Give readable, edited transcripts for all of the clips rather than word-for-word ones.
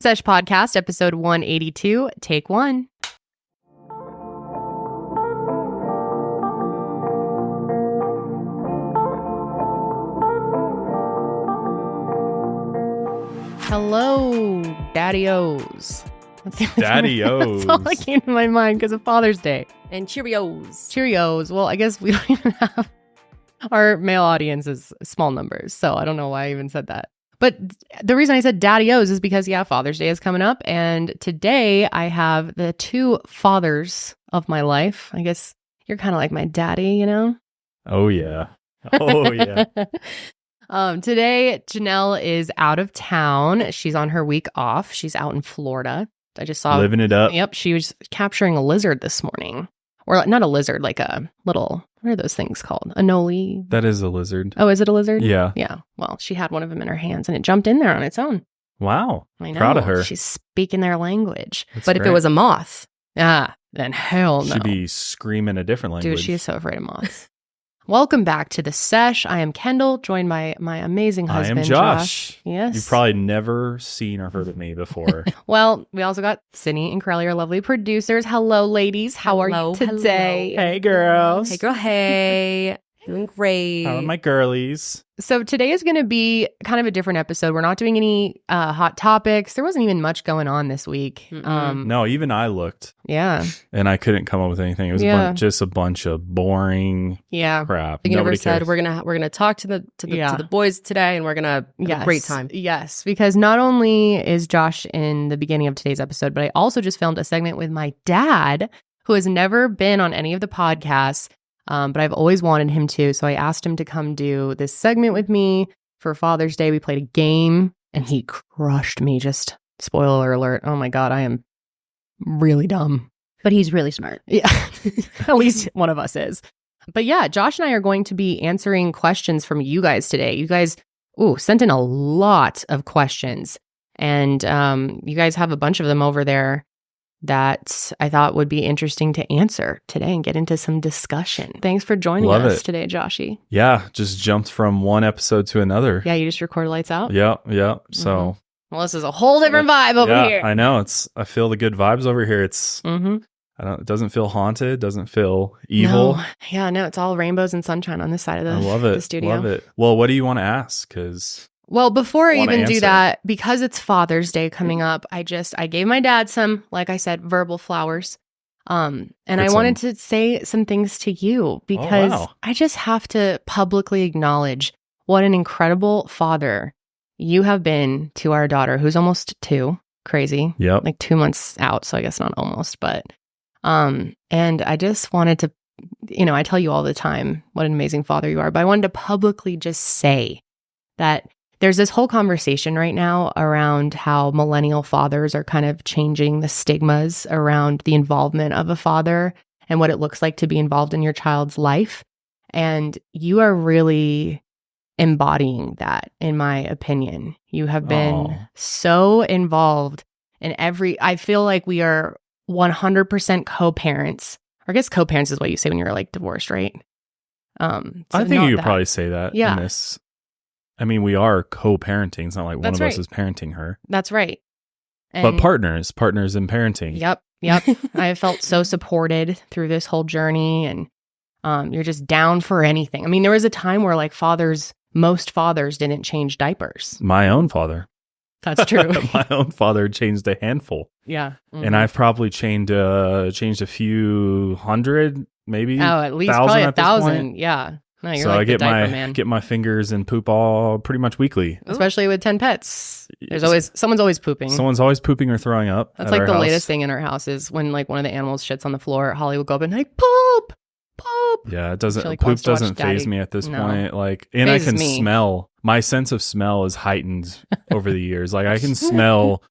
Sesh Podcast, episode 182, take one. Hello, Daddy-O's. Daddy-O's. That's all that came to my mind because of Father's Day. And Cheerios. Cheerios. Well, I guess we don't even have... Our male audience is small numbers, so I don't know why I even said that. But the reason I said Daddy-O's is because, Father's Day is coming up. And today I have the two fathers of my life. I guess you're kind of like my daddy, you know? Oh, yeah. Oh, yeah. Today, Janelle is out of town. She's on her week off. She's out in Florida. I just saw... Living it up. Yep, she was capturing a lizard this morning. Or not a lizard, like a little... What are those things called? A noli? That is a lizard. Oh, is it a lizard? Yeah. Yeah. Well, she had one of them in her hands and it jumped in there on its own. Wow. I know. Proud of her. She's speaking their language. That's But great. if it was a moth, Then hell no. She'd be screaming a different language. Dude, she is so afraid of moths. Welcome back to the Sesh. I am Kendall, joined by my amazing husband, I am Josh. Yes. You've probably never seen or heard of me before. Well, we also got Sydney and Karelly, our lovely producers. Hello, ladies. How are you today? Hey, girls. hey girl, hey. Doing great. How are my girlies? So today is going to be kind of a different episode. We're not doing any hot topics. There wasn't even much going on this week. No, even I looked. Yeah. And I couldn't come up with anything. It was just a bunch of boring crap. The Nobody universe said cares. we're gonna talk to the boys today, and we're gonna have a great time. Yes, because not only is Josh in the beginning of today's episode, but I also just filmed a segment with my dad, who has never been on any of the podcasts. But I've always wanted him to. So I asked him to come do this segment with me for Father's Day. We played a game and he crushed me. Just spoiler alert. Oh my God, I am really dumb. But he's really smart. Yeah, at least one of us is. But yeah, Josh and I are going to be answering questions from you guys today. You guys sent in a lot of questions. And you guys have a bunch of them over there that I thought would be interesting to answer today and get into some discussion. Thanks for joining us today, Joshy. Yeah, just jumped from one episode to another. Yeah, you just recorded Lights Out? Yeah. So... Well, this is a whole different vibe over here. I know. I feel the good vibes over here. It's... It doesn't feel haunted. Doesn't feel evil. No. Yeah, no, it's all rainbows and sunshine on this side of the studio. Love it. Well, what do you want to ask? Because... Well, before I even do that, because it's Father's Day coming up, I gave my dad some, like I said, verbal flowers. And I wanted to say some things to you because I just have to publicly acknowledge what an incredible father you have been to our daughter, who's almost 2. Crazy. Yep. Like 2 months out, so I guess not almost, but and I just wanted to, I tell you all the time what an amazing father you are, but I wanted to publicly just say that there's this whole conversation right now around how millennial fathers are kind of changing the stigmas around the involvement of a father and what it looks like to be involved in your child's life. And you are really embodying that, in my opinion. You have been so involved in I feel like we are 100% co-parents. Or I guess co-parents is what you say when you're like divorced, right? I think you could probably say that in this. I mean, we are co-parenting. It's not like one of us is parenting her. That's right. But partners in parenting. Yep. I have felt so supported through this whole journey, and you're just down for anything. I mean, there was a time where like most fathers didn't change diapers. My own father. That's true. My own father changed a handful. Yeah. Mm-hmm. And I've probably changed a few hundred, maybe. Oh, at least probably 1,000. Yeah. No, you're so like I get the diaper man. Get my fingers in poop all pretty much weekly. Especially with 10 pets. Someone's always pooping. Someone's always pooping or throwing up. That's like the latest thing in our house is when like one of the animals shits on the floor, Holly will go up and like poop. Yeah, it doesn't. Like, poop doesn't faze me at this point. Like, and I can smell. My sense of smell is heightened over the years. Like I can smell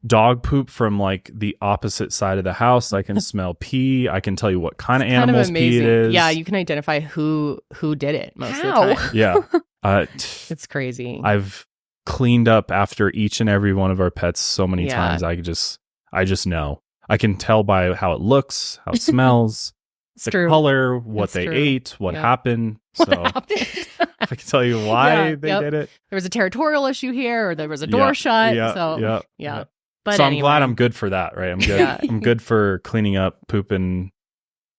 dog poop from like the opposite side of the house. I can smell pee. I can tell you what kind of animal's pee it is. Yeah, you can identify who did it most of the time. Yeah. It's crazy. I've cleaned up after each and every one of our pets so many times. I just know. I can tell by how it looks, how it smells, the color, what they ate, what happened. So I can tell you why they did it. There was a territorial issue here, or there was a door shut. But so anyway. I'm glad I'm good for that, right? I'm good. Yeah. I'm good for cleaning up poop and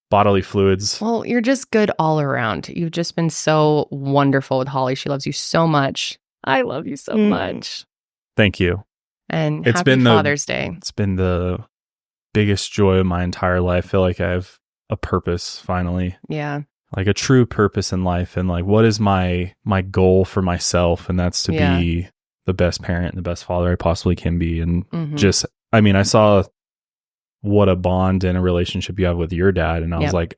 bodily fluids. Well, you're just good all around. You've just been so wonderful with Holly. She loves you so much. I love you so much. Thank you. And happy Father's Day. It's been the biggest joy of my entire life. I feel like I have a purpose finally. Yeah. Like a true purpose in life. And like, what is my goal for myself? And that's to be the best parent and the best father I possibly can be. And just, I mean, I saw what a bond and a relationship you have with your dad. And I was like,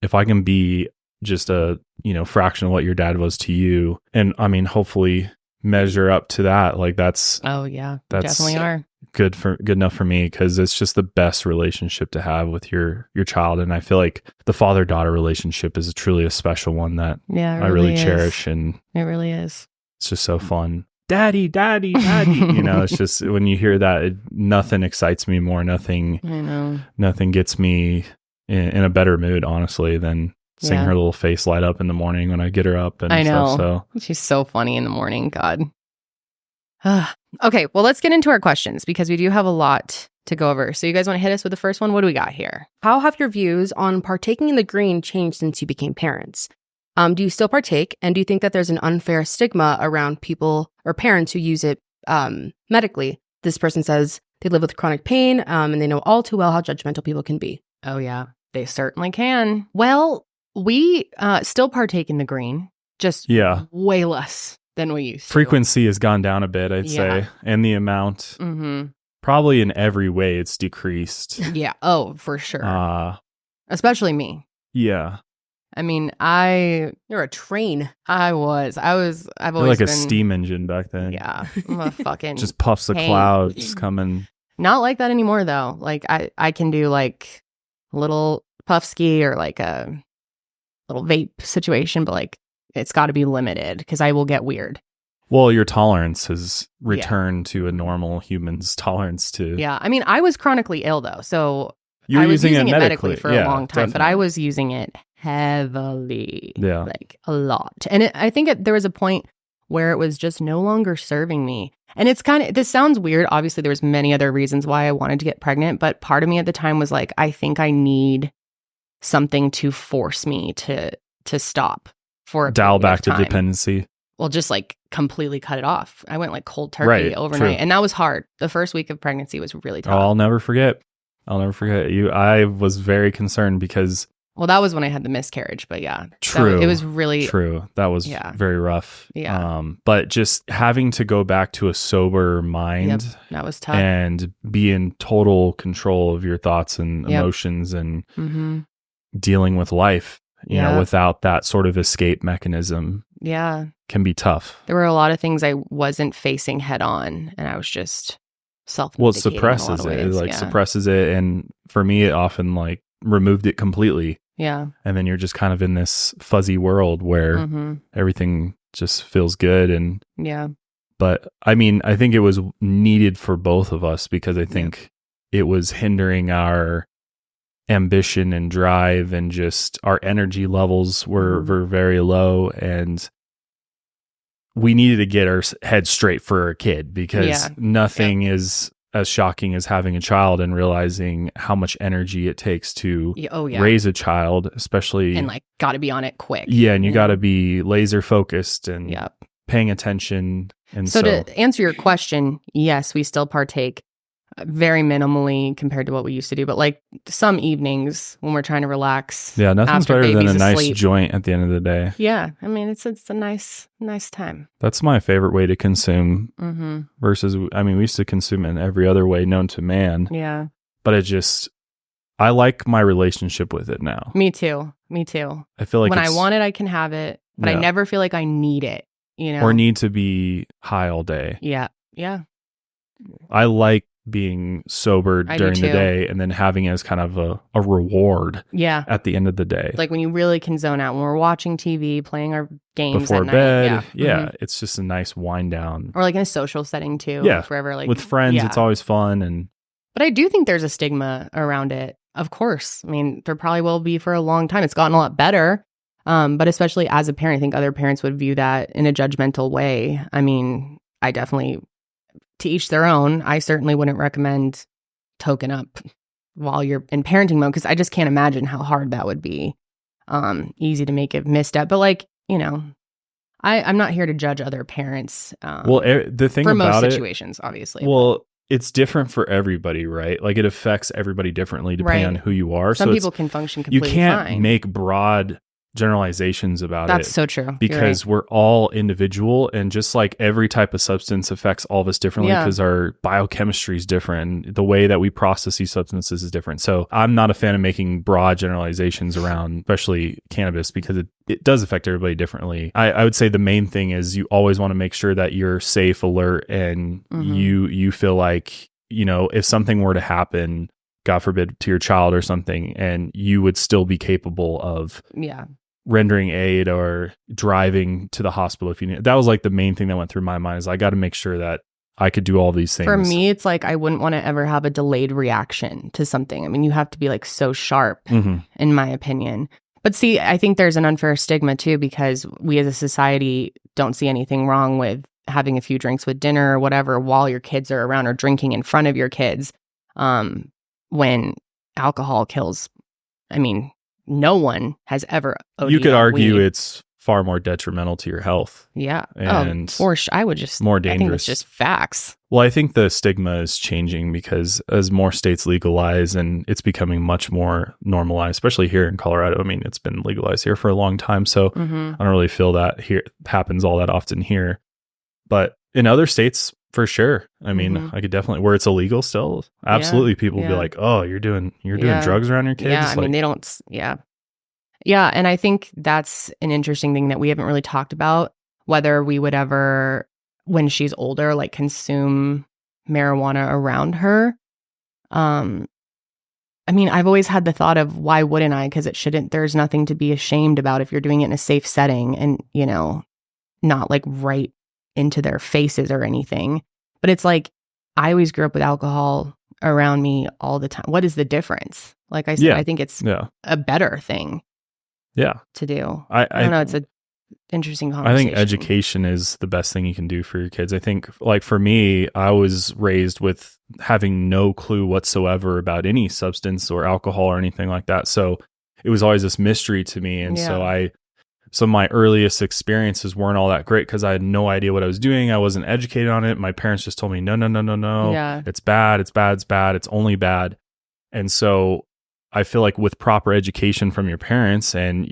if I can be just a, fraction of what your dad was to you. And I mean, hopefully measure up to that. Like that's definitely are good enough for me, because it's just the best relationship to have with your child. And I feel like the father-daughter relationship is truly a special one that I really cherish. And it really is. It's just so fun. Daddy, daddy, daddy. It's just when you hear that, nothing excites me more. Nothing gets me in a better mood, honestly, than seeing her little face light up in the morning when I get her up and I know. stuff. So she's so funny in the morning. God. Okay, well, let's get into our questions because we do have a lot to go over. So you guys want to hit us with the first one? What do we got here? How have your views on partaking in the green changed since you became parents? Do you still partake? And do you think that there's an unfair stigma around people or parents who use it medically? This person says they live with chronic pain and they know all too well how judgmental people can be. Oh, yeah, they certainly can. Well, we still partake in the green, just way less than we used to. Frequency has gone down a bit, I'd say. And the amount, probably in every way, it's decreased. Yeah. Oh, for sure. Especially me. Yeah. I mean, you're a train. I've always like a steam engine back then. Yeah. I'm a fucking just puffs of clouds coming. Not like that anymore though. Like I can do like a little puff ski or like a little vape situation, but like it's got to be limited because I will get weird. Well, your tolerance has returned to a normal human's tolerance to. Yeah. I mean, I was chronically ill though. So I was using it medically for a long time, but I was using it heavily, like a lot. And I think there was a point where it was just no longer serving me. And it's this sounds weird. Obviously, there was many other reasons why I wanted to get pregnant, but part of me at the time was like, I think I need something to force me to stop for a dial back to dependency. Well, just like completely cut it off. I went like cold turkey overnight, and that was hard. The first week of pregnancy was really tough. Oh, I'll never forget you. I was very concerned because. Well, that was when I had the miscarriage, but yeah. True. It was really true. That was very rough. Yeah. But just having to go back to a sober mind, that was tough. And be in total control of your thoughts and emotions and dealing with life, you know, without that sort of escape mechanism. Yeah. Can be tough. There were a lot of things I wasn't facing head on, and I was just self-medicating. Well, it suppresses it. It suppresses it. And for me, it often removed it completely. Yeah. And then you're just kind of in this fuzzy world where everything just feels good. And but I mean, I think it was needed for both of us because I think it was hindering our ambition and drive, and just our energy levels were very low, and we needed to get our head straight for our kid because nothing is as shocking as having a child and realizing how much energy it takes to raise a child, especially and got to be on it quick. Yeah, and you got to be laser focused and paying attention. And so to answer your question, yes, we still partake very minimally compared to what we used to do, but some evenings when we're trying to relax. Yeah, nothing's better than a nice joint at the end of the day. Yeah, I mean it's a nice time. That's my favorite way to consume. Versus, I mean, we used to consume it in every other way known to man. Yeah, but I like my relationship with it now. Me too. I feel like when I want it, I can have it, but I never feel like I need it. You know, or need to be high all day. Yeah. I like being sober during the day and then having it as kind of a reward at the end of the day. Like when you really can zone out, when we're watching TV, playing our games before at bed. Night. Yeah. It's just a nice wind down. Or in a social setting too. Yeah. Forever, with friends, it's always fun. But I do think there's a stigma around it. Of course. I mean, there probably will be for a long time. It's gotten a lot better. But especially as a parent, I think other parents would view that in a judgmental way. I mean, I definitely to each their own. I certainly wouldn't recommend token up while you're in parenting mode, because I just can't imagine how hard that would be. Easy to make a misstep, but like, you know, I'm not here to judge other parents. The thing for about most situations, obviously. Well, it's different for everybody, right? Like it affects everybody differently depending on who you are. Some people can function completely fine. You can't make broad generalizations about it. That's so true. Because we're all individual, and just like every type of substance affects all of us differently because our biochemistry is different. The way that we process these substances is different. So I'm not a fan of making broad generalizations around, especially cannabis, because it does affect everybody differently. I would say the main thing is you always want to make sure that you're safe, alert, and you feel like, you know, if something were to happen, God forbid, to your child or something, and you would still be capable of rendering aid or driving to the hospital if you need. That was like the main thing that went through my mind, is I got to make sure that I could do all these things. For me, it's like I wouldn't want to ever have a delayed reaction to something. I mean, you have to be like so sharp, in my opinion. But see, I think there's an unfair stigma too, because we as a society don't see anything wrong with having a few drinks with dinner or whatever while your kids are around, or drinking in front of your kids. When alcohol kills, I mean, no one has ever OD'd. You could argue it's far more detrimental to your health. Yeah. And I would just more dangerous. I think it's just facts. Well, I think the stigma is changing because as more states legalize, and it's becoming much more normalized, especially here in Colorado. I mean, it's been legalized here for a long time, so I don't really feel that here happens all that often here. But in other states, for sure. I mean, I could definitely, where it's illegal still, absolutely, people will be like, "Oh, you're doing drugs around your kids." Yeah, I mean, they don't. Yeah, and I think that's an interesting thing that we haven't really talked about, whether we would ever, when she's older, like consume marijuana around her. I mean, I've always had the thought of, why wouldn't I? Because it shouldn't. There's nothing to be ashamed about if you're doing it in a safe setting, and you know, not like right into their faces or anything. But it's like, I always grew up with alcohol around me all the time. What is the difference? Like I said, I think it's a better thing to do. I don't know. It's an interesting conversation. I think education is the best thing you can do for your kids. I think, like for me, I was raised with having no clue whatsoever about any substance or alcohol or anything like that. So it was always this mystery to me. And so my earliest experiences weren't all that great because I had no idea what I was doing. I wasn't educated on it. My parents just told me, no. Yeah. It's bad. It's only bad. And so I feel like with proper education from your parents, and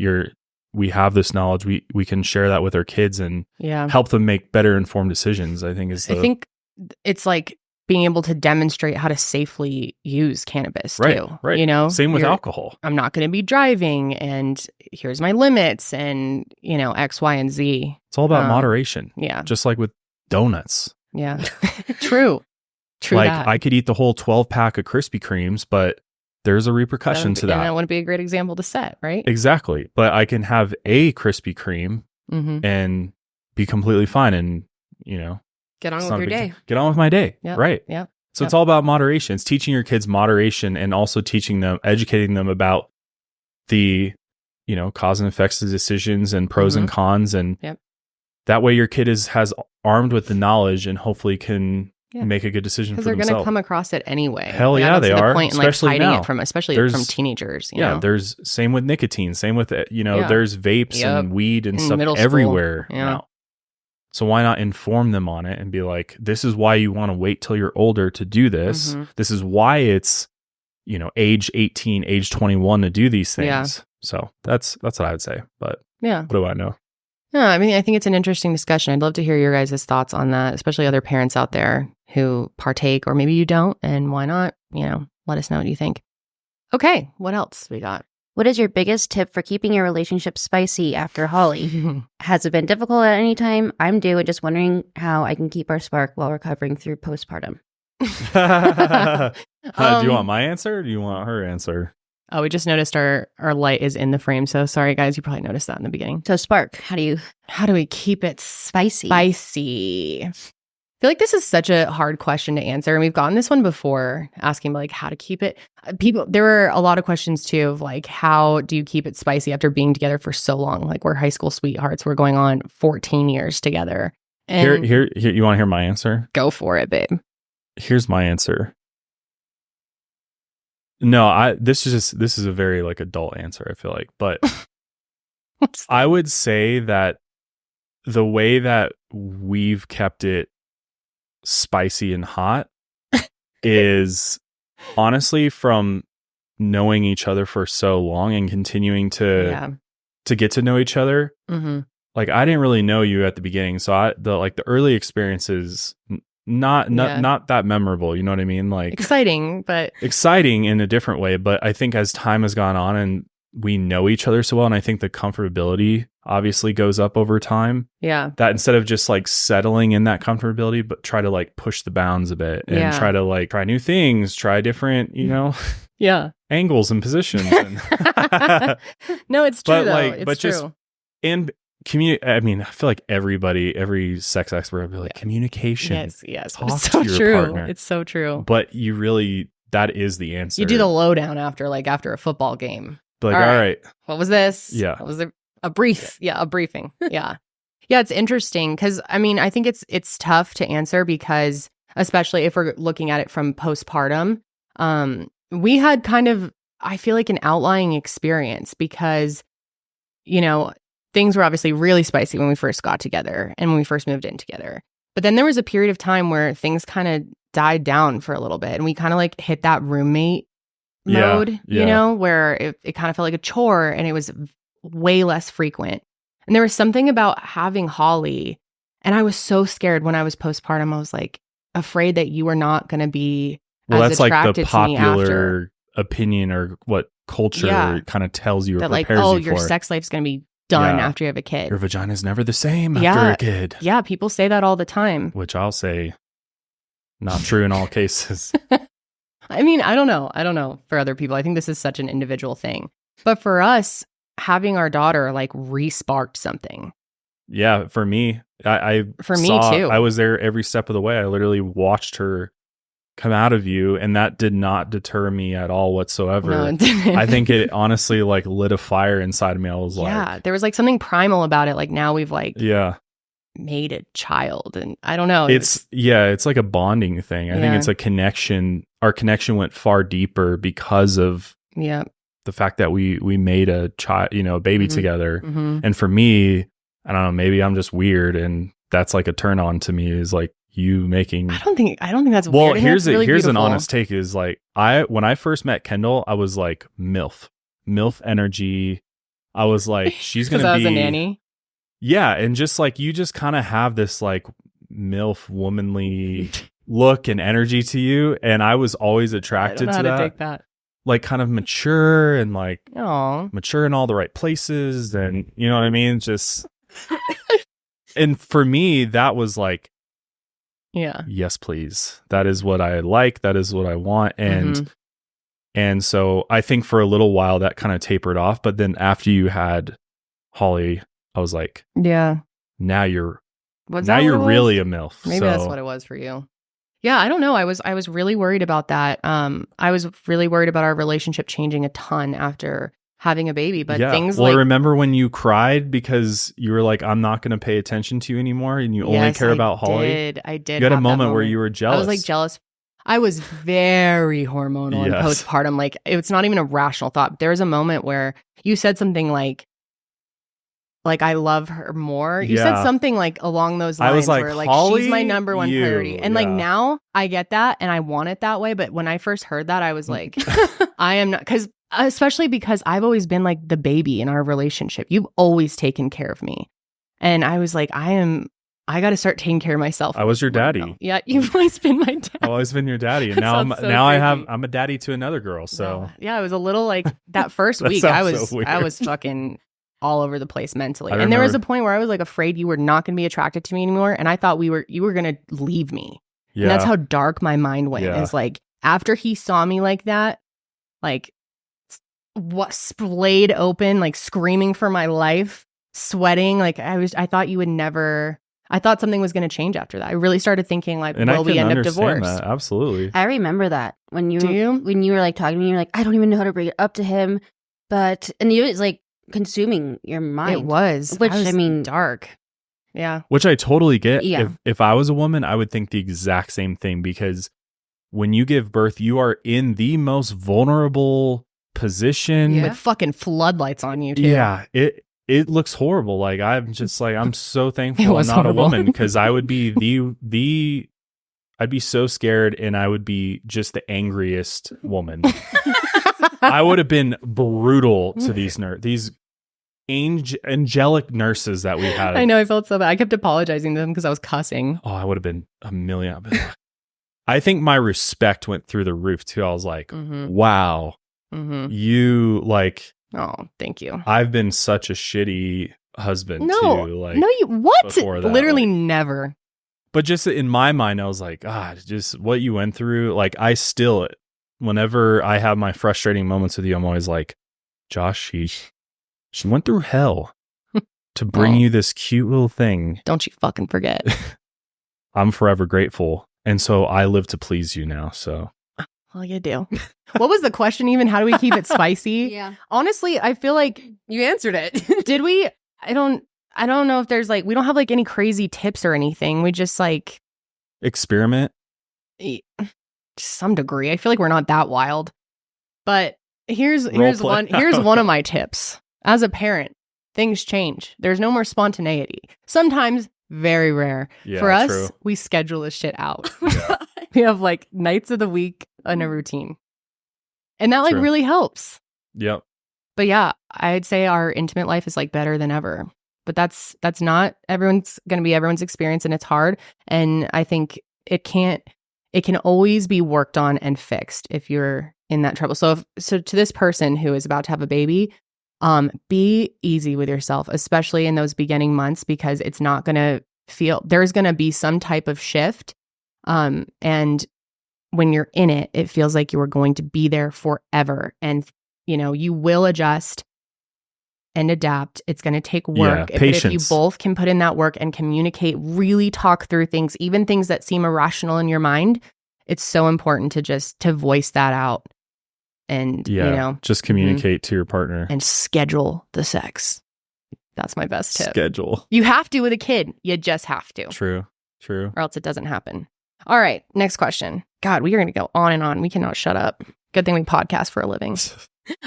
we have this knowledge, we can share that with our kids and help them make better informed decisions. I think it's like being able to demonstrate how to safely use cannabis too. Right. You know, same with alcohol. I'm not going to be driving, and here's my limits, and you know, X, Y, and Z. It's all about moderation. Yeah. Just like with donuts. Yeah. True. Like that. I could eat the whole 12 pack of Krispy Kremes, but there's a repercussion to that. And that wouldn't be a great example to set, right? Exactly. But I can have a Krispy Kreme and be completely fine, and you know, get on with your day. Get on with my day. Yep. Right. Yeah. So it's all about moderation. It's teaching your kids moderation, and also educating them about the, you know, cause and effects of decisions and pros and cons. And that way your kid has armed with the knowledge and hopefully can make a good decision for themselves. Because they're going to come across it anyway. Hell yeah, they are. Point in, especially hiding now. It from, especially from teenagers. You know? There's same with nicotine. Same with, you know, there's vapes and weed and stuff everywhere now. So why not inform them on it and be like, this is why you want to wait till you're older to do this. This is why it's, you know, age 18, age 21 to do these things. Yeah. So that's what I would say. But what do I know? Yeah, I mean, I think it's an interesting discussion. I'd love to hear your guys' thoughts on that, especially other parents out there who partake, or maybe you don't, and why not? You know, let us know what you think. Okay, what else we got? What is your biggest tip for keeping your relationship spicy after Holly? Has it been difficult at any time? I'm due and just wondering how I can keep our spark while recovering through postpartum. Do you want my answer or do you want her answer? Oh, we just noticed our light is in the frame. So sorry, guys. You probably noticed that in the beginning. So spark, how do we keep it spicy? I feel like this is such a hard question to answer. And we've gotten this one before, asking like how to keep it. There were a lot of questions too of like, how do you keep it spicy after being together for so long? Like we're high school sweethearts. We're going on 14 years together. And here, you want to hear my answer? Go for it, babe. Here's my answer. No, this is a very like adult answer, I feel like. But I would say that the way that we've kept it spicy and hot is honestly from knowing each other for so long and continuing to get to know each other. Mm-hmm. Like I didn't really know you at the beginning, so the early experiences not that memorable. You know what I mean? Like exciting in a different way. But I think as time has gone on and we know each other so well, and I think the comfortability obviously goes up over time. Yeah. That instead of just like settling in that comfortability, but try to like push the bounds a bit and try to like try new things, try different, angles and positions. No, it's true though. Like, it's but true. Just and I mean, I feel like every sex expert would be like communication. Yes. Talk It's so to your true. partner. It's so true. But you really, that is the answer. You do the lowdown after a football game. Like, all right. What was this? Yeah. What was it? A brief. Yeah, a briefing. Yeah. Yeah, it's interesting because, I mean, I think it's tough to answer because, especially if we're looking at it from postpartum, we had kind of, I feel like, an outlying experience because, things were obviously really spicy when we first got together and when we first moved in together. But then there was a period of time where things kind of died down for a little bit and we kind of like hit that roommate mode, where it kind of felt like a chore and it was way less frequent. And there was something about having Holly, and I was so scared when I was postpartum. I was like afraid that you were not going to be as attracted like the to me after. popular opinion or what culture kind of tells you or that prepares you for. Your sex life's going to be done after you have a kid. Your vagina's never the same after a kid. Yeah, people say that all the time. Which I'll say not true in all cases. I mean, I don't know for other people. I think this is such an individual thing. But for us, having our daughter like re-sparked something. Yeah, for me. Me too. I was there every step of the way. I literally watched her come out of you, and that did not deter me at all whatsoever. No, it didn't. I think it honestly like lit a fire inside of me. I was like, there was like something primal about it. Like now we've like made a child, and I don't know. It's like a bonding thing. I think it's a connection. Our connection went far deeper because of the fact that we made a child, a baby together. Mm-hmm. And for me, I don't know, maybe I'm just weird, and that's like a turn on to me is like you making. I don't think that's well. weird. Here's really here's beautiful. an honest take is like when I first met Kendall, I was like MILF energy. I was like, she's gonna be. I was a nanny. Yeah, and just like you just kind of have this like MILF womanly look and energy to you, and I was always attracted to that. Take that. Like kind of mature and like Aww. mature in all the right places, and you know what I mean? Just and for me, that was like, yes, please. That is what I like. That is what I want. And so I think for a little while that kind of tapered off, but then after you had Holly, I was like, now you're really a MILF. Maybe that's what it was for you. Yeah, I don't know. I was really worried about that. I was really worried about our relationship changing a ton after having a baby. But things like, remember when you cried because you were like, I'm not going to pay attention to you anymore, and you only care about Holly? I did. You had a moment where you were jealous. I was like jealous. I was very hormonal and postpartum. Like it's not even a rational thought. There was a moment where you said something like I love her more. You said something like along those lines. I was like, where like Holly, she's my number one priority. And like now I get that and I want it that way. But when I first heard that, I was like, I am not, especially because I've always been like the baby in our relationship. You've always taken care of me. And I was like, I got to start taking care of myself. I was your daddy. Yeah, you've always been my dad. I've always been your daddy. And now I'm a daddy to another girl. So yeah, it was a little like that first week. I was fucking all over the place mentally. And there was a point where I was like afraid you were not going to be attracted to me anymore. And I thought you were going to leave me. Yeah. And that's how dark my mind went. Is like after he saw me like that, like what splayed open, like screaming for my life, sweating. Like I thought you would never. I thought something was going to change after that. I really started thinking like, will we end up divorced? That. Absolutely. I remember that when you were like talking to me, you're like, I don't even know how to bring it up to him. And it was like consuming your mind. It was. Which I mean, dark. Yeah. Which I totally get. Yeah. If I was a woman, I would think the exact same thing, because when you give birth, you are in the most vulnerable position. With fucking floodlights on you, too. Yeah. It looks horrible. Like, I'm just like, I'm so thankful I'm not horrible. a woman, because I would be I'd be so scared, and I would be just the angriest woman. I would have been brutal to these angelic nurses that we had. I know, I felt so bad. I kept apologizing to them because I was cussing. Oh, I would have been a million. I think my respect went through the roof too. I was like, wow, you like. Oh, thank you. I've been such a shitty husband too. Like, no, you what? That, literally never. But just in my mind, I was like, God, just what you went through. Like, I still, whenever I have my frustrating moments with you, I'm always like, Josh, she went through hell to bring you this cute little thing. Don't you fucking forget. I'm forever grateful. And so I live to please you now. So. Well, you do. What was the question even? How do we keep it spicy? Yeah. Honestly, I feel like You answered it. did we? I don't know if there's like, we don't have like any crazy tips or anything. We just like experiment. To some degree. I feel like we're not that wild. But here's one of my tips. As a parent, things change. There's no more spontaneity. Sometimes very rare. Yeah, for us, true. we schedule this shit out. Yeah. We have like nights of the week and a routine. And that like True. really helps. Yep. But yeah, I'd say our intimate life is like better than ever. But that's not everyone's going to be everyone's experience, and it's hard. And I think it can always be worked on and fixed if you're in that trouble. So to this person who is about to have a baby, be easy with yourself, especially in those beginning months, because it's not going to there's going to be some type of shift. And when you're in it, it feels like you are going to be there forever. And, you will adjust and adapt. It's going to take work. Yeah, but if you patience. both can put in that work and communicate, really talk through things, even things that seem irrational in your mind, it's so important to voice that out and, just communicate to your partner and schedule the sex. That's my best tip. Schedule. You have to with a kid. You just have to. True. Or else it doesn't happen. All right. Next question. God, we are going to go on and on. We cannot shut up. Good thing we podcast for a living.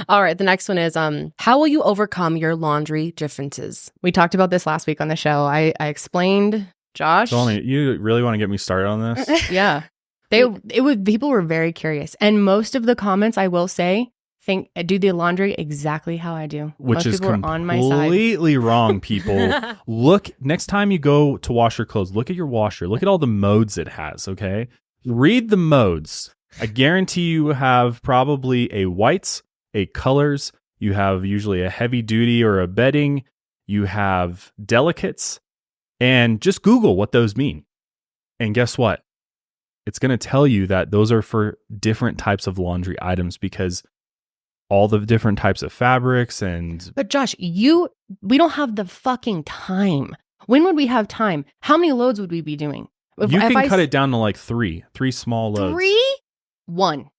All right. The next one is, how will you overcome your laundry differences? We talked about this last week on the show. I explained, Josh. Tony, you really want to get me started on this? Yeah. People were very curious. And most of the comments, I will say, do the laundry exactly how I do. Which most is people are on my side. Completely wrong, people. Look, next time you go to wash your clothes, look at your washer. Look at all the modes it has, okay? Read the modes. I guarantee you have probably a whites, a colors. You have usually a heavy duty or a bedding. You have delicates. And just Google what those mean. And guess what? It's going to tell you that those are for different types of laundry items, because all the different types of fabrics and... But Josh, we don't have the fucking time. When would we have time? How many loads would we be doing? You can cut it down to like three small loads. 1.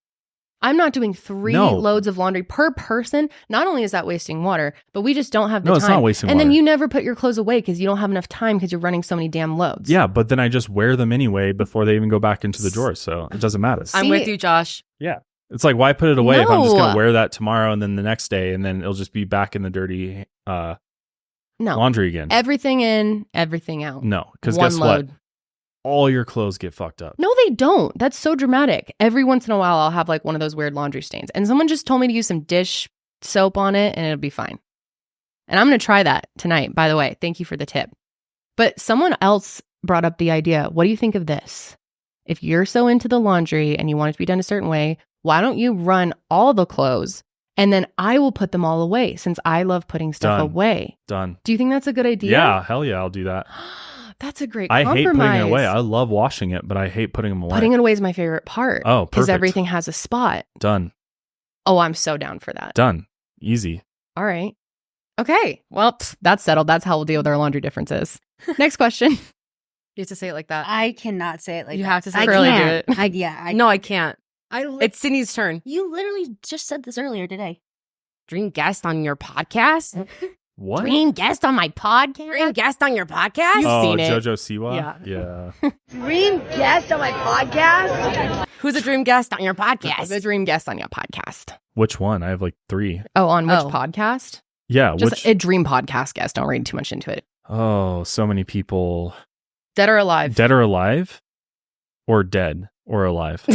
I'm not doing 3 loads of laundry per person. Not only is that wasting water, but we just don't have the time. No, it's not wasting water. And then you never put your clothes away because you don't have enough time because you're running so many damn loads. Yeah, but then I just wear them anyway before they even go back into the drawer, so it doesn't matter. I'm with you, Josh. Yeah. It's like, why put it away if I'm just going to wear that tomorrow and then the next day, and then it'll just be back in the dirty laundry again. Everything in, everything out. No, because guess what? All your clothes get fucked up. No, they don't. That's so dramatic. Every once in a while, I'll have like one of those weird laundry stains. And someone just told me to use some dish soap on it and it'll be fine. And I'm going to try that tonight, by the way. Thank you for the tip. But someone else brought up the idea. What do you think of this? If you're so into the laundry and you want it to be done a certain way, why don't you run all the clothes and then I will put them all away, since I love putting stuff away. Done. Do you think that's a good idea? Yeah, hell yeah, I'll do that. That's a great I compromise. hate putting it away. I love washing it, but I hate putting them away. Putting it away is my favorite part. Oh, perfect. Because everything has a spot. Done. Oh, I'm so down for that. Done. Easy. All right. Okay. Well, that's settled. That's how we'll deal with our laundry differences. Next question. You have to say it like that. I cannot say it like You that. have to say I it. Really can't. do it. No, I can't. It's It's Sydney's turn. you literally just said this earlier today. Dream guest on your podcast? What? Dream guest on my podcast? Dream guest on your podcast? You've seen it. JoJo Siwa? Yeah. Dream guest on my podcast? Who's a dream guest on your podcast? The dream guest on your podcast. Which one? I have like 3. Oh, on which podcast? Yeah. Just a dream podcast guest. Don't read too much into it. Oh, so many people. Dead or alive? Dead or alive? Or dead or alive?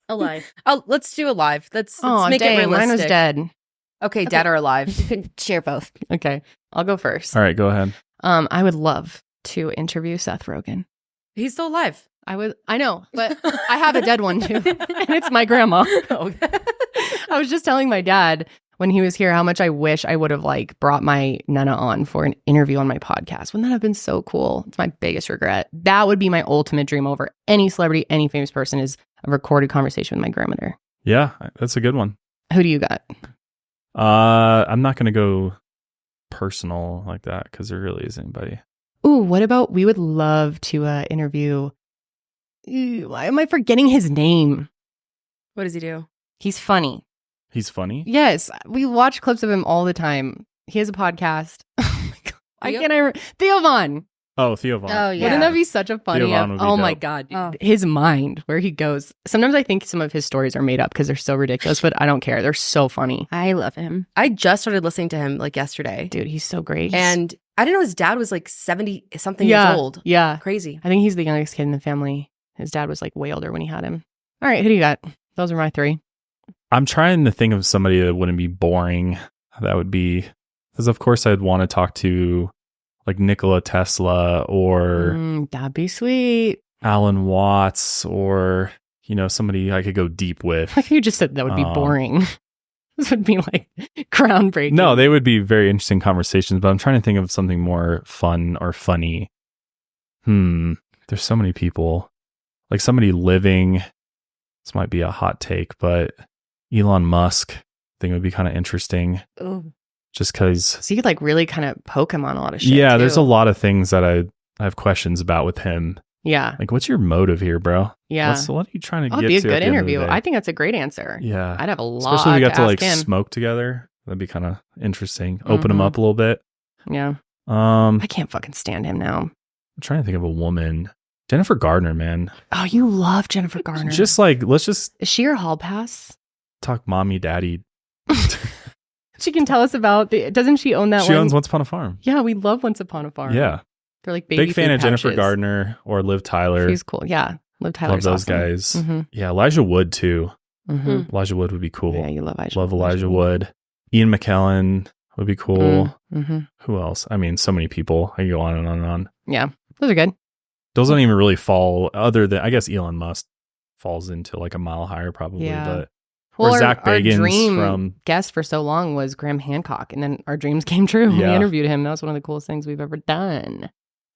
Alive. Oh, let's do alive. Let's make dang, it realistic. mine was dead. Okay, dead or alive? You can share both. Okay, I'll go first. All right, go ahead. I would love to interview Seth Rogen. He's still alive. I know, but I have a dead one too. And it's my grandma. I was just telling my dad when he was here how much I wish I would have brought my Nana on for an interview on my podcast. Wouldn't that have been so cool? It's my biggest regret. That would be my ultimate dream over any celebrity, any famous person, is a recorded conversation with my grandmother. Yeah, that's a good one. Who do you got? I'm not going to go personal like that because there really isn't anybody. Ooh, what about we would love to interview... why am I forgetting his name? What does he do? He's funny. He's funny? Yes, we watch clips of him all the time. He has a podcast. Oh my God. Why Theo? can't I... Theo Von. Oh, Theo Von. Oh, yeah. Wouldn't that be such a funny... Theo Von would be oh my dope. God. Oh. His mind, where he goes. Sometimes I think some of his stories are made up because they're so ridiculous, but I don't care. They're so funny. I love him. I just started listening to him yesterday. Dude, he's so great. And I didn't know his dad was 70-something years old. Yeah. Crazy. I think he's the youngest kid in the family. His dad was way older when he had him. All right, who do you got? Those are my 3. I'm trying to think of somebody that wouldn't be boring. That would be... Because of course I'd want to talk to Nikola Tesla or That'd be sweet. Alan Watts or, somebody I could go deep with. You just said that would be boring. This would be groundbreaking. No, they would be very interesting conversations, but I'm trying to think of something more fun or funny. There's so many people. Somebody living, this might be a hot take, but Elon Musk, I think it would be kind of interesting. Ooh. Just because... So you could really kind of poke him on a lot of shit. Yeah, too. there's a lot of things that I have questions about with him. Yeah. What's your motive here, bro? Yeah. What are you trying to That'd get be a to at good the end of the interview. day? I think that's a great answer. Yeah. I'd have a lot Especially if we got to ask him. smoke together. That'd be kind of interesting. Open him up a little bit. Yeah. I can't fucking stand him now. I'm trying to think of a woman. Jennifer Gardner, man. Oh, you love Jennifer Garner. Just let's just Is she your hall pass? talk mommy, daddy. She can tell us about doesn't she own that She one? owns Once Upon a Farm. Yeah, we love Once Upon a Farm. Yeah. They're baby Big fan food of Jennifer pouches. Gardner or Liv Tyler. She's cool. Yeah. Liv Tyler's Love those awesome. guys. Mm-hmm. Yeah, Elijah Wood too. Mm-hmm. Elijah Wood would be cool. Yeah, you love Elijah. Love Elijah Wood. Ian McKellen would be cool. Mm-hmm. Who else? I mean, so many people. I can go on and on and on. Yeah, those are good. Those don't even really fall other than, I guess Elon Musk falls into a mile higher probably. Yeah. But Well, or Zach Bagans our dream from... guest for so long was Graham Hancock, and then our dreams came true. Yeah. We interviewed him. That was one of the coolest things we've ever done.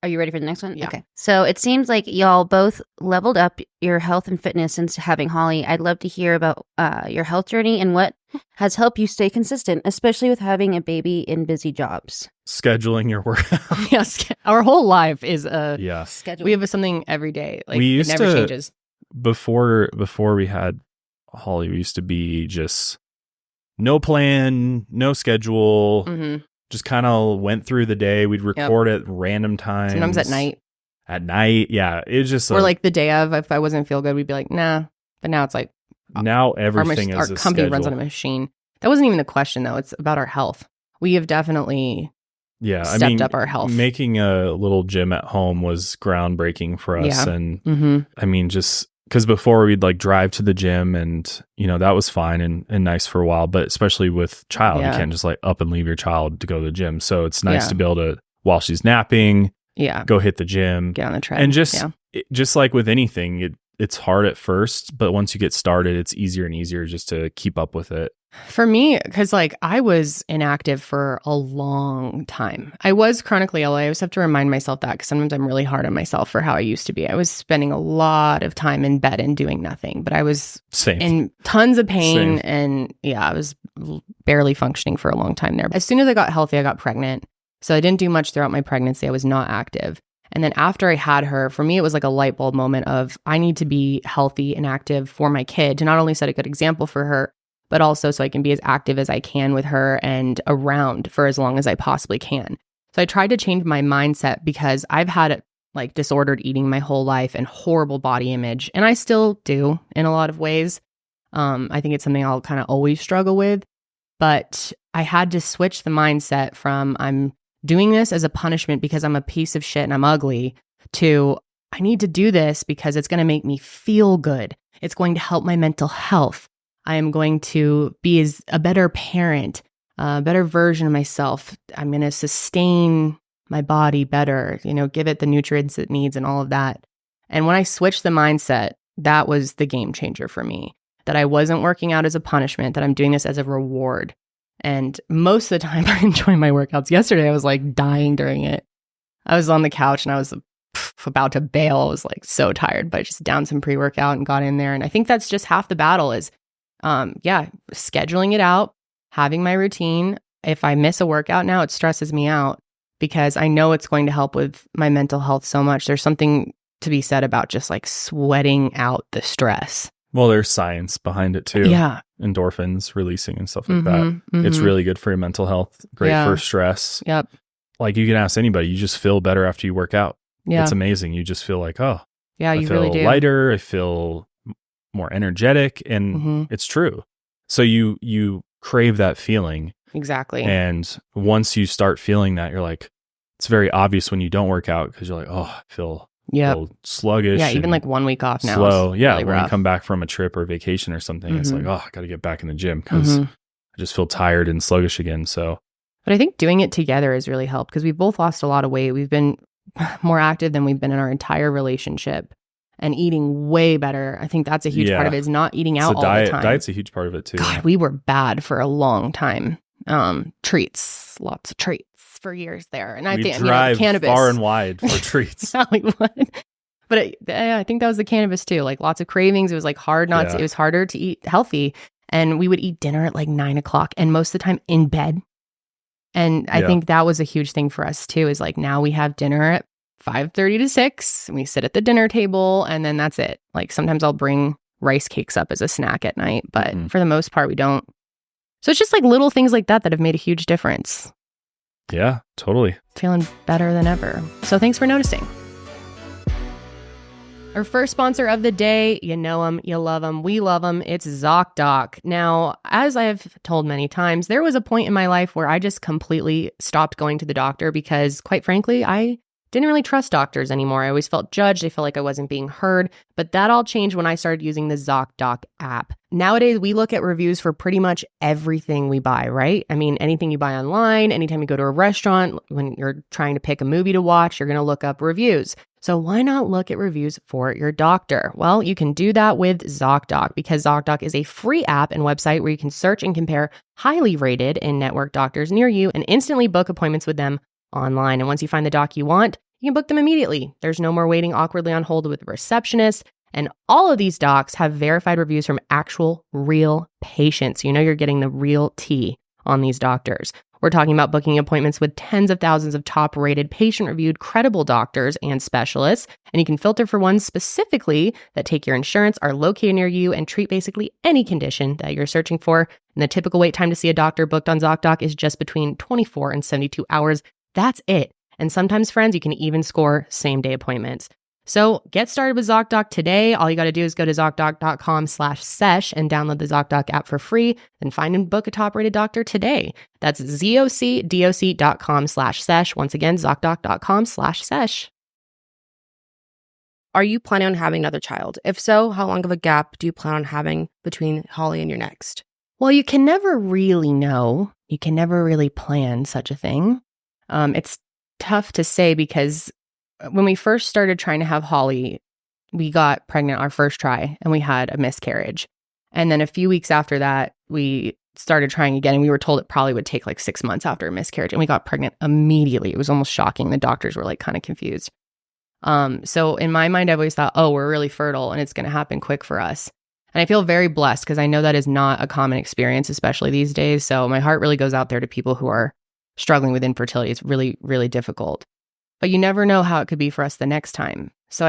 Are you ready for the next one? Yeah. Okay. So it seems like y'all both leveled up your health and fitness since having Holly. I'd love to hear about your health journey and what has helped you stay consistent, especially with having a baby in busy jobs. Scheduling your workout. Yes, our whole life is Yeah. Schedule. we have something every day. We used it never to- changes. Before we had Holly, we used to be just no plan, no schedule. Mm-hmm. Just kind of went through the day. We'd record at random times. Sometimes at night, At night, yeah. It's just or the day of. If I wasn't feel good, we'd be like, nah. But now it's now everything our is a company runs on schedule. a machine. That wasn't even the question though. It's about our health. We have definitely stepped up our health. Making a little gym at home was groundbreaking for us. Yeah. And Mm-hmm. I mean, just because before we'd drive to the gym and, that was fine and nice for a while. But especially with child, Yeah. you can't just up and leave your child to go to the gym. So it's nice Yeah. to be able to, while she's napping, Yeah, go hit the gym. get on the tread. And just, yeah. just like with anything, it's hard at first, but once you get started, it's easier and easier just to keep up with it. For me, because I was inactive for a long time. I was chronically ill. I always have to remind myself that because sometimes I'm really hard on myself for how I used to be. I was spending a lot of time in bed and doing nothing, but I was Same. in tons of pain. Same. And I was barely functioning for a long time there. As soon as I got healthy, I got pregnant. So I didn't do much throughout my pregnancy. I was not active. And then after I had her, for me, it was like a light bulb moment of I need to be healthy and active for my kid to not only set a good example for her, but also so I can be as active as I can with her and around for as long as I possibly can. So I tried to change my mindset because I've had like disordered eating my whole life and horrible body image. And I still do in a lot of ways. I think it's something I'll kind of always struggle with. But I had to switch the mindset from I'm doing this as a punishment because I'm a piece of shit and I'm ugly to I need to do this because it's going to make me feel good. It's going to help my mental health. I am going to be a better parent, a better version of myself. I'm going to sustain my body better, give it the nutrients it needs and all of that. And when I switched the mindset, that was the game changer for me, that I wasn't working out as a punishment, that I'm doing this as a reward. And most of the time I enjoy my workouts. Yesterday, I was like dying during it. I was on the couch and I was about to bail. I was like so tired, but I just downed some pre-workout and got in there. And I think that's just half the battle is, scheduling it out, having my routine. If I miss a workout now, it stresses me out because I know it's going to help with my mental health so much. There's something to be said about just like sweating out the stress. Well, there's science behind it too. Yeah. Endorphins releasing and stuff like that. It's really good for your mental health. Great for stress. Yep. Like you can ask anybody, you just feel better after you work out. Yeah. It's amazing. You just feel like, oh, yeah, I you feel really do. lighter. I feel more energetic. And it's true. So you crave that feeling. Exactly. And once you start feeling that, you're like, it's very obvious when you don't work out because you're like, oh, I feel a little sluggish. Yeah, even like 1 week off now. Slow. Yeah, really when rough. you come back from a trip or vacation or something, it's like, oh, I got to get back in the gym because I just feel tired and sluggish again. So, but I think doing it together has really helped because we've both lost a lot of weight. We've been more active than we've been in our entire relationship and eating way better. I think that's a huge part of it is not eating out all the time. Diet's a huge part of it too. God, we were bad for a long time. Treats, lots of treats for years there. And I think drive cannabis far and wide for treats. Yeah, we would. But I think that was the cannabis too. Like lots of cravings. It was like hard not to, it was harder to eat healthy. And we would eat dinner at like 9 o'clock and most of the time in bed. And I think that was a huge thing for us too, is like now we have dinner at 5:30 to 6 and we sit at the dinner table and then that's it. Like sometimes I'll bring rice cakes up as a snack at night, but for the most part we don't. So it's just like little things like that have made a huge difference. Yeah, totally. Feeling better than ever. So thanks for noticing. Our first sponsor of the day, you know them, you love them, we love them. It's ZocDoc. Now, as I've told many times, there was a point in my life where I just completely stopped going to the doctor because, quite frankly, I didn't really trust doctors anymore. I always felt judged. I felt like I wasn't being heard. But that all changed when I started using the ZocDoc app. Nowadays, we look at reviews for pretty much everything we buy, right? I mean, anything you buy online, anytime you go to a restaurant, when you're trying to pick a movie to watch, you're going to look up reviews. So why not look at reviews for your doctor? Well, you can do that with ZocDoc because ZocDoc is a free app and website where you can search and compare highly rated in-network doctors near you and instantly book appointments with them online. And once you find the doc you want, you can book them immediately. There's no more waiting awkwardly on hold with a receptionist. And all of these docs have verified reviews from actual real patients. You know you're getting the real tea on these doctors. We're talking about booking appointments with tens of thousands of top-rated, patient-reviewed, credible doctors and specialists. And you can filter for ones specifically that take your insurance, are located near you, and treat basically any condition that you're searching for. And the typical wait time to see a doctor booked on ZocDoc is just between 24 and 72 hours. That's it. And sometimes, friends, you can even score same-day appointments. So get started with ZocDoc today. All you got to do is go to ZocDoc.com/sesh and download the ZocDoc app for free. Then find and book a top-rated doctor today. That's ZocDoc.com/sesh. Once again, ZocDoc.com/sesh. Are you planning on having another child? If so, how long of a gap do you plan on having between Holly and your next? Well, you can never really know. You can never really plan such a thing. It's tough to say because when we first started trying to have Holly, we got pregnant our first try and we had a miscarriage. And then a few weeks after that, we started trying again and we were told it probably would take like 6 months after a miscarriage and we got pregnant immediately. It was almost shocking. The doctors were like kind of confused. So in my mind, I've always thought, oh, we're really fertile and it's going to happen quick for us. And I feel very blessed because I know that is not a common experience, especially these days. So my heart really goes out there to people who are struggling with infertility. It's really, really difficult. But you never know how it could be for us the next time. So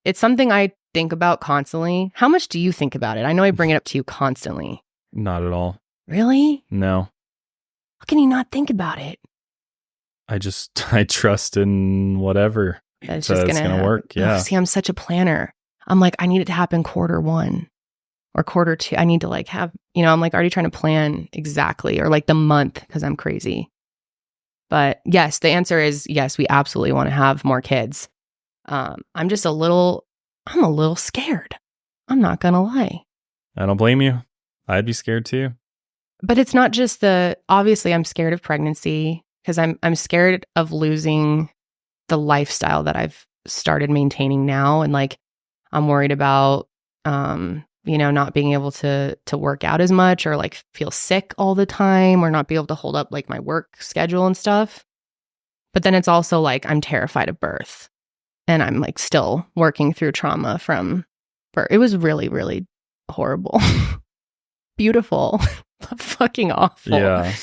it's something I think about constantly. How much do you think about it? I know I bring it up to you constantly. Not at all. Really? No. How can you not think about it? I trust in whatever. That's just going to work. Yeah. See, I'm such a planner. I'm like, I need it to happen Q1 or Q2. I need to like have, I'm like already trying to plan exactly, or like the month, because I'm crazy. But yes, the answer is yes, we absolutely want to have more kids. I'm a little scared. I'm not going to lie. I don't blame you. I'd be scared too. But it's not just obviously I'm scared of pregnancy, because I'm scared of losing the lifestyle that I've started maintaining now. And like, I'm worried about, not being able to work out as much, or like feel sick all the time, or not be able to hold up like my work schedule and stuff. But then it's also like, I'm terrified of birth, and I'm like still working through trauma from birth. It was really, really horrible. Beautiful. Fucking awful. Yeah.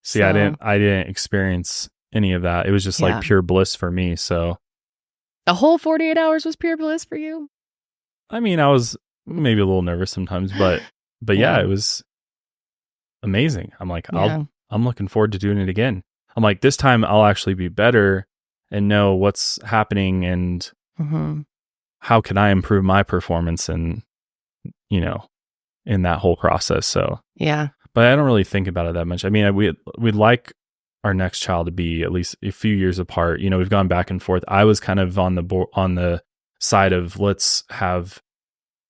See, I didn't experience any of that. It was just like pure bliss for me. So the whole 48 hours was pure bliss for you? I mean, I was maybe a little nervous sometimes, but yeah, it was amazing. I'm like, I'm looking forward to doing it again. I'm like, this time I'll actually be better and know what's happening, and how can I improve my performance, and in that whole process. So yeah, but I don't really think about it that much. I mean, we'd like our next child to be at least a few years apart. We've gone back and forth. I was kind of on the side of, let's have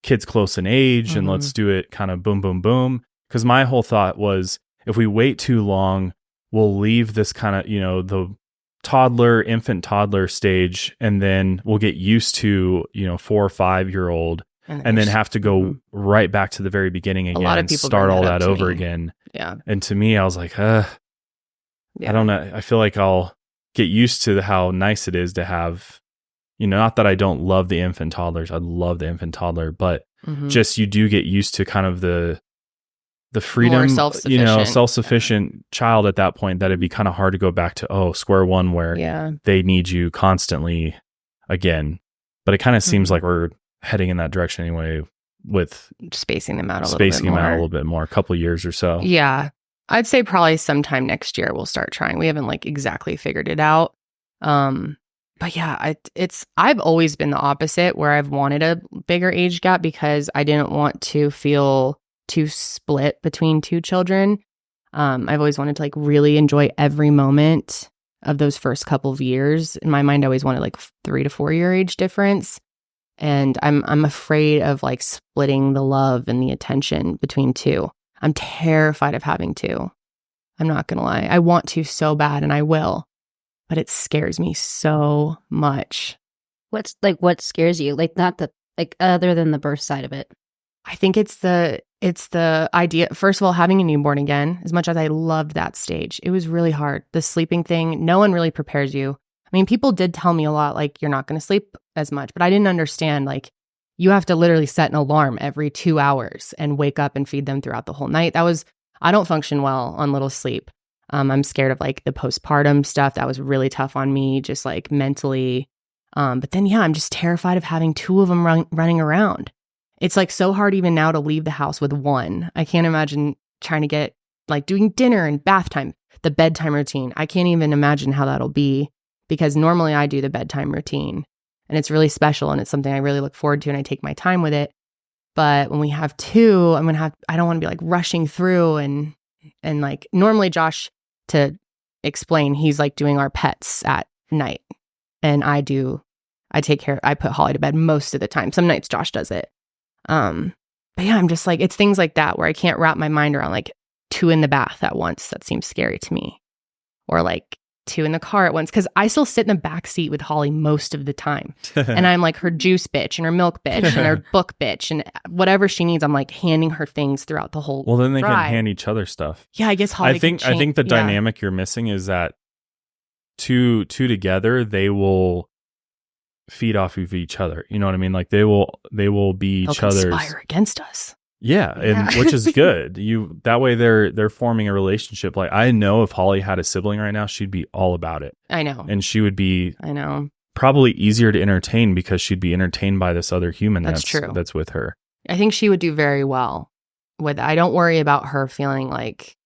kids close in age and let's do it kind of boom, boom, boom. Because my whole thought was, if we wait too long, we'll leave this kind of, the infant toddler stage, and then we'll get used to, 4 or 5 year old, and then have to go right back to the very beginning again. A lot of people start all that over again. Yeah. And to me, I was like, I don't know. I feel like I'll get used to how nice it is to have, not that I don't love the infant toddlers. I love the infant toddler, but just you do get used to kind of the freedom, self-sufficient child at that point, that it'd be kind of hard to go back to, square one, where they need you constantly again. But it kind of seems like we're heading in that direction anyway, with spacing them out a little bit more, a couple of years or so. Yeah. I'd say probably sometime next year we'll start trying. We haven't like exactly figured it out. But yeah, I've always been the opposite, where I've wanted a bigger age gap because I didn't want to feel too split between two children. I've always wanted to like really enjoy every moment of those first couple of years. In my mind, I always wanted like 3 to 4 year age difference. And I'm afraid of like splitting the love and the attention between two. I'm terrified of having two. I'm not going to lie. I want to so bad, and I will, but it scares me so much. What scares you? Like, not the, like, other than the birth side of it. I think it's the idea, first of all, having a newborn again. As much as I loved that stage, it was really hard. The sleeping thing, no one really prepares you. I mean, people did tell me a lot, like, you're not going to sleep as much, but I didn't understand, like, you have to literally set an alarm every 2 hours and wake up and feed them throughout the whole night. I don't function well on little sleep. I'm scared of like the postpartum stuff. That was really tough on me, just like mentally. But then, I'm just terrified of having 2 of them running around. It's like so hard even now to leave the house with one. I can't imagine trying to get like doing dinner and bath time, the bedtime routine. I can't even imagine how that'll be, because normally I do the bedtime routine and it's really special and it's something I really look forward to and I take my time with it. But when we have 2, I don't want to be like rushing through and like normally Josh, to explain, he's like doing our pets at night, and I put Holly to bed most of the time. Some nights Josh does it. But yeah, I'm just like, it's things like that where I can't wrap my mind around like 2 in the bath at once. That seems scary to me. Or like 2 in the car at once, because I still sit in the back seat with Holly most of the time. And I'm like her juice bitch and her milk bitch and her book bitch, and whatever she needs, I'm like handing her things throughout the whole then they ride. Can hand each other stuff. Yeah, I guess Holly I think the dynamic you're missing is that two together, they will feed off of each other. You know what I mean? Like they will be each other's. Conspire against us. Yeah, and which is good. That way they're forming a relationship. Like, I know if Holly had a sibling right now, she'd be all about it. I know. And she would be, I know, probably easier to entertain because she'd be entertained by this other human that's true. That's with her. I think she would do very well I don't worry about her feeling like,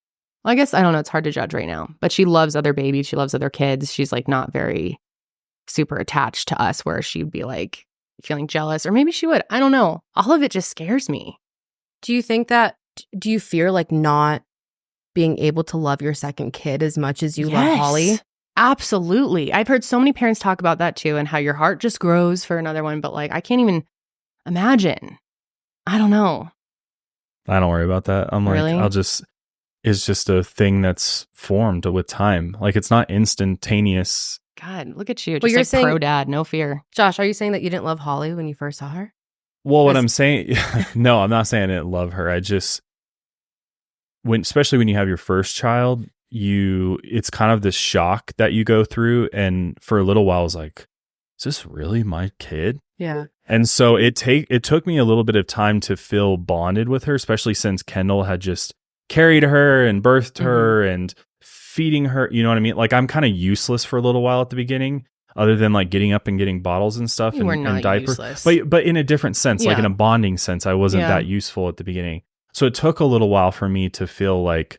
well, I guess, I don't know, it's hard to judge right now, but she loves other babies. She loves other kids. She's like not very super attached to us where she'd be like feeling jealous, or maybe she would. I don't know. All of it just scares me. Do you fear like not being able to love your second kid as much as you love Holly? Absolutely. I've heard so many parents talk about that too, and how your heart just grows for another one. But like, I can't even imagine. I don't know. I don't worry about that. I'm like, Really? It's just a thing that's formed with time. Like, it's not instantaneous. God, look at you. Well, Just you're like saying- pro dad, no fear. Josh, are you saying that you didn't love Holly when you first saw her? Well, what I'm saying, no, I'm not saying I didn't love her. I just, especially when you have your first child, it's kind of this shock that you go through. And for a little while, I was like, is this really my kid? Yeah. And so it took me a little bit of time to feel bonded with her, especially since Kendall had just carried her and birthed her and feeding her. You know what I mean? Like, I'm kind of useless for a little while at the beginning, other than like getting up and getting bottles and stuff and diapers. But in a different sense, like in a bonding sense, I wasn't that useful at the beginning. So it took a little while for me to feel like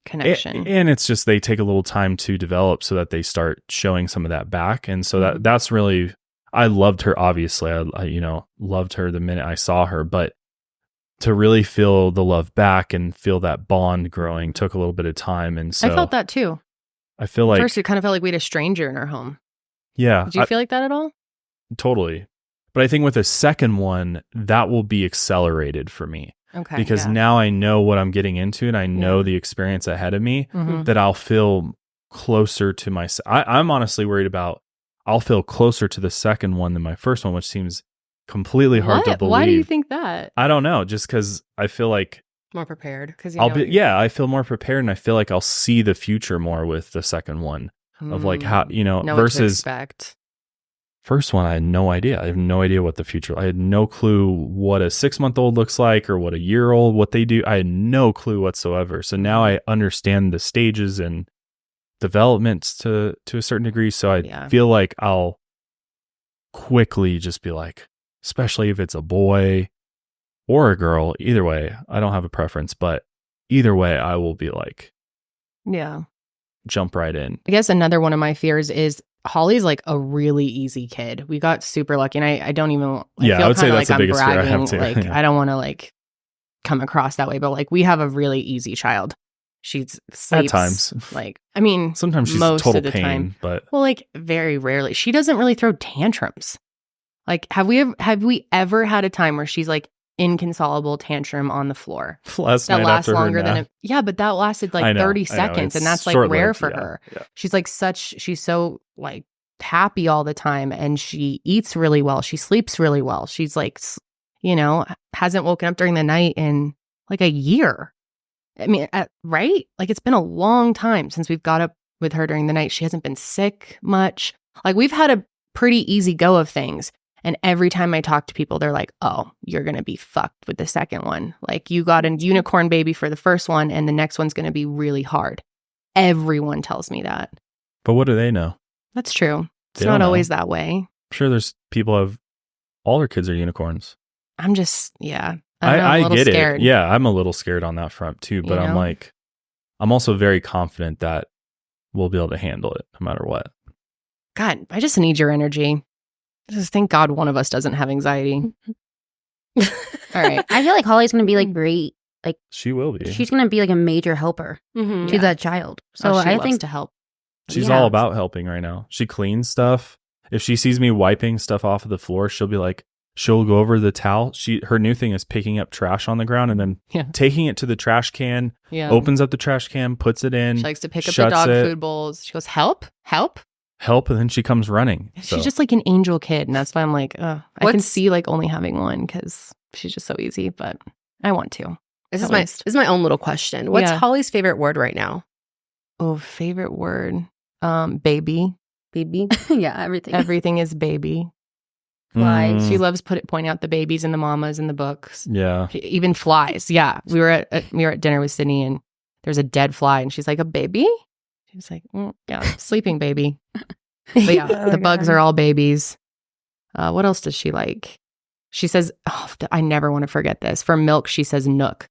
connection. And it's just, they take a little time to develop so that they start showing some of that back. And so that's really, I loved her. Obviously, I loved her the minute I saw her, but to really feel the love back and feel that bond growing took a little bit of time. And so I felt that too. I feel like first it kind of felt like we had a stranger in our home. Yeah. Did you feel like that at all? Totally. But I think with the second one, that will be accelerated for me. Okay. Because now I know what I'm getting into and I know the experience ahead of me, that I'll feel closer to myself. I'm honestly worried about I'll feel closer to the second one than my first one, which seems completely hard to believe. Why do you think that? I don't know. Just because I feel like more prepared. Because I feel more prepared, and I feel like I'll see the future more with the second one of like how versus first one. I had no idea. I have no idea what the future. I had no clue what a 6-month-old looks like or what a year-old, what they do. I had no clue whatsoever. So now I understand the stages and developments to a certain degree. So I feel like I'll quickly just be like, especially if it's a boy or a girl, either way, I don't have a preference, but either way, I will be like, jump right in. I guess another one of my fears is Holly's like a really easy kid. We got super lucky, and I don't even. I would say that's like the biggest fear I have too. Like I don't want to like come across that way, but like we have a really easy child. She sleeps at times. Like I mean, sometimes she's most total of the pain, time, but like very rarely. She doesn't really throw tantrums. Like have we ever had a time where she's like inconsolable tantrum on the floor that lasts longer than but that lasted like 30 seconds, and that's like rare for her. She's like she's so like happy all the time, and she eats really well, she sleeps really well, she's like hasn't woken up during the night in like a year. I mean, right? Like it's been a long time since we've got up with her during the night. She hasn't been sick much. Like we've had a pretty easy go of things. And every time I talk to people, they're like, oh, you're going to be fucked with the second one. Like you got a unicorn baby for the first one, and the next one's going to be really hard. Everyone tells me that. But what do they know? That's true. It's not always that way. I'm sure there's people have all their kids are unicorns. I'm just, I get scared. it. Yeah, I'm a little scared on that front too. But I'm like, I'm also very confident that we'll be able to handle it no matter what. God, I just need your energy. Just thank God one of us doesn't have anxiety. All right. I feel like Holly's going to be like great. Like she will be. She's going to be like a major helper to that child. So I think to help. She's all about helping right now. She cleans stuff. If she sees me wiping stuff off of the floor, she'll be like, she'll go over the towel. Her new thing is picking up trash on the ground and then taking it to the trash can, opens up the trash can, puts it in. She likes to pick up the dog food bowls. She goes, help. And then she comes running. She's just like an angel kid. And that's why I'm like, I can see like only having one because she's just so easy, but I want to. This is my own little question. What's Holly's favorite word right now? Oh, favorite word. Baby. Baby? Yeah, everything. Everything is baby. Flies. She loves pointing out the babies and the mamas in the books. Yeah. Even flies. Yeah. We were at dinner with Sydney, and there's a dead fly, and she's like, a baby? She was like, sleeping baby. But yeah, the bugs are all babies. What else does she like? She says, I never want to forget this. For milk, she says nook.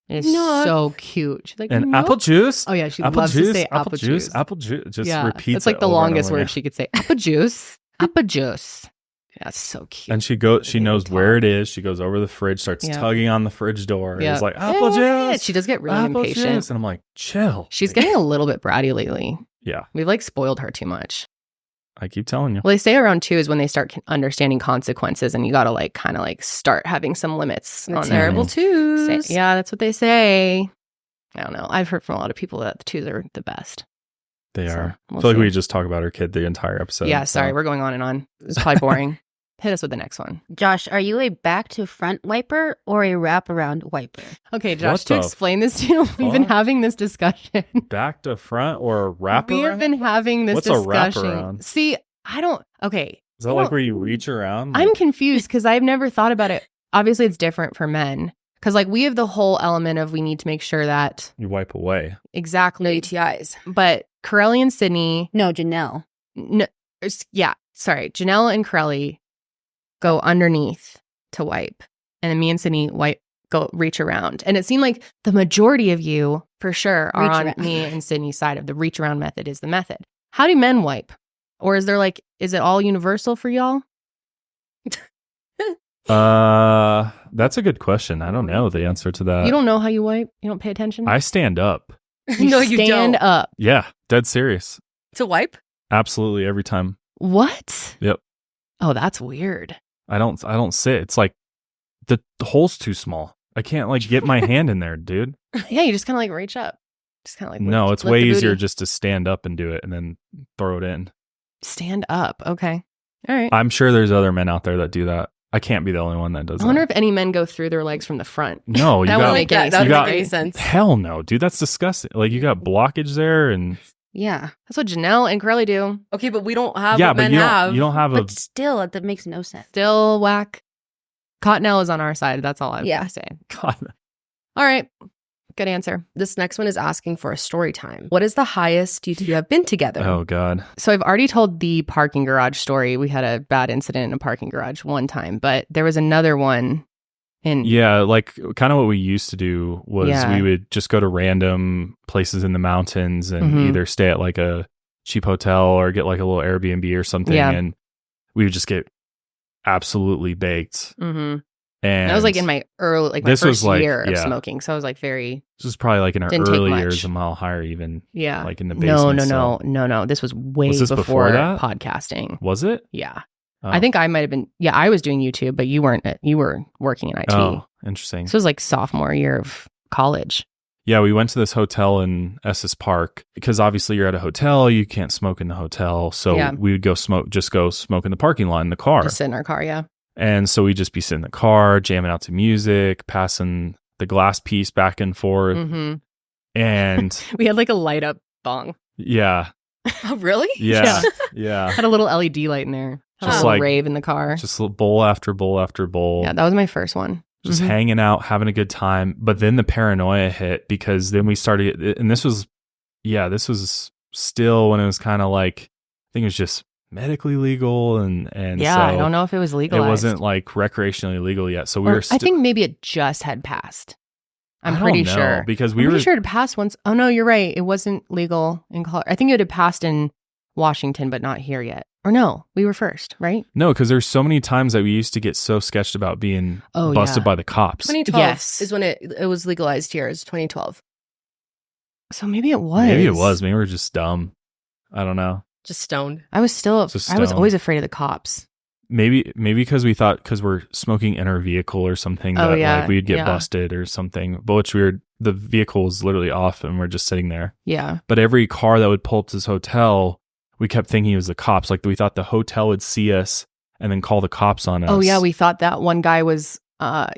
It's so cute. She's like, and apple juice. Oh yeah, she apple loves juice, to say apple juice. Apple juice. Just repeats. It's like the over longest and over word she could say. Apple juice. Apple juice. Yeah, it's so cute. And she knows where it is. She goes over the fridge, starts tugging on the fridge door. It's like, apple juice. She does get really apple impatient. Juice. And I'm like, chill. She's getting a little bit bratty lately. Yeah. We've like spoiled her too much. I keep telling you. Well, they say around 2 is when they start understanding consequences, and you got to like kind of like start having some limits on terrible twos. Yeah, that's what they say. I don't know. I've heard from a lot of people that the 2s are the best. They are. I feel like we just talk about our kid the entire episode. Yeah, sorry. We're going on and on. It's probably boring. Hit us with the next one. Josh, are you a back to front wiper or a wraparound wiper? Okay, Josh, to explain this to you, we've been having this discussion. Back to front or a wraparound? We have been having this discussion. What's a wraparound? See, I don't, okay. Is that like where you reach around? I'm confused because I've never thought about it. Obviously, it's different for men. Because like we have the whole element of we need to make sure that. You wipe away. Exactly. No UTIs. But Karelly and Sydney. No, Janelle. No, yeah, sorry. Janelle and Karelly go underneath to wipe. And then me and Sydney reach around. And it seemed like the majority of you, for sure, are on me and Sydney's side of the reach around method is the method. How do men wipe? Or is it all universal for y'all? That's a good question. I don't know the answer to that. You don't know how you wipe? You don't pay attention? I stand up. No, you stand don't. up. Yeah, dead serious. To wipe? Absolutely every time. What? Yep. Oh, that's weird. I don't sit. It's like the hole's too small. I can't like get my hand in there, dude. Yeah, you just kind of like reach up. Just kind of like no, it's way easier just to stand up and do it and then throw it in. Stand up. Okay. All right. I'm sure there's other men out there that do that. I can't be the only one that does that. I wonder if any men go through their legs from the front. No, you that got make any sense. Hell no, dude. That's disgusting. Like you got blockage there and yeah. That's what Janelle and Karelly do. Okay, but we don't have what men have. You don't have but still, that makes no sense. Still whack. Cottonelle is on our side. That's all I have to say. God. All right. Good answer. This next one is asking for a story time. What is the highest you two have been together? Oh, God. So I've already told the parking garage story. We had a bad incident in a parking garage one time, but there was another one. Yeah, like kind of what we used to do was we would just go to random places in the mountains and either stay at like a cheap hotel or get like a little Airbnb or something. Yeah. And we would just get absolutely baked. Mm-hmm. And I was like in my early, like my first year of smoking. So I was like very. This was probably like in our early years, a mile higher even. Yeah. Like in the basement. No. This was way before that? Podcasting. Was it? Yeah. Oh. I think I might have been. Yeah, I was doing YouTube, but you weren't. You were working in IT. Oh, interesting. So it was like sophomore year of college. Yeah, we went to this hotel in Estes Park because obviously you're at a hotel, you can't smoke in the hotel. So we would go smoke in the parking lot in the car. Just sit in our car, yeah. And so we'd just be sitting in the car, jamming out to music, passing the glass piece back and forth. Mm-hmm. And we had like a light up bong. Yeah. Oh, really? Yeah. Yeah. Had a little LED light in there. Just like rave in the car. Just bowl after bowl after bowl. Yeah, that was my first one. Just hanging out, having a good time. But then the paranoia hit because then we started, and this was still when it was kind of like, I think it was just medically legal and yeah, so I don't know if it was legalized. It wasn't like recreationally legal yet. So I think maybe it just had passed. I'm pretty sure because I'm pretty sure it passed once. Oh no, you're right. It wasn't legal in Colorado. I think it had passed in Washington, but not here yet. Or no, we were first, right? No, because there's so many times that we used to get so sketched about being busted by the cops. 2012 is when it was legalized here. It's 2012. So maybe it was. Maybe we were just dumb. I don't know. Just stoned. I was always afraid of the cops. Maybe because we thought because we're smoking in our vehicle or something that like we'd get busted or something. But what's weird, the vehicle was literally off and we're just sitting there. Yeah. But every car that would pull up to this hotel, we kept thinking it was the cops. Like we thought the hotel would see us and then call the cops on us. Oh yeah, we thought that one guy was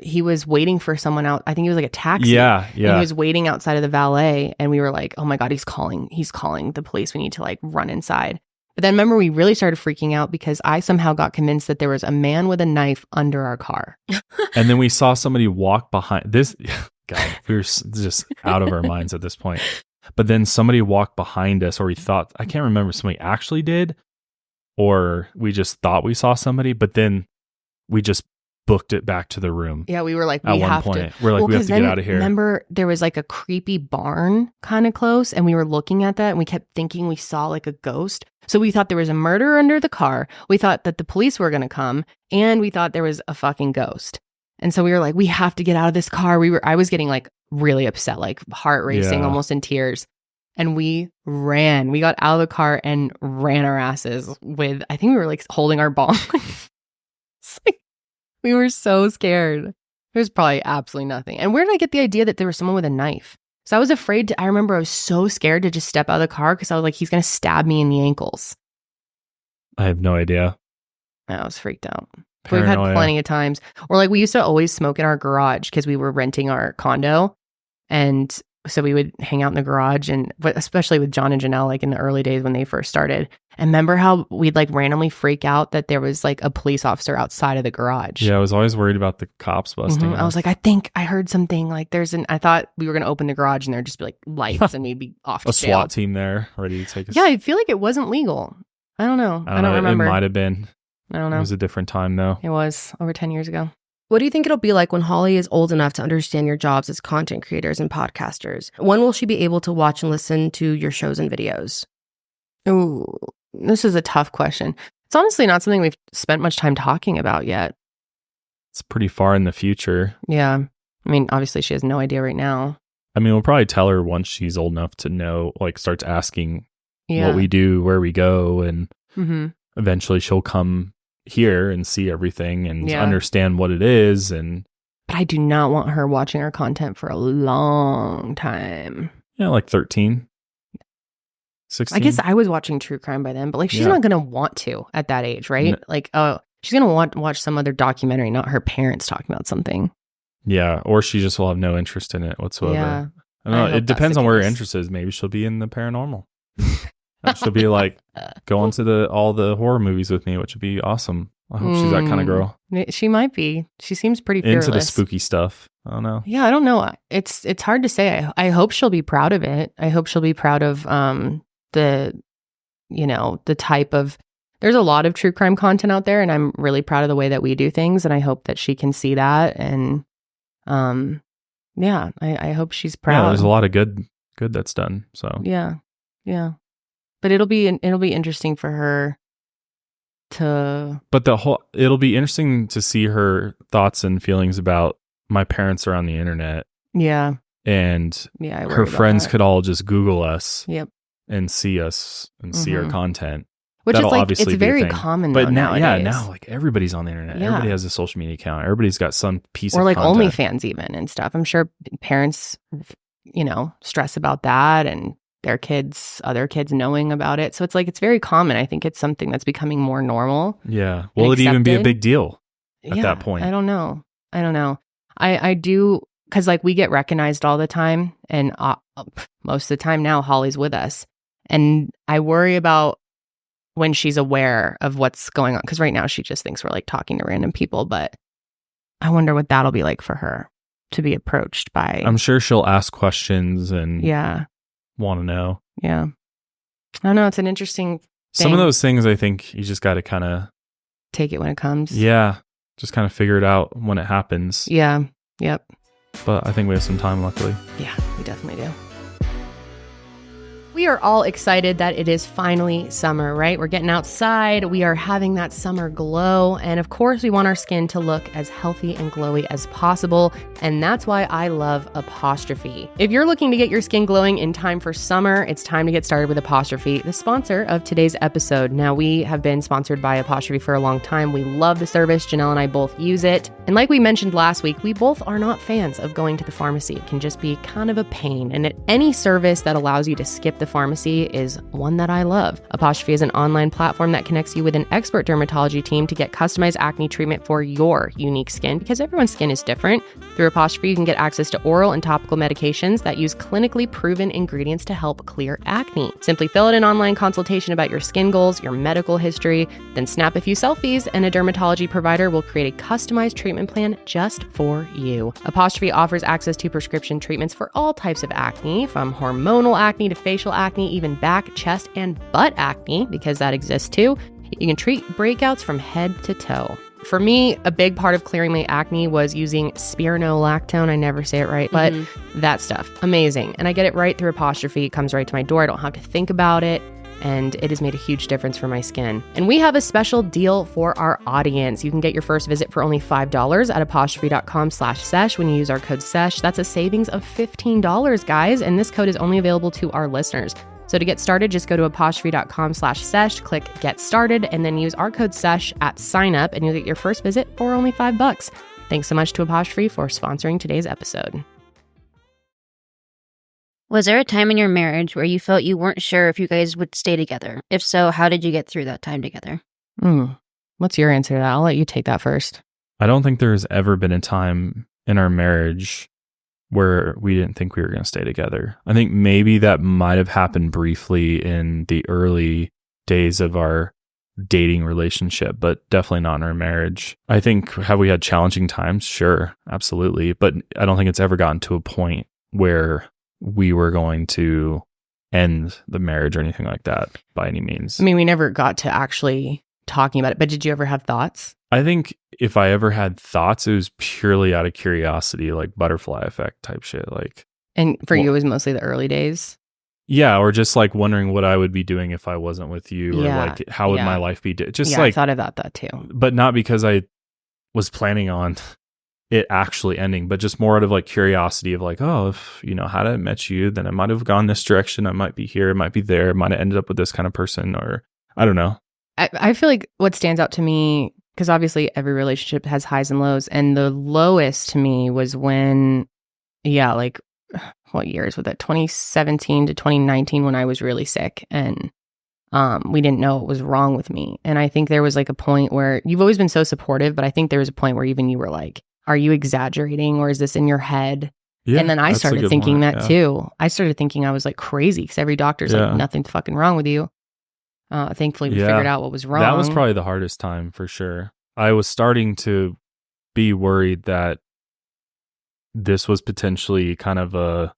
he was waiting for someone out. I think he was like a taxi. Yeah. And he was waiting outside of the valet and we were like, "Oh my God, he's calling the police. We need to like run inside." But then remember we really started freaking out because I somehow got convinced that there was a man with a knife under our car. And then we saw somebody walk behind this. God, we were just out of our minds at this point. But then somebody walked behind us, or we thought, I can't remember if somebody actually did, or we just thought we saw somebody, but then we just booked it back to the room. Yeah, we were like, at we one have point. to. We're like, we have to get out of here. Remember, there was like a creepy barn kind of close, and we were looking at that, and we kept thinking we saw like a ghost. So we thought there was a murderer under the car. We thought that the police were going to come, and we thought there was a fucking ghost. And so we were like, we have to get out of this car. I was getting like really upset, like heart racing, almost in tears. And we ran. We got out of the car and ran our asses with, I think we were like holding our bong. It's like, we were so scared. There's probably absolutely nothing. And where did I get the idea that there was someone with a knife? So I was afraid to, I remember I was so scared to just step out of the car because I was like, he's going to stab me in the ankles. I have no idea. I was freaked out. Paranoia. We've had plenty of times. Or like we used to always smoke in our garage because we were renting our condo. And so we would hang out in the garage, and especially with John and Janelle, like in the early days when they first started. And remember how we'd like randomly freak out that there was like a police officer outside of the garage? Yeah, I was always worried about the cops busting. I was like, I think I heard something. Like I thought we were going to open the garage and there'd just be like lights and we'd be off to a jail. SWAT team there ready to take us. Yeah, I feel like it wasn't legal. I don't know. I don't remember. It might have been. I don't know. It was a different time though. It was over 10 years ago. What do you think it'll be like when Holly is old enough to understand your jobs as content creators and podcasters? When will she be able to watch and listen to your shows and videos? Ooh, this is a tough question. It's honestly not something we've spent much time talking about yet. It's pretty far in the future. Yeah. I mean, obviously she has no idea right now. I mean, we'll probably tell her once she's old enough to know, like starts asking what we do, where we go, and eventually she'll come here and see everything and understand what it is. And but I do not want her watching our content for a long time. Yeah, like 13, 16. I guess I was watching true crime by then, but like she's not going to want to at that age, right? Like, oh, she's going to want to watch some other documentary, not her parents talking about something. Yeah, or she just will have no interest in it whatsoever. Yeah. I don't know. It depends on where her interest is. Maybe she'll be in the paranormal. She'll be like going to all the horror movies with me, which would be awesome. I hope she's that kind of girl. She might be. She seems pretty fearless. Into the spooky stuff. I don't know. Yeah, I don't know. It's hard to say. I hope she'll be proud of it. I hope she'll be proud of the type of. There's a lot of true crime content out there, and I'm really proud of the way that we do things, and I hope that she can see that. And I hope she's proud. Yeah, there's a lot of good that's done. So yeah. But it'll be interesting for her to. But it'll be interesting to see her thoughts and feelings about my parents are on the internet. Yeah. And I her friends could all just Google us. Yep. And see us and see our content. Which That'll is like, obviously it's very common though, nowadays. Now like everybody's on the internet. Yeah. Everybody has a social media account. Everybody's got some piece or of like content. OnlyFans even and stuff. I'm sure parents, stress about that and other kids knowing about it. So it's like, it's very common. I think it's something that's becoming more normal. Yeah. Will it even be a big deal at that point? I don't know. I do, because like we get recognized all the time, and most of the time now Holly's with us. And I worry about when she's aware of what's going on. Because right now she just thinks we're like talking to random people. But I wonder what that'll be like for her to be approached by. I'm sure she'll ask questions and want to know. Yeah. I don't know. It's an interesting thing. Some of those things I think you just got to kind of take it when it comes. Yeah. Just kind of figure it out when it happens. Yeah. Yep. But I think we have some time, luckily. Yeah, we definitely do. We are all excited that it is finally summer, right? We're getting outside. We are having that summer glow. And of course, we want our skin to look as healthy and glowy as possible. And that's why I love Apostrophe. If you're looking to get your skin glowing in time for summer, it's time to get started with Apostrophe, the sponsor of today's episode. Now, we have been sponsored by Apostrophe for a long time. We love the service. Janelle and I both use it. And like we mentioned last week, we both are not fans of going to the pharmacy. It can just be kind of a pain. And any service that allows you to skip the pharmacy is one that I love. Apostrophe is an online platform that connects you with an expert dermatology team to get customized acne treatment for your unique skin, because everyone's skin is different. Through Apostrophe, you can get access to oral and topical medications that use clinically proven ingredients to help clear acne. Simply fill out an online consultation about your skin goals, your medical history, then snap a few selfies, and a dermatology provider will create a customized treatment plan just for you. Apostrophe offers access to prescription treatments for all types of acne, from hormonal acne to facial acne, even back, chest, and butt acne, because that exists too. You can treat breakouts from head to toe. for me, a big part of clearing my acne was using spironolactone. I never say it right, but that stuff, amazing. And I get it right through Apostrophe. It comes right to my door. I don't have to think about it. And it has made a huge difference for my skin. And we have a special deal for our audience. You can get your first visit for only $5 at apostrophe.com/sesh when you use our code SESH. That's a savings of $15, guys. And this code is only available to our listeners. So to get started, just go to apostrophe.com/sesh, click get started, and then use our code SESH at sign up, and you'll get your first visit for only $5. Thanks so much to Apostrophe for sponsoring today's episode. Was there a time in your marriage where you felt you weren't sure if you guys would stay together? If so, how did you get through that time together? What's your answer to that? I'll let you take that first. I don't think there's ever been a time in our marriage where we didn't think we were going to stay together. I think maybe that might have happened briefly in the early days of our dating relationship, but definitely not in our marriage. I think, have we had challenging times? Sure, absolutely. But I don't think it's ever gotten to a point where we were going to end the marriage or anything like that by any means. I mean, we never got to actually talking about it, but did you ever have thoughts? I think if I ever had thoughts, it was purely out of curiosity, like butterfly effect type shit. And for you, it was mostly the early days? Yeah, or just like wondering what I would be doing if I wasn't with you, or like how would my life be? I thought about that too. But not because I was planning on it actually ending, but just more out of like curiosity of like, oh, if had I met you, then I might have gone this direction. I might be here, I might be there, I might have ended up with this kind of person, or I don't know. I feel like what stands out to me, because obviously every relationship has highs and lows, and the lowest to me was when, what years was that? 2017 to 2019, when I was really sick and we didn't know what was wrong with me. And I think there was like a point where you've always been so supportive, but I think there was a point where even you were like, are you exaggerating, or is this in your head? Yeah, and then I started thinking that too. I started thinking I was like crazy because every doctor's like, nothing's fucking wrong with you. Thankfully, we figured out what was wrong. That was probably the hardest time for sure. I was starting to be worried that this was potentially kind of a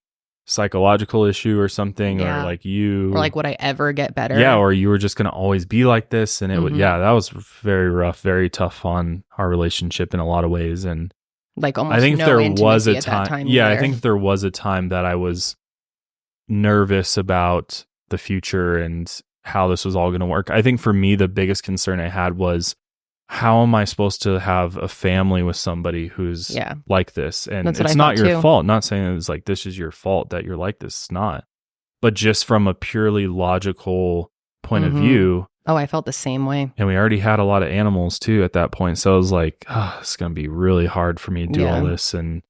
psychological issue or something, or like or like, would I ever get better? Yeah, or you were just going to always be like this. And it would, that was very rough, very tough on our relationship in a lot of ways. And like almost I think no there intimacy was a at that time. Yeah, I think there was a time that I was nervous about the future and how this was all going to work. I think for me, the biggest concern I had was, how am I supposed to have a family with somebody who's like this? And it's not your fault. Not saying it's like, this is your fault that you're like this. It's not. But just from a purely logical point of view. Oh, I felt the same way. And we already had a lot of animals too at that point. So I was like, it's going to be really hard for me to do all this. And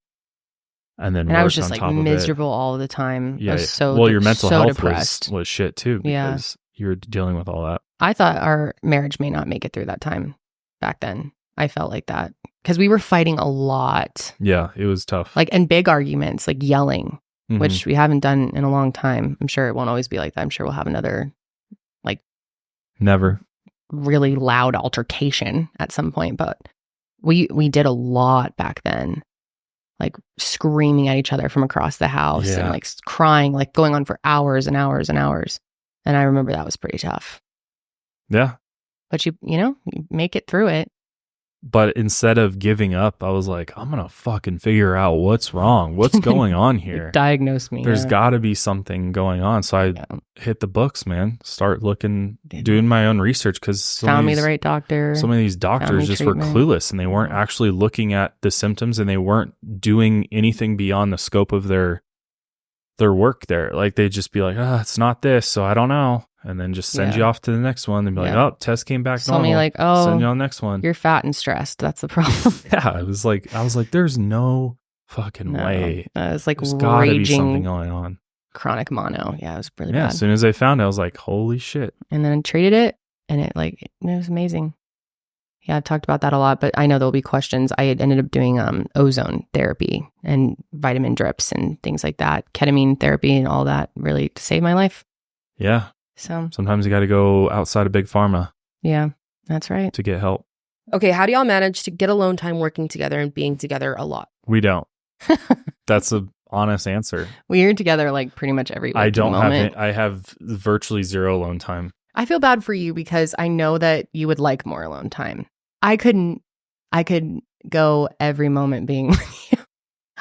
then I was just like miserable all the time. Yeah. I was so well, your mental health depressed. was shit too, because you were dealing with all that. I thought our marriage may not make it through that time. Back then, I felt like that because we were fighting a lot. Yeah, it was tough. Like, and big arguments, like yelling, which we haven't done in a long time. I'm sure it won't always be like that. I'm sure we'll have another, like, never really loud altercation at some point. But we did a lot back then, like screaming at each other from across the house and like crying, like going on for hours and hours and hours. And I remember that was pretty tough. Yeah. But you make it through it. But instead of giving up, I was like, I'm going to fucking figure out what's wrong. What's going on here? Diagnose me. There's got to be something going on. So I hit the books, man. Start looking, doing my own research, because found me the right doctor. Some of these doctors just were clueless, and they weren't actually looking at the symptoms, and they weren't doing anything beyond the scope of their work there. Like, they'd just be like, it's not this, so I don't know. And then just send you off to the next one. They'd be like, oh, test came back normal. Me like, send you on the next one. You're fat and stressed. That's the problem. I was like, there's no fucking way. I was like, there's gotta be something going on. Chronic mono. Yeah, it was really bad. As soon as I found it, I was like, holy shit. And then I treated it, and it was amazing. Yeah, I've talked about that a lot, but I know there'll be questions. I had ended up doing ozone therapy and vitamin drips and things like that, ketamine therapy and all that, really to save my life. Yeah. So sometimes you got to go outside of big pharma. Yeah, that's right. To get help. Okay, how do y'all manage to get alone time working together and being together a lot? We don't. That's a honest answer. We're together like pretty much every moment. I have virtually zero alone time. I feel bad for you because I know that you would like more alone time. I couldn't I could go every moment being with you.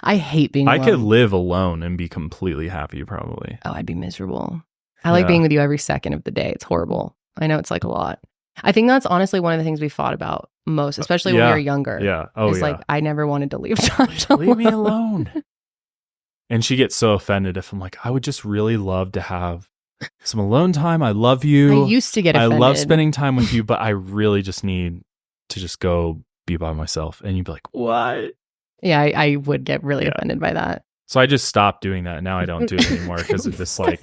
I hate being alone. I could live alone and be completely happy, probably. Oh, I'd be miserable. I like being with you every second of the day. It's horrible. I know it's like a lot. I think that's honestly one of the things we fought about most, especially when we were younger. Yeah. Oh, it's like, I never wanted to leave Josh alone. Leave me alone. And she gets so offended if I'm like, I would just really love to have some alone time. I love you. I used to get offended. I love spending time with you, but I really just need to just go be by myself. And you'd be like, what? Yeah, I would get really offended by that. So I just stopped doing that. Now I don't do it anymore because it's just like,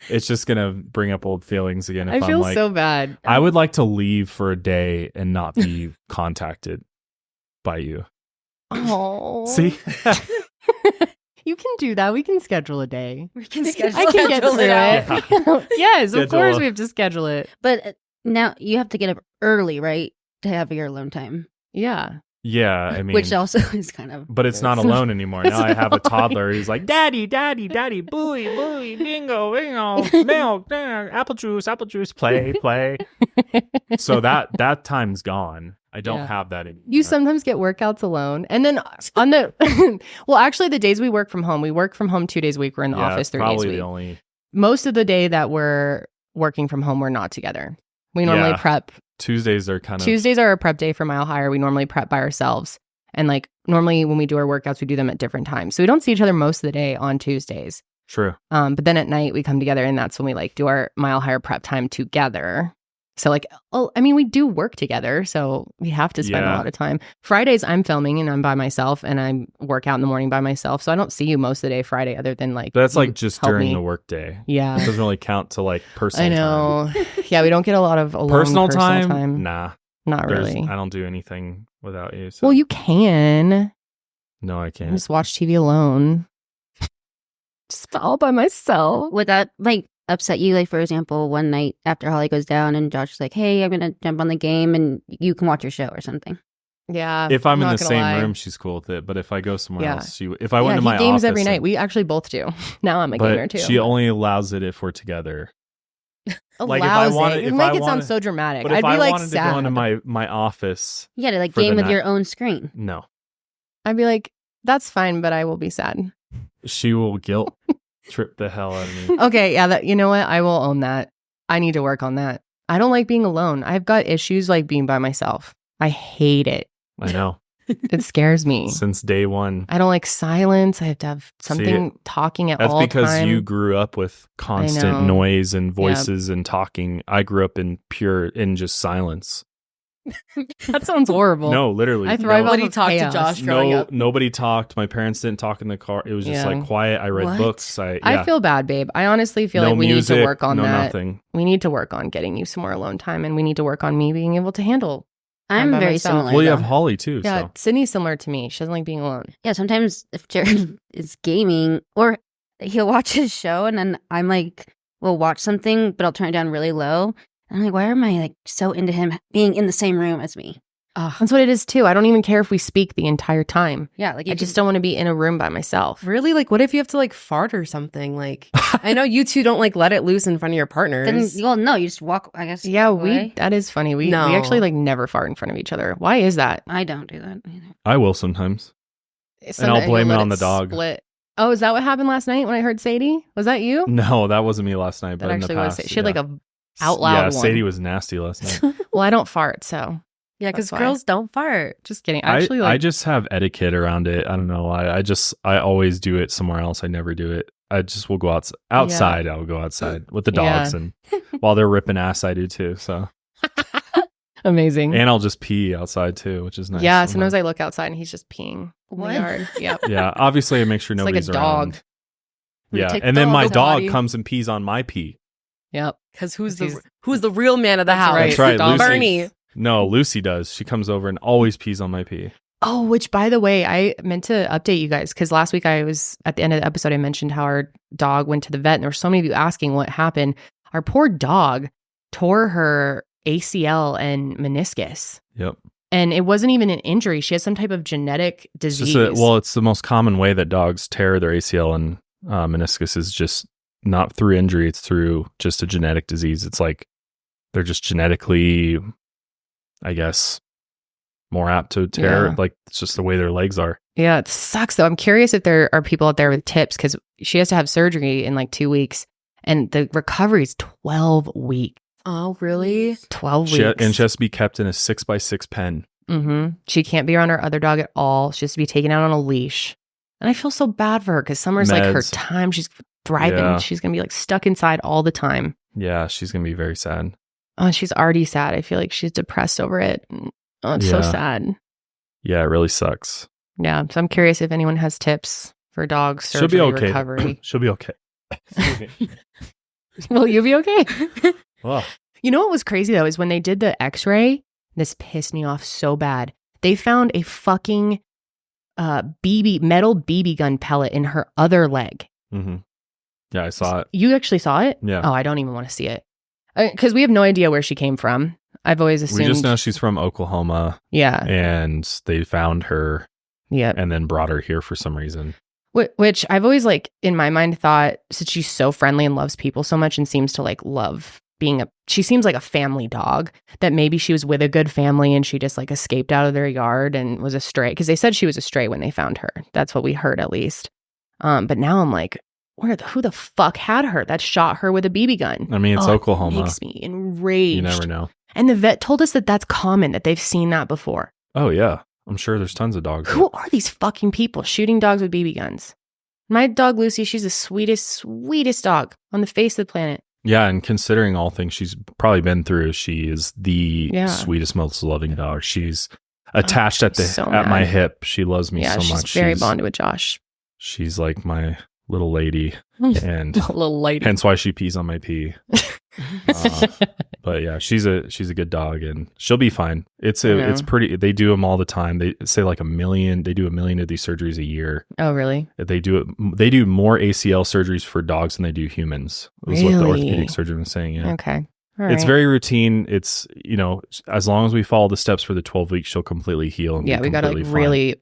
it's just going to bring up old feelings again. If I feel I'm like, so bad. I would like to leave for a day and not be contacted by you. Oh. See? You can do that. We can schedule a day. We can schedule I can get through it. Yeah. Yes, of Schedule. course we have to schedule it. But now you have to get up early, right? To have your alone time. Yeah. Yeah, I mean, Which also is kind of... but it's not alone anymore. Now I have a not toddler who's like, daddy, daddy, daddy, booey, booey, bingo, bingo, milk, apple juice, play. So that time's gone. I don't have that anymore. You sometimes get workouts alone. And then on the, well, actually the days we work from home 2 days a week. We're in the office 3 days a probably week. the only. Most of the day that we're working from home, we're not together. We normally prep. Tuesdays are kind of. Tuesdays are a prep day for Mile Higher. We normally prep by ourselves. And like normally when we do our workouts, we do them at different times. So we don't see each other most of the day on Tuesdays. True. But then at night we come together and that's when we like do our Mile Higher prep time together. So like, we do work together. So we have to spend a lot of time. Fridays I'm filming and I'm by myself and I work out in the morning by myself. So I don't see you most of the day Friday other than like. But that's like just during the work day. Yeah. It doesn't really count to like personal time. I know. Yeah, we don't get a lot of alone personal time. Nah. Not really. I don't do anything without you. So. Well, you can. No, I can't. Just watch TV alone. Just all by myself. Would that like upset you? Like, for example, one night after Holly goes down and Josh is like, hey, I'm going to jump on the game and you can watch your show or something. Yeah. If I'm in the same room, she's cool with it. But if I go somewhere else, if I went to my games office. Every night. We actually both do. Now I'm a gamer too. She only allows it if we're together. Like if I wanted, you make it sound so dramatic. But I'd if be I like wanted sad. to go into my office. Yeah, to like game with your own screen. No. I'd be like, that's fine, but I will be sad. She will guilt trip the hell out of me. Okay, yeah, you know what? I will own that. I need to work on that. I don't like being alone. I've got issues like being by myself. I hate it. I know. It scares me. Since day one. I don't like silence. I have to have something talking at all times. That's because you grew up with constant noise and voices and talking. I grew up in just silence. That sounds horrible. No, literally. I thrive Nobody talked to Josh growing up. Nobody talked. My parents didn't talk in the car. It was just like quiet. I read books. I feel bad, babe. I honestly feel like we music, need to work on that. Nothing. We need to work on getting you some more alone time, and we need to work on me being able to handle. I'm very similar. Well, you have Holly too. Yeah, so. Sydney's similar to me. She doesn't like being alone. Yeah, sometimes if Jared is gaming or he'll watch his show and then I'm like, we'll watch something, but I'll turn it down really low. And I'm like, why am I like so into him being in the same room as me? That's what it is too. I don't even care if we speak the entire time. Yeah, like I just don't want to be in a room by myself. Really? Like, what if you have to like fart or something? Like, I know you two don't like let it loose in front of your partners. Then, well, no, you just walk. I guess. Yeah, that is funny. We actually like never fart in front of each other. Why is that? I don't do that either. I will sometimes, and I'll blame it on the dog. Split. Oh, is that what happened last night when I heard Sadie? Was that you? No, that wasn't me last night. But that in actually the past, was. She had like a out loud one. Sadie was nasty last night. Well, I don't fart, so. Yeah, because girls don't fart. Just kidding. Actually, I just have etiquette around it. I don't know. I always do it somewhere else. I never do it. I just will go outside. I will go outside with the dogs, and while they're ripping ass, I do too. So amazing. And I'll just pee outside too, which is nice. Yeah. Sometimes I look outside and he's just peeing in the yard. Yep. Yeah. Obviously, I make sure nobody's like a around. Dog. Yeah, and then my dog comes and pees on my pee. Yep. Because who's the real man of the house? That's right. Bernie. No, Lucy does. She comes over and always pees on my pee. Oh, which by the way, I meant to update you guys because last week I was at the end of the episode, I mentioned how our dog went to the vet and there were so many of you asking what happened. Our poor dog tore her ACL and meniscus. Yep. And it wasn't even an injury. She has some type of genetic disease. It's the most common way that dogs tear their ACL and meniscus is just not through injury. It's through just a genetic disease. It's like they're just genetically, I guess, more apt to tear. Yeah. Like, it's just the way their legs are. Yeah, it sucks though. I'm curious if there are people out there with tips, because she has to have surgery in like 2 weeks, and the recovery is 12 weeks. Oh, really? 12 weeks. And she has to be kept in a 6x6 pen. Mm-hmm. She can't be around her other dog at all. She has to be taken out on a leash. And I feel so bad for her because summer's like her time. She's thriving. Yeah. She's going to be like stuck inside all the time. Yeah, she's going to be very sad. Oh, she's already sad. I feel like she's depressed over it. Oh, it's so sad. Yeah, it really sucks. Yeah, so I'm curious if anyone has tips for dog surgery. She'll be okay. Recovery. She'll be okay. Will you be okay? Oh. You know what was crazy though is when they did the x-ray, this pissed me off so bad. They found a fucking metal BB gun pellet in her other leg. Mm-hmm. Yeah, I saw it. You actually saw it? Yeah. Oh, I don't even want to see it. Because we have no idea where she came from. I've always assumed. We just know she's from Oklahoma. Yeah. And they found her. Yeah. And then brought her here for some reason. Which I've always like in my mind thought, since she's so friendly and loves people so much and seems to like love she seems like a family dog, that maybe she was with a good family and she just like escaped out of their yard and was a stray, because they said she was a stray when they found her. That's what we heard at least. But now I'm like, who the fuck had her that shot her with a BB gun? I mean, it's Oklahoma. It makes me enraged. You never know. And the vet told us that that's common, that they've seen that before. Oh yeah, I'm sure there's tons of dogs. Who are these fucking people shooting dogs with BB guns? My dog Lucy, she's the sweetest dog on the face of the planet. Yeah, and considering all things she's probably been through, she is the sweetest, most loving dog. She's attached at my hip. She loves me so much. She's very bonded with Josh. She's like my little lady, and little lady. Hence why she pees on my pee. But yeah, she's a good dog, and she'll be fine. It's pretty. They do them all the time. They say like 1 million. They do 1 million of these surgeries a year. Oh, really? They do more ACL surgeries for dogs than they do humans. Was what the orthopedic surgeon was saying. Yeah. Okay. It's very routine. It's, as long as we follow the steps for the 12 weeks, she'll completely heal. And we got to really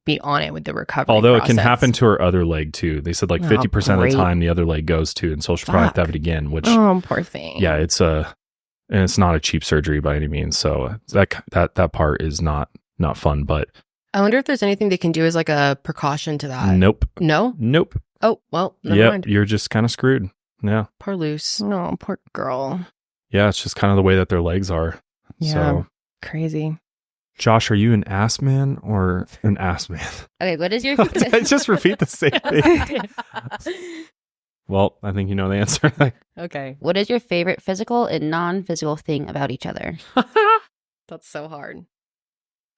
be on it with the recovery. Although process. It can happen to her other leg too. They said like 50% of the time the other leg goes too, and so she'll probably have to have it again. Which poor thing. Yeah, and it's not a cheap surgery by any means. So that part is not fun. But I wonder if there's anything they can do as like a precaution to that. Nope. No. Nope. Oh well. Never mind. You're just kind of screwed. Yeah. Poor Luce. No, poor girl. Yeah, it's just kind of the way that their legs are. Yeah. So. Crazy. Josh, are you an ass man or an ass man? Okay, what is your... Did I just repeat the same thing? Well, I think you know the answer. Okay. What is your favorite physical and non-physical thing about each other? That's so hard.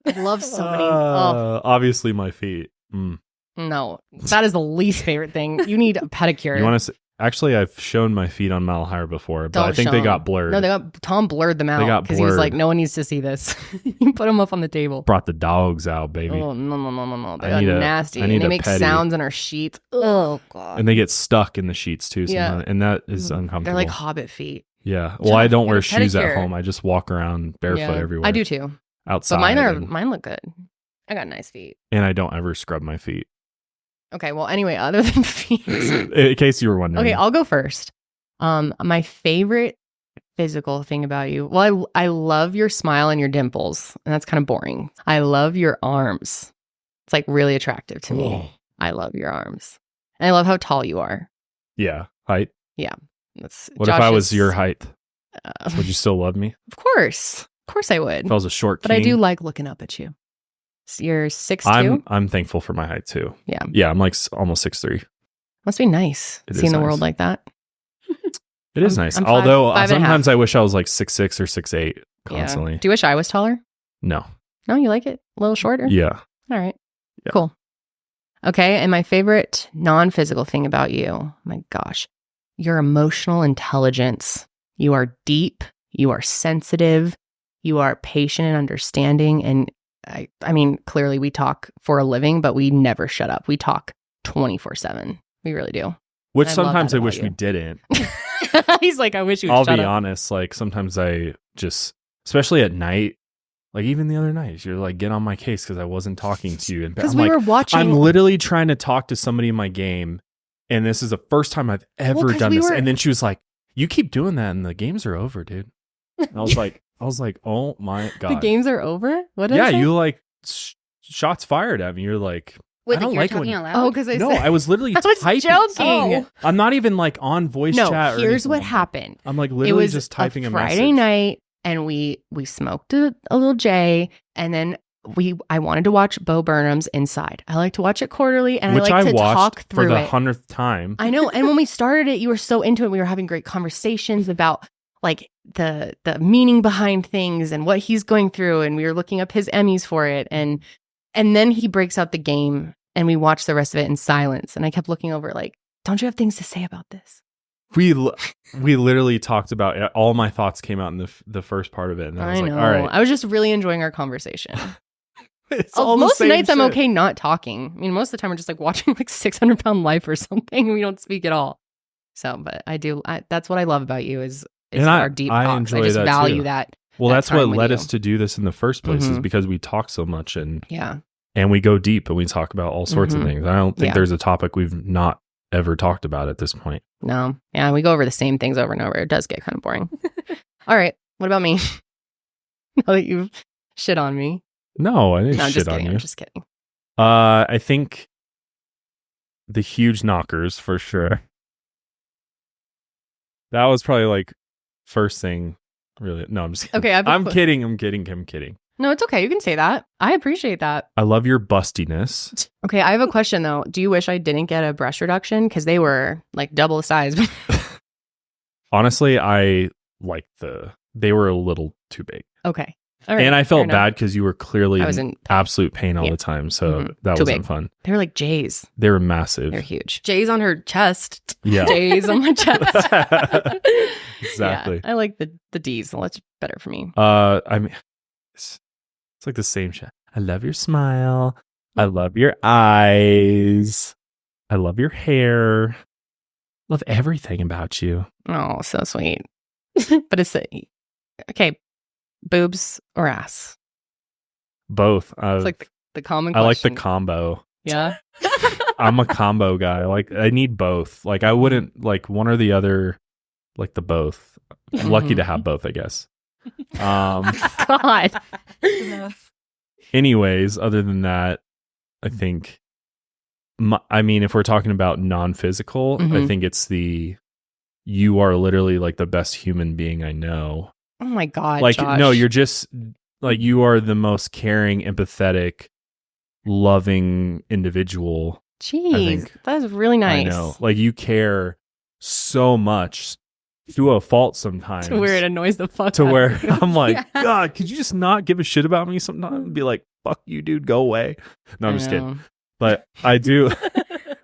I love so many. Obviously, my feet. No, that is the least favorite thing. You need a pedicure. You want to... Actually, I've shown my feet on Mile Higher before, but I think they got blurred. No, Tom blurred them out because he was like, no one needs to see this. You put them up on the table. Brought the dogs out, baby. Oh, no. They're nasty. And they make sounds in our sheets. Oh, God. And they get stuck in the sheets, too. Sometimes, and that is uncomfortable. They're like hobbit feet. Yeah. Well, I don't wear shoes at home. I just walk around barefoot everywhere. I do, too. Outside. But mine look good. I got nice feet. And I don't ever scrub my feet. Okay, well, anyway, other than feet. In case you were wondering. Okay, I'll go first. My favorite physical thing about you, well, I love your smile and your dimples, and that's kind of boring. I love your arms. It's like really attractive to me. I love your arms. And I love how tall you are. Yeah, height? Yeah. What if I was your height? Would you still love me? Of course I would. If I was a short king. But I do like looking up at you. You're 6'2"? I'm thankful for my height too. Yeah. Yeah, I'm like almost 6'3". Must be nice seeing the world like that. It is nice. Although sometimes I wish I was like 6'6" or 6'8" constantly. Yeah. Do you wish I was taller? No. No, you like it? A little shorter? Yeah. All right. Yeah. Cool. Okay, and my favorite non-physical thing about you, my gosh, your emotional intelligence. You are deep, you are sensitive, you are patient and understanding, and I mean, clearly we talk for a living, but we never shut up. We talk 24/7. We really do. Which sometimes I wish we didn't. He's like, I wish you would I'll shut be up. honest. Like sometimes I just, especially at night, like even the other night, you're like, get on my case because I wasn't talking to you. Because we were watching. I'm literally trying to talk to somebody in my game. And this is the first time I've ever done this. And then she was like, you keep doing that and the games are over, dude. And I was like, I was like, oh my God. The games are over? What? Yeah, you like shots fired at me. You're like, wait, I don't you're like talking when out loud? Oh, because I was literally I was typing. joking. Oh. I'm not even like on voice chat. No, Or here's anything. what happened. I'm like It literally was just typing a Friday message. night, and we smoked a little J, and then I wanted to watch Bo Burnham's Inside. I like to watch it quarterly, and Which I like to watched talk for through the it. 100th time. I know. And when we started it, you were so into it. We were having great conversations about like the meaning behind things and what he's going through, and we were looking up his Emmys for it, and then he breaks out the game, and we watched the rest of it in silence. And I kept looking over like, don't you have things to say about this? We literally talked about it. All my thoughts came out in the first part of it, and I was know. like, all right. I was just really enjoying our conversation. It's all the most same nights I'm shit. okay not talking. I mean, most of the time we're just like watching like 600 Pound Life or something, and we don't speak at all. So, but that's what I love about you is our deep talks. enjoy I just that value too. that. Well, that's time what with led you. us to do this in the first place, is Mhm. because we talk so much and Yeah. we go deep and we talk about all sorts of Mhm. things. I don't think Yeah. there's a topic we've not ever talked about at this point. No. Yeah, we go over the same things over and over. It does get kind of boring. All right. What about me? Now that you've shit on me. No, I didn't No, I'm shit just on kidding. you. I'm just kidding. I think the huge knockers for sure. That was probably like first thing. Really? No, I'm just kidding. Okay, I'm kidding. I'm kidding. No, it's okay. You can say that. I appreciate that. I love your bustiness. Okay, I have a question though. Do you wish I didn't get a breast reduction? Because they were like double the size. Honestly, I like they were a little too big. Okay. All right. And I fair felt enough. bad because you were clearly I was in in absolute pain all Yeah. the time. So Mhm. that Too wasn't big. fun. They were like J's. They were massive. They're huge. Jay's on her chest. Yeah. J's on my chest. Exactly. Yeah, I like the D's. So that's better for me. I mean, it's like the same shit. I love your smile. I love your eyes. I love your hair. Love everything about you. Oh, so sweet. But it's okay. Boobs or ass? Both. It's like the common I like the question. combo. Yeah. I'm a combo guy. Like I need both. Like I wouldn't like one or the other. Like the both. I'm lucky to have both, I guess. God. Anyways, other than that, I think. I mean, if we're talking about non-physical, I Mhm. think it's you are literally like the best human being I know. Oh my God. Like Josh. no, you're just like you are the most caring, empathetic, loving individual. Jeez, think- that is really nice. I know. Like you care so much to a fault sometimes. To where it annoys the fuck To out where of you. I'm like, God, could you just not give a shit about me sometimes? And be like, fuck you, dude, go away. No, I'm just kidding. know. But I do.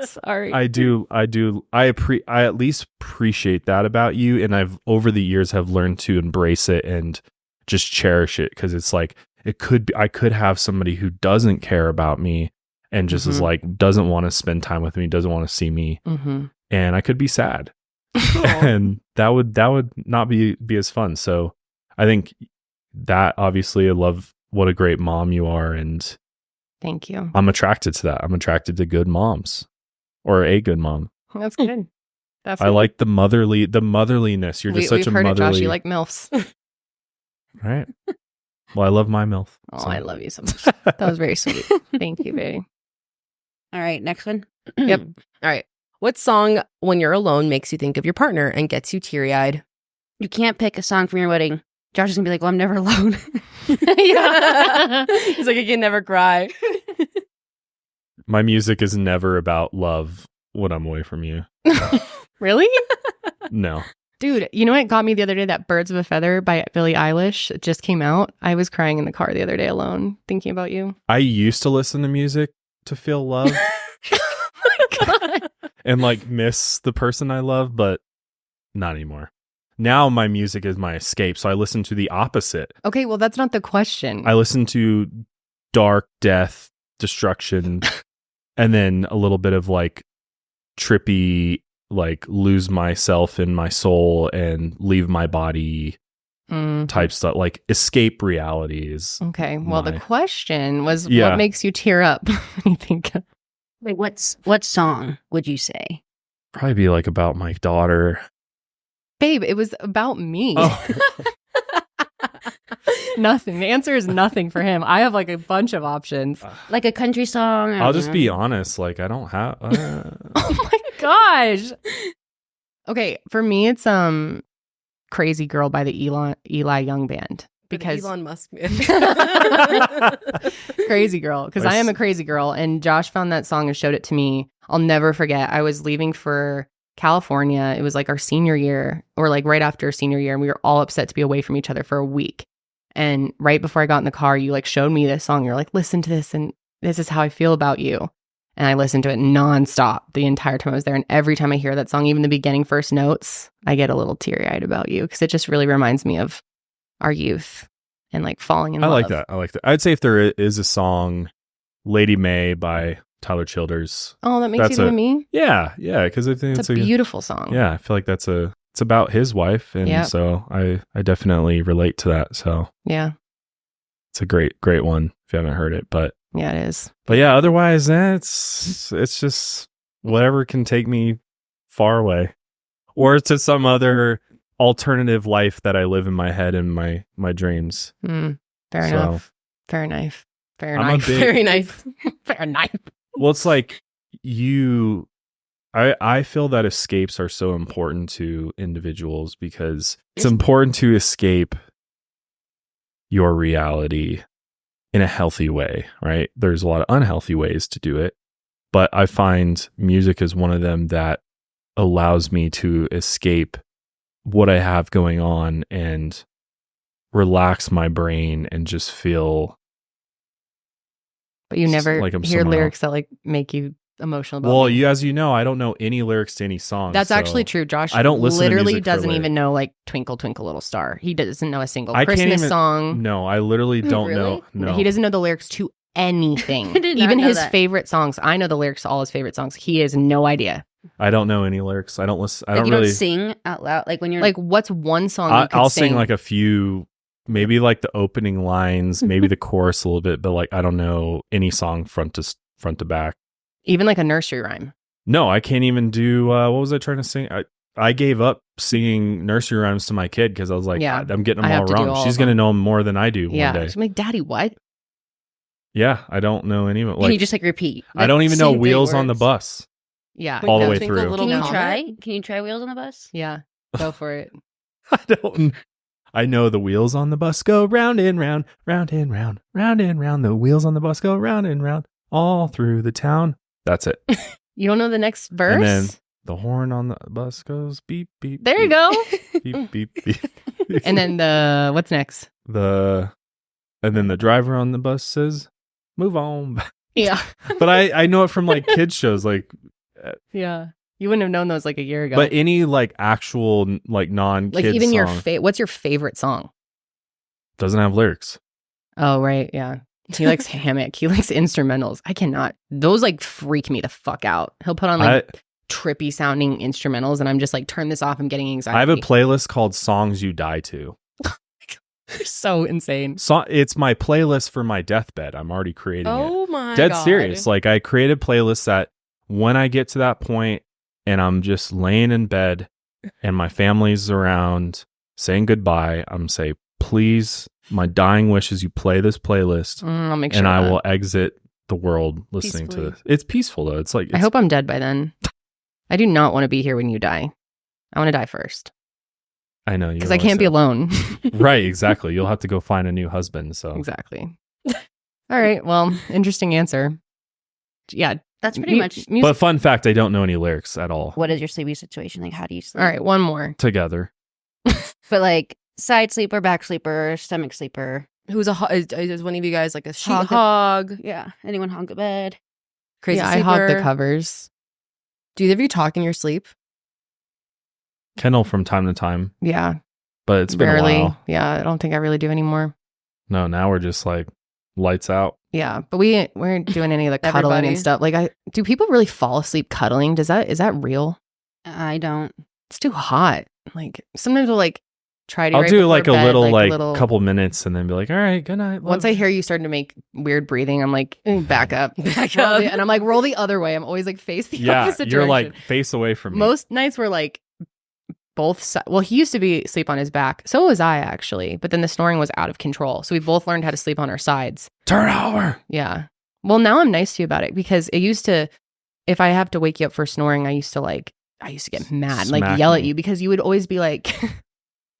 Sorry. I at least appreciate that about you, and I've over the years have learned to embrace it and just cherish it, because it's like I could have somebody who doesn't care about me and just is Mhm. like doesn't want to spend time with me, doesn't want to see me, Mm-hmm. and I could be sad, and that would not be as fun. So I think that obviously I love what a great mom you are, and Thank you. I'm attracted to that. I'm attracted to good moms, or a good mom. That's good. That's I good. like the motherliness. You're just such we've a heard motherly. it, Josh. You like MILFs. Right. Well, I love my MILF. Oh, so. I love you so much. That was very sweet. Thank you, baby. All right, next one. Yep. All right. What song, when you're alone, makes you think of your partner and gets you teary-eyed? You can't pick a song from your wedding. Josh is gonna be like, "Well, I'm never alone." Yeah. He's like, I can never cry. My music is never about love when I'm away from you. Really? No. Dude, you know what got me the other day? That Birds of a Feather by Billie Eilish. It just came out. I was crying in the car the other day alone, thinking about you. I used to listen to music to feel love God. and like miss the person I love, but not anymore. Now my music is my escape. So I listen to the opposite. Okay, well, that's not the question. I listen to dark, death, destruction, and then a little bit of like trippy, like lose myself in my soul and leave my body type stuff, like escape realities. Okay, well, the My- question was Yeah. what makes you tear up when you think of... Wait, what song would you say? Probably be like about my daughter. Babe, it was about me. Oh. Nothing. The answer is nothing for him. I have like a bunch of options. Like a country song. I'll just be honest. Like I don't have. Oh my gosh. Okay, for me, it's "Crazy Girl" by the Eli Young Band. Because Elon Musk. Crazy Girl, because I am a crazy girl, and Josh found that song and showed it to me. I'll never forget. I was leaving for California. It was like our senior year, or like right after senior year, and we were all upset to be away from each other for a week. And right before I got in the car, you like showed me this song. You're like, listen to this, and this is how I feel about you. And I listened to it nonstop the entire time I was there. And every time I hear that song, even the beginning first notes, I get a little teary-eyed about you, because it just really reminds me of our youth and like falling in love. I like that. I'd say if there is a song, Lady May by Tyler Childers. Oh, that makes you think of me? Yeah, because I think it's a beautiful song. Yeah, I feel like it's about his wife, and so I definitely relate to that. So yeah, it's a great one if you haven't heard it. But yeah, it is. But yeah, otherwise, it's just whatever can take me far away, or to some other alternative life that I live in my head and my dreams. Fair enough. Fair enough. Very nice. Fair enough. Well, it's like I feel that escapes are so important to individuals, because it's important to escape your reality in a healthy way, right? There's a lot of unhealthy ways to do it, but I find music is one of them that allows me to escape what I have going on and relax my brain and just feel. But you never like hear lyrics that like make you emotional about. Well, as you know, I don't know any lyrics to any songs. That's actually true. Josh, I don't listen literally to music doesn't even know like "Twinkle Twinkle Little Star." He doesn't know a single I Christmas song. No, I literally don't Really? know. No, He doesn't know the lyrics to anything. I did not Even know his that. favorite songs. I know the lyrics to all his favorite songs. He has no idea. I don't know any lyrics. I don't listen. I Like don't you really don't sing out loud. Like when you're Like, what's one song you could I'll sing like a few, maybe like the opening lines, maybe the chorus a little bit, but like I don't know any song front to back. even like a nursery rhyme? No, I can't even do. What was I trying to sing? I gave up singing nursery rhymes to my kid because I was like, Yeah, I'm getting them I all have to do wrong. all She's of gonna them. know them more than I do Yeah. one day. She's like, Daddy, what? Yeah, I don't know any of it. can you Like just like repeat? I don't even know Same Wheels big on the words? Bus. Yeah. All the way Twinkle, through. Little Can you Comet. try? Can you try Wheels on the Bus? Yeah. Go for it. I don't. I know the wheels on the bus go round and round, round and round, round and round. The wheels on the bus go round and round, all through the town. That's it. You don't know the next verse? And then the horn on the bus goes beep beep. There you beep, go. Beep beep beep. And then what's next? and then the driver on the bus says, "Move on." Yeah. But I know it from like kids shows, like. Yeah. You wouldn't have known those like a year ago. But any like actual like non-kid like even song your what's your favorite song? doesn't have lyrics. Oh, right. Yeah. He likes hammock. He likes instrumentals. I cannot. Those like freak me the fuck out. He'll put on like trippy sounding instrumentals and I'm just like, turn this off. I'm getting anxiety. I have a playlist called Songs You Die To. So insane. So it's my playlist for my deathbed. I'm already creating it. Oh my Dead God. serious. Like I created playlists that when I get to that point and I'm just laying in bed and my family's around saying goodbye, I'm say, please, my dying wish is you play this playlist I'll make sure. and of I that. will exit the world listening to Peacefully. this. It's peaceful though. It's like I hope I'm dead by then. I do not want to be here when you die. I want to die first I know you because I can't be alone. Right, exactly. You'll have to go find a new husband. So Exactly. All right. Well, interesting answer. Yeah. That's pretty much. music. But fun fact, I don't know any lyrics at all. What is your sleepy situation? Like, how do you sleep? All right. One more. Together. But like side sleeper, back sleeper, stomach sleeper. Who's is one of you guys like a sheet Hog. hog? Yeah. Anyone honk a bed? Crazy Yeah, I sleeper? hog the covers. Do either of you talk in your sleep? Kendall from time to time, Yeah. but it's been Barely. a while. Yeah. I don't think I really do anymore. No, now we're just like lights out. Yeah. But we weren't doing any of the cuddling Everybody. and stuff. Like, do people really fall asleep cuddling? Is that real? I don't. It's too hot. Like, sometimes we'll like try to. I'll right do before like a bed, little, like little- couple minutes and then be like, all right, good night. Once love." I hear you starting to make weird breathing, I'm like, back up. Back Roll up. the- and I'm like, roll the other way. I'm always like, face the Yeah, opposite you're direction. like face away from me. Most nights we're like well, he used to sleep on his back. So was I, actually. But then the snoring was out of control. So we both learned how to sleep on our sides. Turn over. Yeah. Well, now I'm nice to you about it because it used to, if I have to wake you up for snoring, I used to get mad, like yell at you because you would always be like,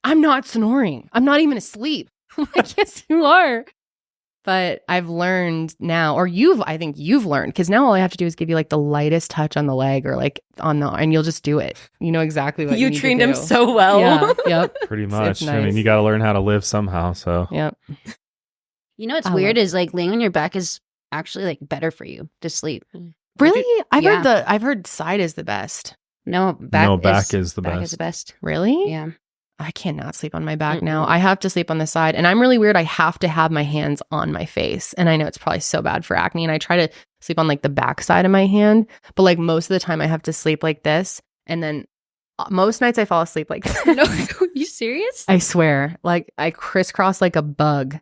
I'm not snoring. I'm not even asleep. Like, yes, you are. But I've learned now, or I think you've learned, because now all I have to do is give you like the lightest touch on the leg or like and you'll just do it. You know exactly what you need trained to do. him so well. Yeah, yep. Pretty much. It's nice. I mean, you got to learn how to live somehow. So, yep. You know what's weird is like laying on your back is actually like better for you to sleep. Really? I've heard side is the best. No, back is the best. Back is the best. Really? Yeah. I cannot sleep on my back now. I have to sleep on the side. And I'm really weird. I have to have my hands on my face. And I know it's probably so bad for acne. And I try to sleep on like the back side of my hand. But like most of the time I have to sleep like this. And then most nights I fall asleep like this. No, you serious? I swear. Like I crisscross like a bug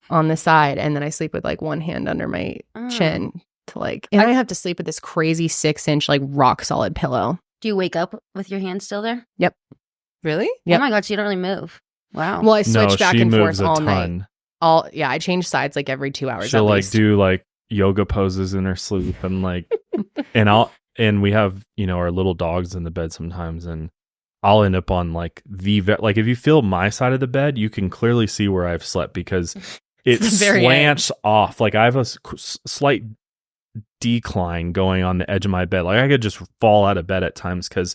on the side. And then I sleep with like one hand under my chin to like, and I have to sleep with this crazy 6-inch like rock solid pillow. Do you wake up with your hand still there? Yep. Really? Yep. Oh my God, so you don't really move. Wow. Well, I switch back and forth all ton. night. I change sides like every 2 hours. She'll like do like yoga poses in her sleep and like, and we have, our little dogs in the bed sometimes, and I'll end up on like like if you feel my side of the bed, you can clearly see where I've slept because it slants off. Like I have a slight decline going on the edge of my bed. Like I could just fall out of bed at times because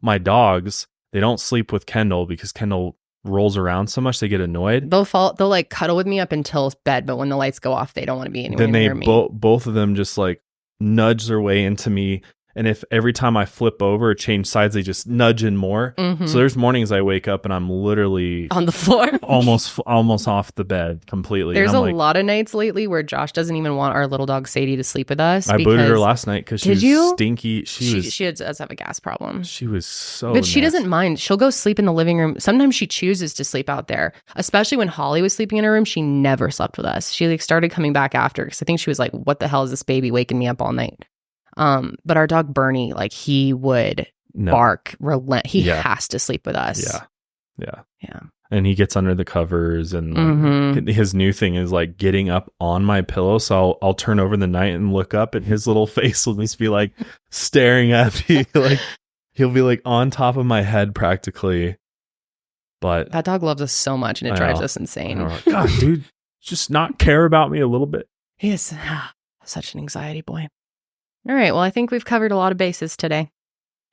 my dogs, they don't sleep with Kendall because Kendall rolls around so much they get annoyed. They'll like cuddle with me up until bed, but when the lights go off, they don't want to be anywhere near me. Both of them just like nudge their way into me. And if every time I flip over or change sides, they just nudge in more. Mm-hmm. So there's mornings I wake up and I'm literally on the floor, almost off the bed completely. There's a lot of nights lately where Josh doesn't even want our little dog Sadie to sleep with us. I booted her last night because she was stinky. She does have a gas problem. She was so But she doesn't mind. She'll go sleep in the living room. Sometimes she chooses to sleep out there. Especially when Holly was sleeping in her room, she never slept with us. She like started coming back after because I think she was like, what the hell is this baby waking me up all night? But our dog Bernie, like he would bark, relent. He has to sleep with us. Yeah. And he gets under the covers, and like, his new thing is like getting up on my pillow. So I'll turn over in the night and look up, and his little face will just be like staring at me. Like he'll be like on top of my head practically. But that dog loves us so much, and it drives us insane. God, dude, just not care about me a little bit. He is such an anxiety boy. All right. Well, I think we've covered a lot of bases today.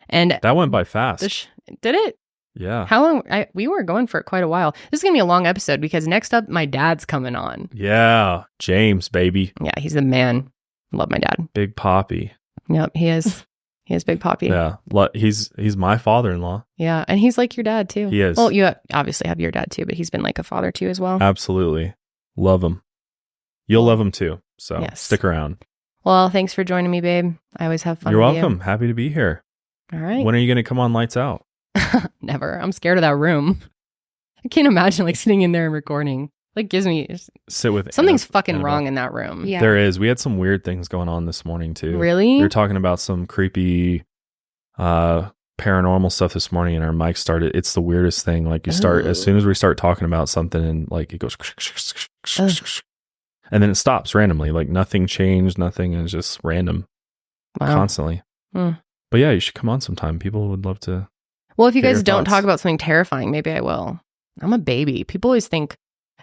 And that went by fast. Did it? Yeah. How long? We were going for quite a while. This is going to be a long episode because next up, my dad's coming on. Yeah. James, baby. Yeah. He's the man. Love my dad. Big Poppy. Yep. He is. He is Big Poppy. Yeah. He's my father-in-law. Yeah. And he's like your dad too. He is. Well, you obviously have your dad too, but he's been like a father too as well. Absolutely. Love him. You'll love him too. So stick around. Well, thanks for joining me, babe. I always have fun. You're welcome. Happy to be here. All right. When are you going to come on Lights Out? Never. I'm scared of that room. I can't imagine like sitting in there and recording. Like gives me something's fucking wrong in that room. Yeah. There is. We had some weird things going on this morning too. Really? We were talking about some creepy paranormal stuff this morning, and our mic started. It's the weirdest thing. Like as soon as we start talking about something, and like it goes and then it stops randomly, like nothing changed, nothing, and it's just random constantly. But yeah, you should come on sometime. People would love to. Well, if you guys don't talk about something terrifying, maybe I will. I'm a baby. People always think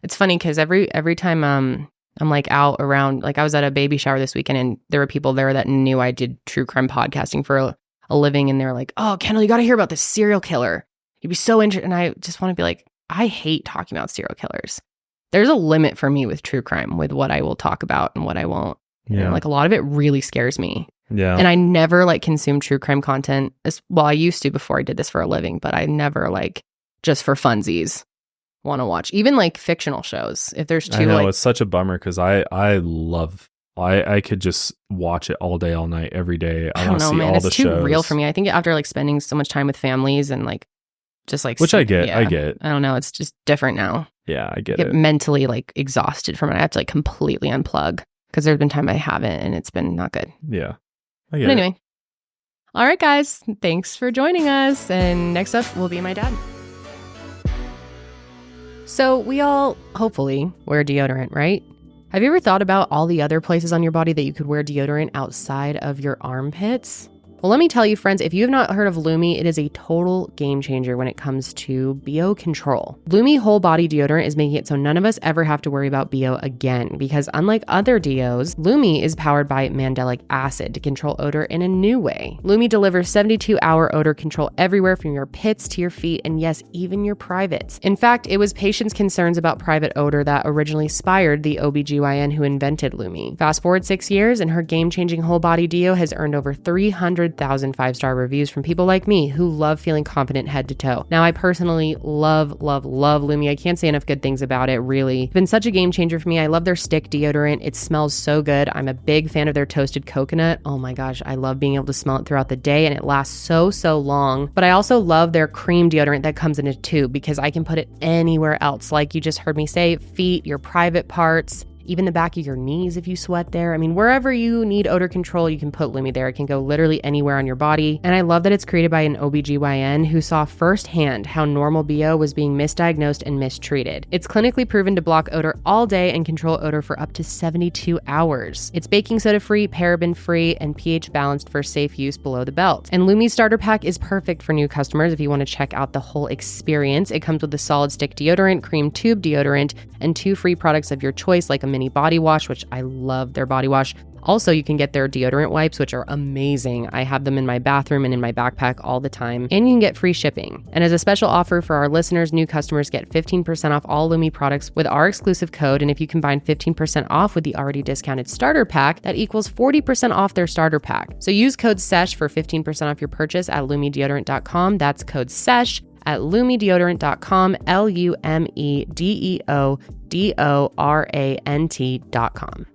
it's funny because every time I'm like out around, like I was at a baby shower this weekend, and there were people there that knew I did true crime podcasting for a living, and they're like, "Oh, Kendall, you got to hear about this serial killer. You'd be so interested." And I just want to be like, I hate talking about serial killers. There's a limit for me with true crime, with what I will talk about and what I won't. Yeah. And like a lot of it really scares me. Yeah. And I never like consume true crime content. Well, I used to before I did this for a living, but I never like just for funsies want to watch even like fictional shows. If there's two, I know it's such a bummer because I could just watch it all day, all night, every day. I want to see man, all the shows. It's too real for me. I think after like spending so much time with families and like just like which I get. I don't know. It's just different now. Yeah, I get it. Mentally like exhausted from it. I have to like completely unplug because there's been time I haven't, and it's been not good. Yeah. But anyway. All right, guys. Thanks for joining us. And next up will be my dad. So we all, hopefully, wear deodorant, right? Have you ever thought about all the other places on your body that you could wear deodorant outside of your armpits? Well, let me tell you, friends, if you have not heard of Lumi, it is a total game changer when it comes to BO control. Lumi whole body deodorant is making it so none of us ever have to worry about BO again, because unlike other deos, Lumi is powered by mandelic acid to control odor in a new way. Lumi delivers 72-hour odor control everywhere from your pits to your feet, and yes, even your privates. In fact, it was patients' concerns about private odor that originally inspired the OBGYN who invented Lumi. Fast forward 6 years, and her game-changing whole body deo has earned over 300,000 5-star reviews from people like me who love feeling confident head to toe. Now, I personally love Lumi. I can't say enough good things about it, really. It's been such a game changer for me. I love their stick deodorant. It smells so good. I'm a big fan of their toasted coconut. Oh my gosh, I love being able to smell it throughout the day, and it lasts so long. But I also love their cream deodorant that comes in a tube because I can put it anywhere else. Like you just heard me say, feet, your private parts, even the back of your knees if you sweat there. I mean, wherever you need odor control, you can put Lumi there. It can go literally anywhere on your body. And I love that it's created by an OBGYN who saw firsthand how normal BO was being misdiagnosed and mistreated. It's clinically proven to block odor all day and control odor for up to 72 hours. It's baking soda free, paraben free, and pH balanced for safe use below the belt. And Lumi's starter pack is perfect for new customers if you want to check out the whole experience. It comes with a solid stick deodorant, cream tube deodorant, and 2 free products of your choice like a mini body wash, which I love their body wash. Also, you can get their deodorant wipes, which are amazing. I have them in my bathroom and in my backpack all the time. And you can get free shipping. And as a special offer for our listeners, new customers get 15% off all Lumi products with our exclusive code. And if you combine 15% off with the already discounted starter pack, that equals 40% off their starter pack. So use code SESH for 15% off your purchase at lumideodorant.com. That's code SESH at lumideodorant.com, LUMEDEODORANT.com.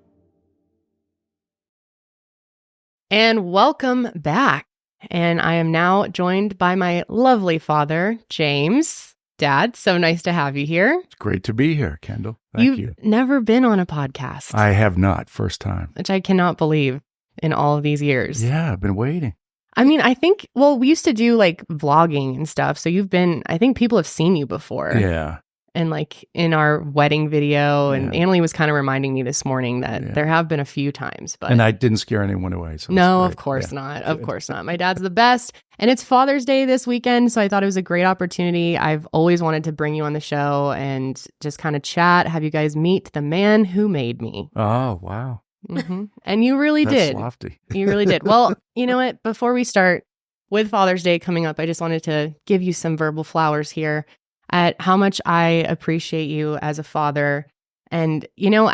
And welcome back. And I am now joined by my lovely father, James. Dad, so nice to have you here. It's great to be here, Kendall. Thank you. You've never been on a podcast. I have not. First time. Which I cannot believe in all of these years. Yeah, I've been waiting. I mean, I think, well, we used to do like vlogging and stuff. So you've been, I think people have seen you before. Yeah. And like in our wedding video, and Annalie was kind of reminding me this morning that there have been a few times. But and I didn't scare anyone away. So no, of course not. Of course not. My dad's the best. And it's Father's Day this weekend. So I thought it was a great opportunity. I've always wanted to bring you on the show and just kind of chat, have you guys meet the man who made me. Oh, wow. Mm-hmm. And you really did. That's lofty. You really did. Well, you know what? Before we start with Father's Day coming up, I just wanted to give you some verbal flowers here at how much I appreciate you as a father. And, you know,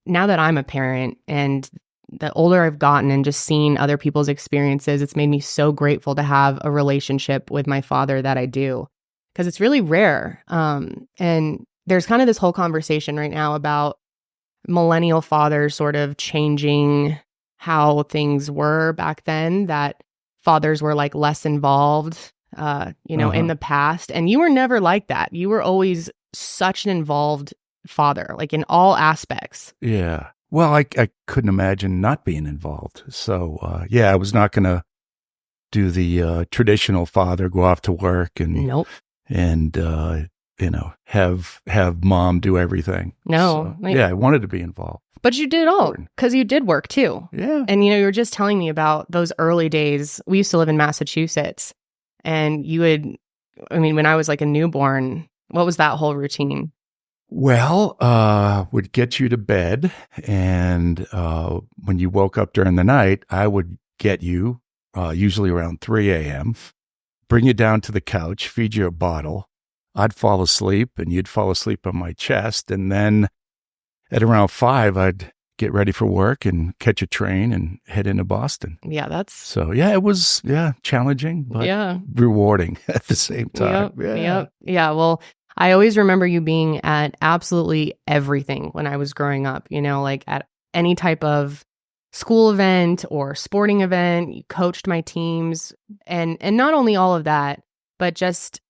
now that I'm a parent and the older I've gotten and just seen other people's experiences, it's made me so grateful to have a relationship with my father that I do, because it's really rare. And there's kind of this whole conversation right now about millennial fathers sort of changing how things were back then, that fathers were like less involved, in the past. And you were never like that. You were always such an involved father, like in all aspects. Yeah. Well, I couldn't imagine not being involved. So, I was not going to do the traditional father, go off to work and have mom do everything. No. So, I wanted to be involved. But you did it all because you did work too. Yeah. And, you were just telling me about those early days. We used to live in Massachusetts, and when I was like a newborn, what was that whole routine? Well, would get you to bed, and when you woke up during the night, I would get you, usually around 3 a.m., bring you down to the couch, feed you a bottle. I'd fall asleep, and you'd fall asleep on my chest, and then at around 5, I'd get ready for work and catch a train and head into Boston. Yeah, it was challenging, but rewarding at the same time. Yep. Yeah, well, I always remember you being at absolutely everything when I was growing up, like at any type of school event or sporting event. You coached my teams, and not only all of that, but just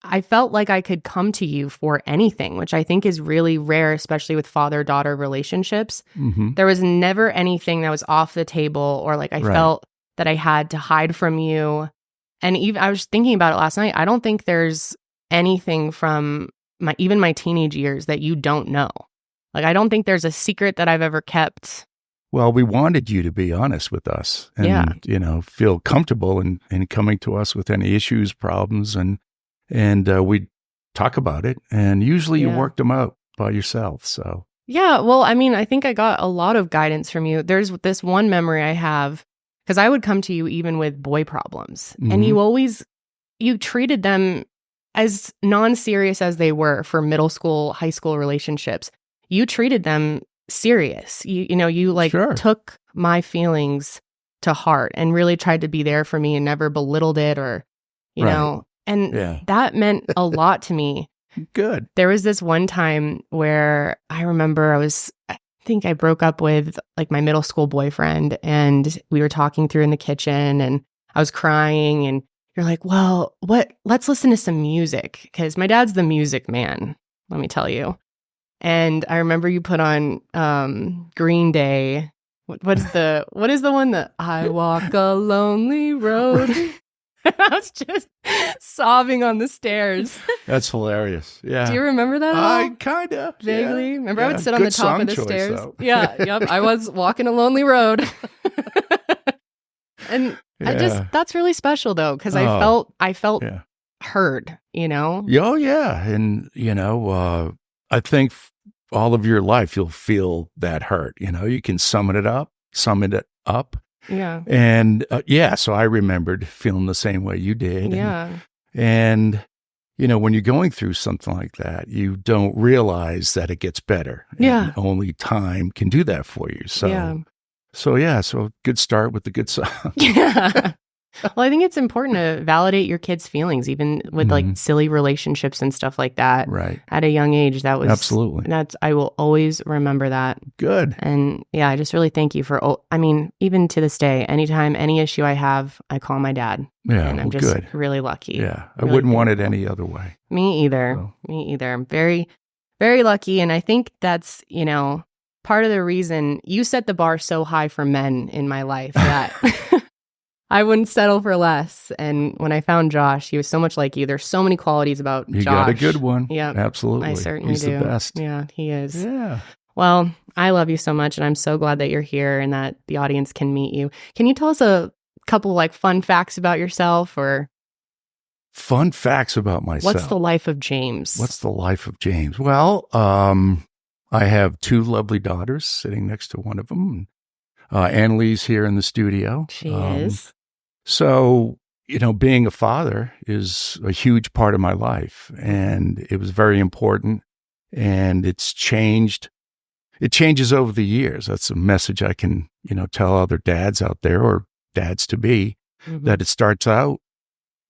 I felt like I could come to you for anything, which I think is really rare, especially with father-daughter relationships. Mm-hmm. There was never anything that was off the table, or like I felt that I had to hide from you. And even I was thinking about it last night. I don't think there's anything from even my teenage years that you don't know. Like, I don't think there's a secret that I've ever kept. Well, we wanted you to be honest with us and, feel comfortable in coming to us with any issues, problems, and we'd talk about it. And usually you worked them out by yourself. So, yeah, well, I mean, I think I got a lot of guidance from you. There's this one memory I have, because I would come to you even with boy problems, and you treated them as non-serious as they were for middle school, high school relationships. You treated them serious. You took my feelings to heart and really tried to be there for me and never belittled it or, you know, and that meant a lot to me. Good. There was this one time where I remember I think I broke up with like my middle school boyfriend, and we were talking through in the kitchen, and I was crying, and you're like, well, let's listen to some music, because my dad's the music man, let me tell you. And I remember you put on Green Day. What is the one that I walk a lonely road? I was just sobbing on the stairs. That's hilarious. Yeah. Do you remember that at all? I kind of. Vaguely. Yeah. Remember I would sit on the top of the stairs? Though. Yeah. Yep. I was walking a lonely road. And that's really special though, because I felt heard, you know? Oh, yeah. And, I think all of your life you'll feel that hurt. You can sum it up. Yeah. And so I remembered feeling the same way you did. Yeah. And when you're going through something like that, you don't realize that it gets better. Yeah. And only time can do that for you. So good start with the good song. Yeah. Well, I think it's important to validate your kids' feelings, even with like silly relationships and stuff like that. Right. At a young age, that was absolutely. I will always remember that. Good. And yeah, I just really thank you for. I mean, even to this day, anytime any issue I have, I call my dad. Yeah, and I'm just really lucky. Yeah, I really wouldn't want it any other way. Me either. So. Me either. I'm very, very lucky, and I think that's part of the reason you set the bar so high for men in my life that. I wouldn't settle for less. And when I found Josh, he was so much like you. There's so many qualities about Josh. You got a good one. Yeah, absolutely. I certainly do. He's the best. Yeah, he is. Yeah. Well, I love you so much, and I'm so glad that you're here and that the audience can meet you. Can you tell us a couple like fun facts about yourself, or fun facts about myself? What's the life of James? Well, I have two lovely daughters sitting next to one of them. Annalise here in the studio. She is. So, being a father is a huge part of my life, and it was very important, and it's changed. It changes over the years. That's a message I can, tell other dads out there or dads to be, that it starts out,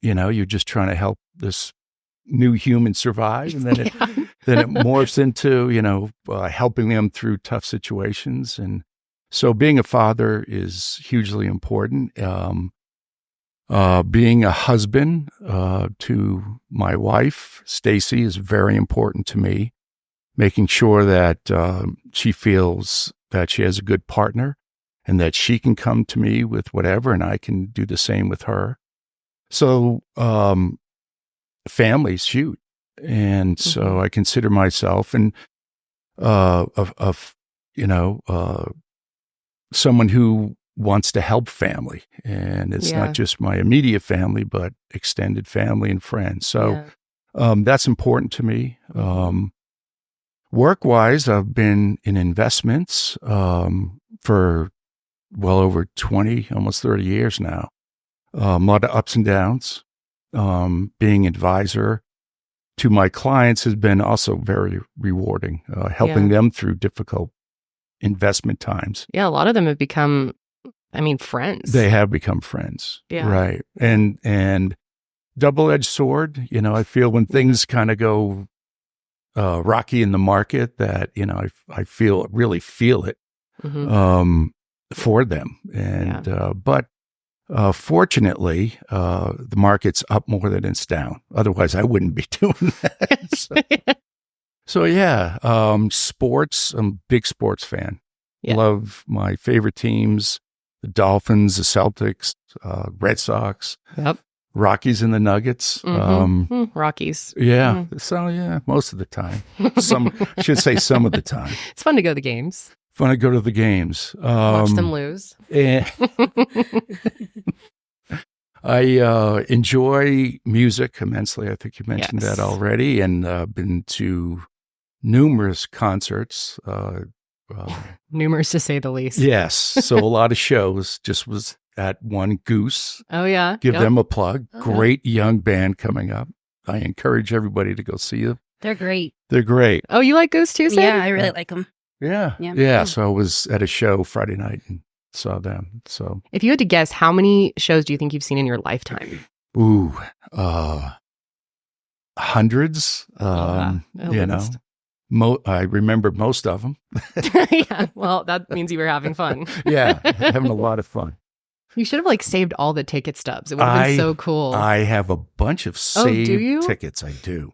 you're just trying to help this new human survive, and then it morphs into, helping them through tough situations. And so being a father is hugely important. Being a husband to my wife, Stacy, is very important to me. Making sure that she feels that she has a good partner and that she can come to me with whatever, and I can do the same with her. So family's huge. And so I consider myself someone who wants to help family. And it's not just my immediate family, but extended family and friends. So that's important to me. Work-wise, I've been in investments for well over 20, almost 30 years now. A lot of ups and downs. Being advisor to my clients has been also very rewarding, helping them through difficult investment times. Yeah, a lot of them have become, friends. They have become friends. Yeah. Right. And double-edged sword, I feel when things kind of go rocky in the market that, I really feel it for them. And, but fortunately, the market's up more than it's down. Otherwise, I wouldn't be doing that. So sports, I'm a big sports fan. Yeah. Love my favorite teams. the Dolphins, the Celtics, Red Sox. Yep. Rockies and the Nuggets. Rockies. Yeah. So, yeah, most of the time. I should say some of the time. It's fun to go to the games. Fun to go to the games. Watch them lose. I enjoy music immensely. I think you mentioned that already. And been to numerous concerts. Numerous to say the least. Yes. So a lot of shows. Just was at one Goose. Oh, yeah. Give them a plug. Great young band coming up. I encourage everybody to go see them. They're great. They're great. Oh, you like Goose too, Sam? Yeah, I really like them. Yeah. So I was at a show Friday night and saw them. So if you had to guess, how many shows do you think you've seen in your lifetime? Ooh, hundreds. You know, I remember most of them. Yeah. Well, that means you were having fun. Yeah, having a lot of fun. You should have saved all the ticket stubs. It would have been so cool. I have a bunch of saved tickets. I do.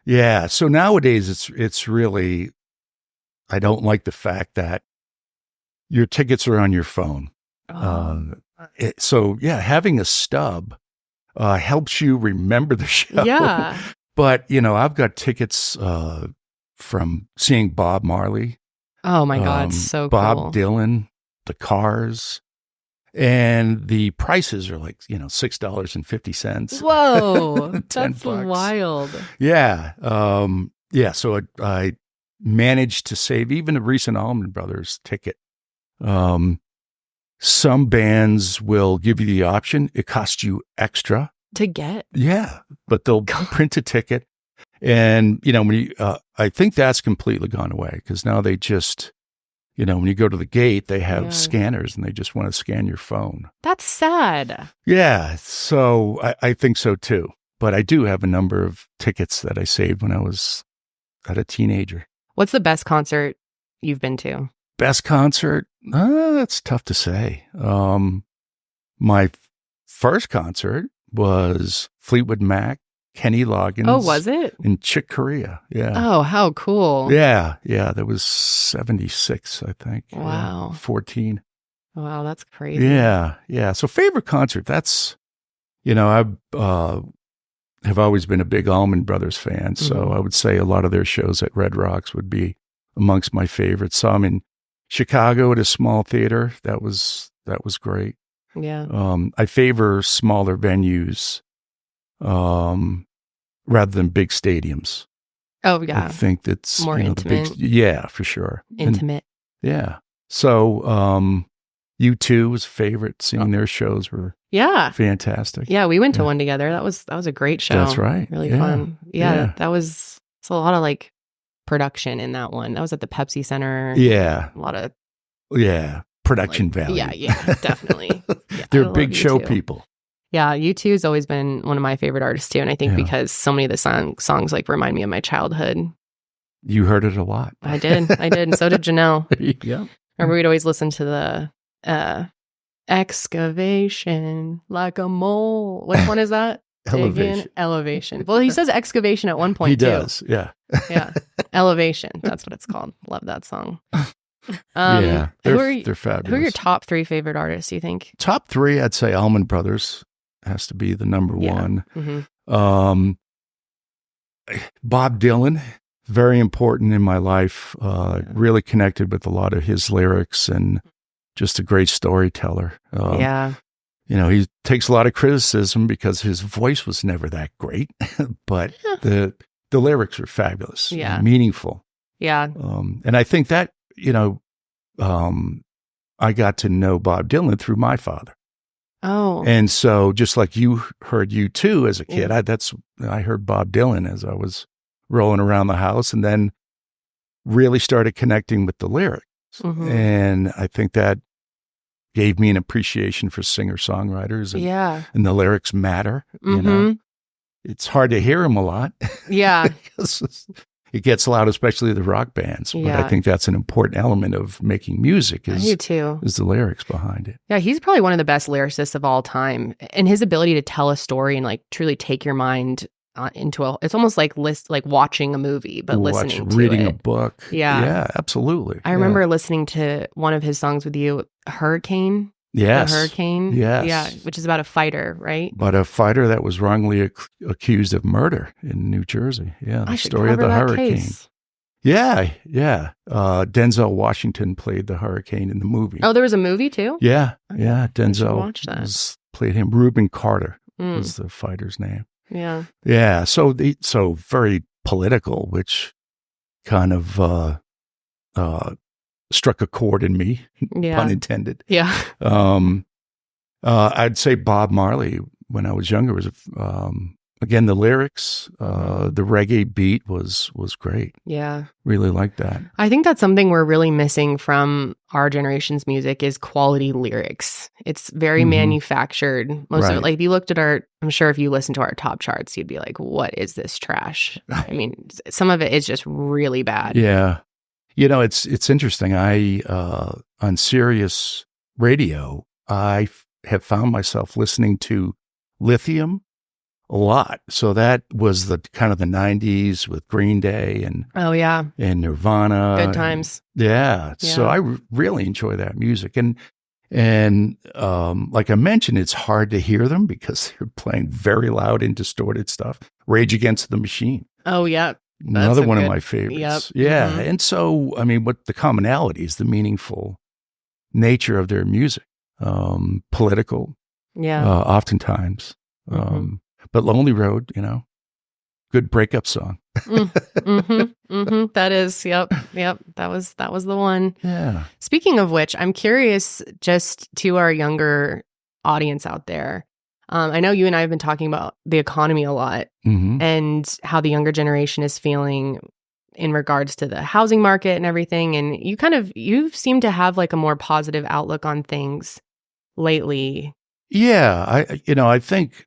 Yeah. So nowadays it's really, I don't like the fact that your tickets are on your phone. So yeah, having a stub helps you remember the show. Yeah. But I've got tickets from seeing Bob Marley. Oh my God, so Bob cool. Dylan, the Cars. And the prices are $6.50. Whoa, $10. That's wild. Yeah. So I managed to save even a recent Allman Brothers ticket. Some bands will give you the option. It costs you extra to get. Yeah. But they'll print a ticket. And, I think that's completely gone away because now they just, when you go to the gate, they have scanners and they just want to scan your phone. That's sad. Yeah. So I think so too. But I do have a number of tickets that I saved when I was a teenager. What's the best concert you've been to? Best concert? That's tough to say. My first concert was Fleetwood Mac, Kenny Loggins. Oh, was it? In Chick Corea. Yeah. Oh, how cool. Yeah. That was 76, I think. Wow. 14. Wow, that's crazy. Yeah. So favorite concert, that's, I have always been a big Allman Brothers fan. So I would say a lot of their shows at Red Rocks would be amongst my favorites. Saw them in Chicago at a small theater. That was great. Yeah. I favor smaller venues rather than big stadiums. Oh, yeah. I think that's more intimate. Yeah, for sure. Intimate. Yeah. So U2 was a favorite. Seeing their shows were fantastic. Yeah, we went to one together. That was a great show. That's right. Really fun. Yeah, that was a lot of production in that one. That was at the Pepsi Center. Yeah. A lot of production value. Yeah, definitely. Yeah, they're big show people. Yeah, U2 has always been one of my favorite artists too, and I think because so many of the songs remind me of my childhood. You heard it a lot. I did, and so did Janelle. Yeah. Remember, we'd always listen to the excavation like a mole. Which one is that? Elevation. Well, he says excavation at one point. He does. Yeah. Elevation. That's what it's called. Love that song. They're fabulous. Who are your top 3 favorite artists, you think? Top 3, I'd say Allman Brothers has to be the number one. Mm-hmm. Bob Dylan, very important in my life. Really connected with a lot of his lyrics and just a great storyteller. He takes a lot of criticism because his voice was never that great, but the lyrics are fabulous, meaningful. Yeah. And I think that, I got to know Bob Dylan through my father. Oh. And so just like you heard U2 as a kid, I heard Bob Dylan as I was rolling around the house and then really started connecting with the lyrics. Mm-hmm. And I think that gave me an appreciation for singer-songwriters. And the lyrics matter, It's hard to hear them a lot. Yeah. Because it gets loud, especially the rock bands. But I think that's an important element of making music is the lyrics behind it. Yeah, he's probably one of the best lyricists of all time. And his ability to tell a story and truly take your mind into it's almost like watching a movie, but reading a book. Yeah. Yeah, absolutely. I remember listening to one of his songs with you, Hurricane. Yes. The hurricane. Yes. Yeah, which is about a fighter, right? But a fighter that was wrongly accused of murder in New Jersey. Yeah, the story of the hurricane. Case. Yeah. Denzel Washington played the hurricane in the movie. Oh, there was a movie too? Yeah. Denzel played him. Reuben Carter was the fighter's name. Yeah. Yeah. So very political, which kind of struck a chord in me, pun intended. Yeah. I'd say Bob Marley when I was younger was again the lyrics, the reggae beat was great. Yeah. Really liked that. I think that's something we're really missing from our generation's music is quality lyrics. It's very manufactured. Most of it, like if you looked at I'm sure if you listened to our top charts, you'd be like, what is this trash? I mean, some of it is just really bad. Yeah. It's interesting. On Sirius radio, I have found myself listening to Lithium a lot. So that was the kind of the 90s with Green Day and Nirvana. Good times. So I really enjoy that music. And like I mentioned, it's hard to hear them because they're playing very loud and distorted stuff. Rage Against the Machine. Oh, yeah. Another one of my favorites. Yep. Yeah. Mm-hmm. And so, I mean, what the commonality is the meaningful nature of their music. Political. Yeah. Oftentimes. But Lonely Road, good breakup song. That is, yep. That was the one. Yeah. Speaking of which, I'm curious just to our younger audience out there. I know you and I have been talking about the economy a lot and how the younger generation is feeling in regards to the housing market and everything. And you seem to have like a more positive outlook on things lately. Yeah. I think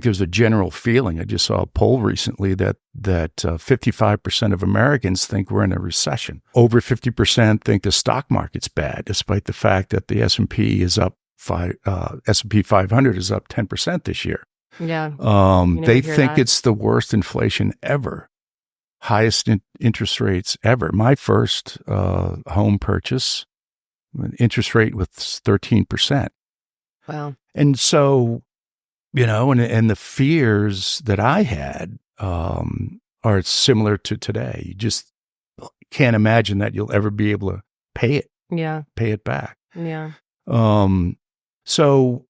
there's a general feeling. I just saw a poll recently that 55% of Americans think we're in a recession. Over 50% think the stock market's bad, despite the fact that the S&P is up. S&P 500 is up 10% this year. Yeah. They think it's the worst inflation ever, highest interest rates ever. My first home purchase, interest rate was 13%. Wow. And so, and the fears that I had are similar to today. You just can't imagine that you'll ever be able to pay it. Yeah. Pay it back. Yeah. So,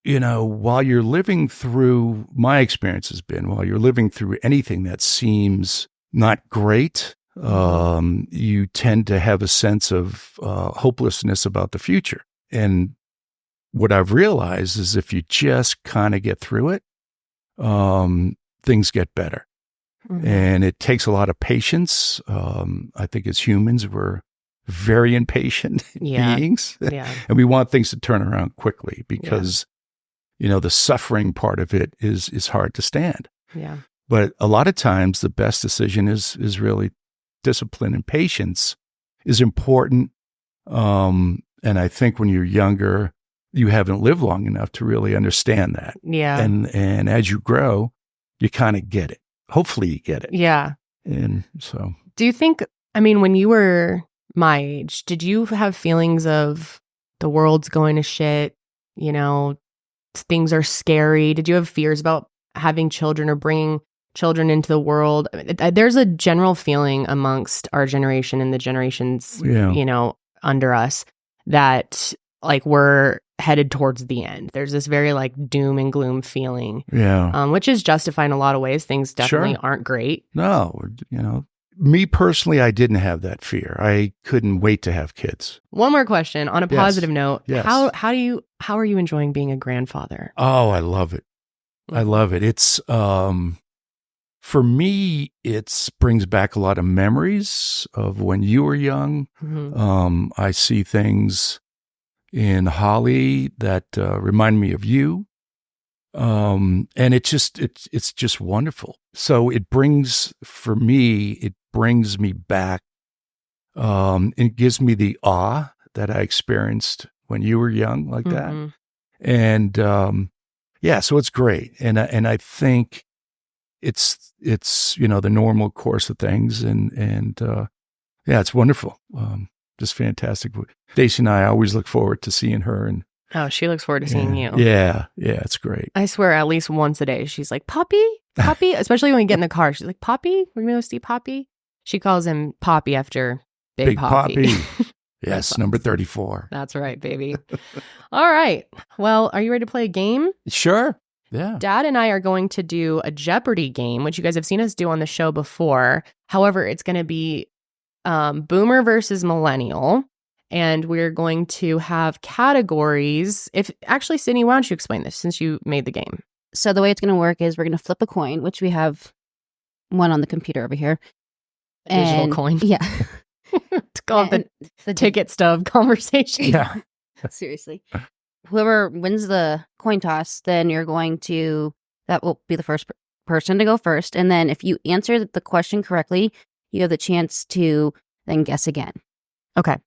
while you're living through, my experience has been, while you're living through anything that seems not great, you tend to have a sense of hopelessness about the future. And what I've realized is if you just kind of get through it, things get better. And it takes a lot of patience. I think as humans, we're very impatient beings. And we want things to turn around quickly because, the suffering part of it is hard to stand. Yeah. But a lot of times the best decision is really discipline, and patience is important. And I think when you're younger, you haven't lived long enough to really understand that. Yeah. And as you grow, you kind of get it. Hopefully you get it. Yeah. And so. Do you think, when you were my age, did you have feelings of the world's going to shit, things are scary? Did you have fears about having children or bringing children into the world? There's a general feeling amongst our generation and the generations, under us that like we're headed towards the end. There's this very like doom and gloom feeling, which is justified in a lot of ways. Things definitely aren't great. No, me personally, I didn't have that fear. I couldn't wait to have kids. One more question on a positive note. Yes. How are you enjoying being a grandfather? Oh, I love it. I love it. It's for me, it brings back a lot of memories of when you were young. I see things in Holly that remind me of you. And it's just wonderful. So it brings me back. It gives me the awe that I experienced when you were young like that. And, so it's great. And I think it's, the normal course of things. And it's wonderful. just fantastic. Stacy and I always look forward to seeing her. And Oh, she looks forward to seeing you. Yeah, it's great. I swear, at least once a day, she's like, Poppy, Poppy. Especially when we get in the car, she's like, Poppy, we're gonna go see Poppy. She calls him Poppy after Big Poppy. Yes, number 34. That's right, baby. All right. Well, are you ready to play a game? Sure. Yeah. Dad and I are going to do a Jeopardy game, which you guys have seen us do on the show before. However, it's going to be Boomer versus Millennial. And we're going to have categories. Actually, Sydney, why don't you explain this since you made the game? So the way it's going to work is we're going to flip a coin, which we have one on the computer over here. Digital coin. Yeah. It's called the ticket stub conversation. Yeah. Seriously. Whoever wins the coin toss, then that will be the first person to go first. And then if you answer the question correctly, you have the chance to then guess again. Okay.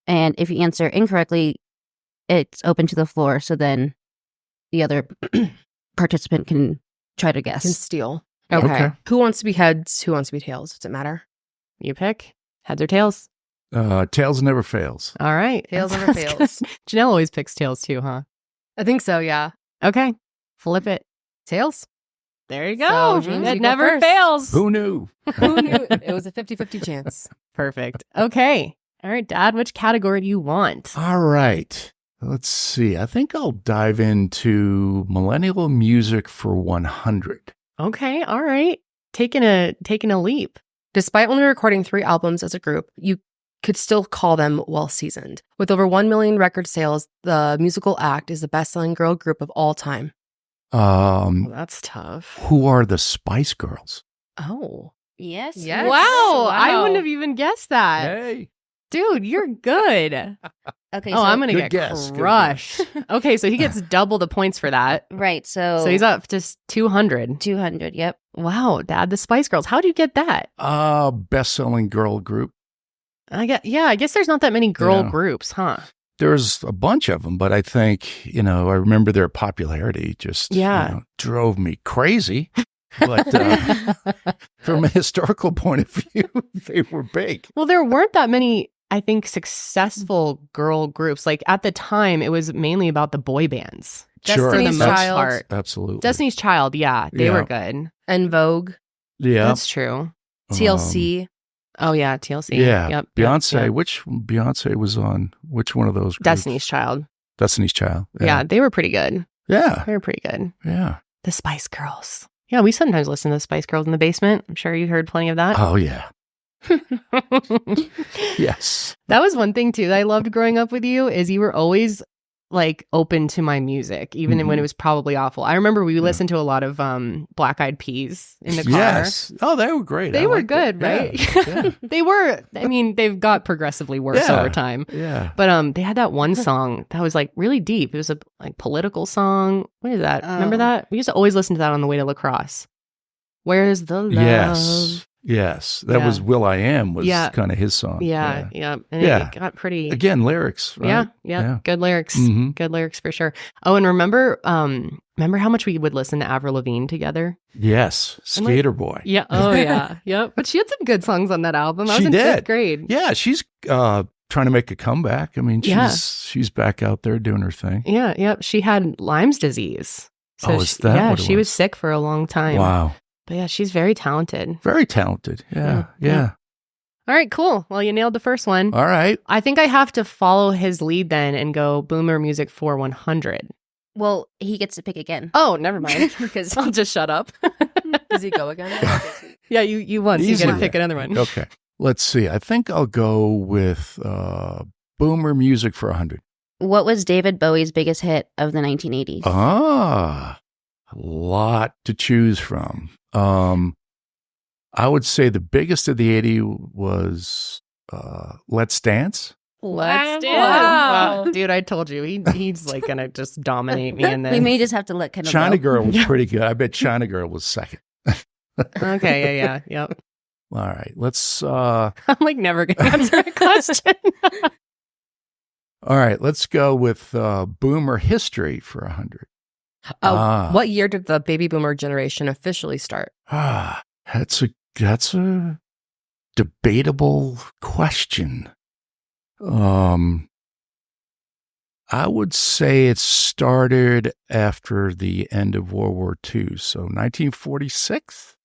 And if you answer incorrectly, it's open to the floor. So then the other participant can try to guess. Can steal. Okay. Who wants to be heads? Who wants to be tails? Does it matter? You pick. Heads or tails? Tails never fails. All right. Tails never fails. Janelle always picks tails too, huh? I think so, yeah. Okay. Flip it. Tails? There you go. So, James, it you go never first. fails. Who knew? Who knew? It was a 50-50 chance. Perfect. Okay. All right, Dad, which category do you want? All right. Let's see. I think I'll dive into millennial music for 100. Okay. All right. Taking a leap. Despite only recording 3 albums as a group, you could still call them well-seasoned. With over 1 million record sales, the musical act is the best-selling girl group of all time. Well, that's tough. Who are the Spice Girls? Oh. Yes. Yes. Wow. I wouldn't have even guessed that. Hey. Dude, you're good. Okay. Oh, I'm going to Good get guess, good crushed. Okay, so he gets double the points for that. Right. So So he's up to 200. 200. Yep. Wow, Dad, the Spice Girls. How'd you get that? Best-selling girl group. I guess there's not that many girl Yeah. groups, huh? There's a bunch of them, but I think, I remember their popularity just drove me crazy. But from a historical point of view, they were big. Well, there weren't that many, I think, successful girl groups. Like at the time, it was mainly about the boy bands. Sure. For the Destiny's most Child. part. Absolutely. Destiny's Child, yeah, they were good. And Vogue. Yeah. That's true. TLC. Oh, yeah, TLC. Yeah. Yep. Beyonce, yep. which Beyonce was on? Which one of those groups? Destiny's Child. Destiny's Child. Yeah, they were pretty good. Yeah. They were pretty good. Yeah. The Spice Girls. Yeah, we sometimes listen to the Spice Girls in the basement. I'm sure you heard plenty of that. Oh, yeah. Yes. That was one thing too that I loved growing up with you is you were always like open to my music, even when it was probably awful. I remember we listened to a lot of Black Eyed Peas in the car. Yes. Oh, they were great. They I were liked good, it. right? Yeah. They were. I mean, they've got progressively worse over time. Yeah. But they had that one song that was like really deep. It was a like political song. What is that? Remember that? We used to always listen to that on the way to lacrosse. Where's the love? Yes. That was Will.i.am was kind of his song. Yeah. And it got pretty. Again, lyrics. Right? Yeah. Good lyrics. Mhm. Good lyrics for sure. Oh, and remember how much we would listen to Avril Lavigne together? Yes. Skater Boy. Yeah. Oh, yeah. Yep. But she had some good songs on that album. I was She in did. 5th grade. Yeah. She's trying to make a comeback. I mean, she's back out there doing her thing. Yeah. Yep. She had Lyme's disease. So is that what it she was was? sick for a long time. Wow. But yeah, she's very talented. Very talented. Yeah. All right, cool. Well, you nailed the first one. All right. I think I have to follow his lead then and go Boomer Music for 100. Well, he gets to pick again. Oh, never mind. Because I'll just shut up. Does he go again? Yeah, you won. So you Easy got to then. pick another one. Okay. Let's see. I think I'll go with Boomer Music for 100. What was David Bowie's biggest hit of the 1980s? A lot to choose from. I would say the biggest of the 80 was Let's Dance. Let's do it. Wow. Wow. Dude, I told you. He's like going to just dominate me in this. We may just have to let Kendall China go. Girl was pretty good. I bet China Girl was second. Okay, yeah. Yep. All right. Let's I'm like never going to answer a question. all right, let's go with Boomer History for 100. What year did the baby boomer generation officially start? That's a debatable question. I would say it started after the end of World War II, so 1946.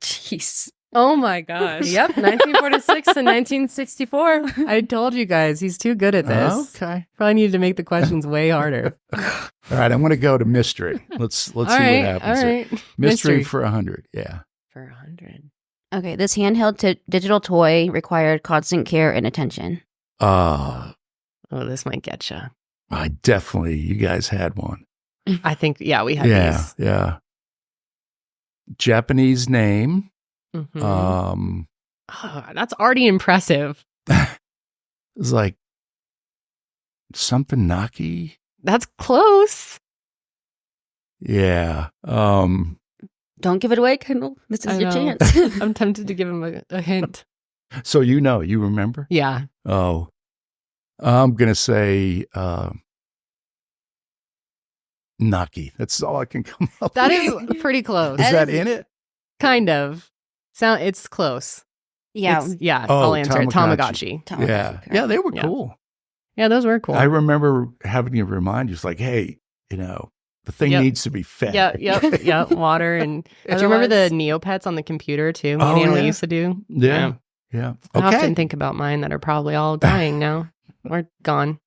Jeez. Oh my gosh. Yep, 1946 to 1964. I told you guys, he's too good at this. Okay. Probably needed to make the questions way harder. All right, I'm going to go to mystery. Let's see what happens. All right. Here. Mystery for 100. Yeah. For 100. Okay, this handheld digital toy required constant care and attention. Oh, this might get you. You guys had one. I think, we had these. Yeah. Japanese name. Mm-hmm. That's already impressive. It's like something Naki. That's close. Yeah. Don't give it away, Kendall. This is your chance. I'm tempted to give him a hint. So you remember? Yeah. Oh, I'm going to say Naki. That's all I can come up That with. is pretty close. Is that in it? Kind of. It's close. Yeah. I'll answer it. Tamagotchi. Yeah, they were cool. Yeah, those were cool. I remember having to remind you, it's like, hey, the thing needs to be fed. Yep. Water and. Do you remember the Neopets on the computer too? Me and Anna used to do. Yeah. I often think about mine that are probably all dying now or gone.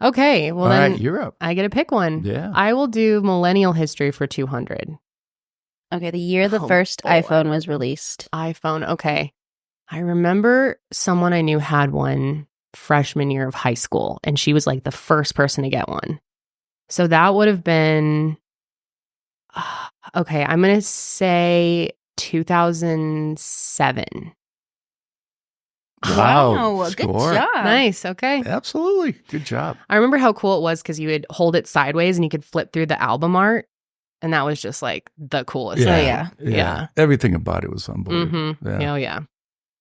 Okay, well all then right, you're up. I get to pick one. Yeah. I will do millennial history for 200. Okay, the year the first iPhone was released. iPhone, okay. I remember someone I knew had one freshman year of high school, and she was like the first person to get one. So that would have been, okay, I'm going to say 2007. Wow, good score. job. Nice, okay. Absolutely. Good job. I remember how cool it was because you would hold it sideways and you could flip through the album art. And that was just like the coolest thing. Yeah. Everything about it was unbelievable. Mm-hmm. Yeah.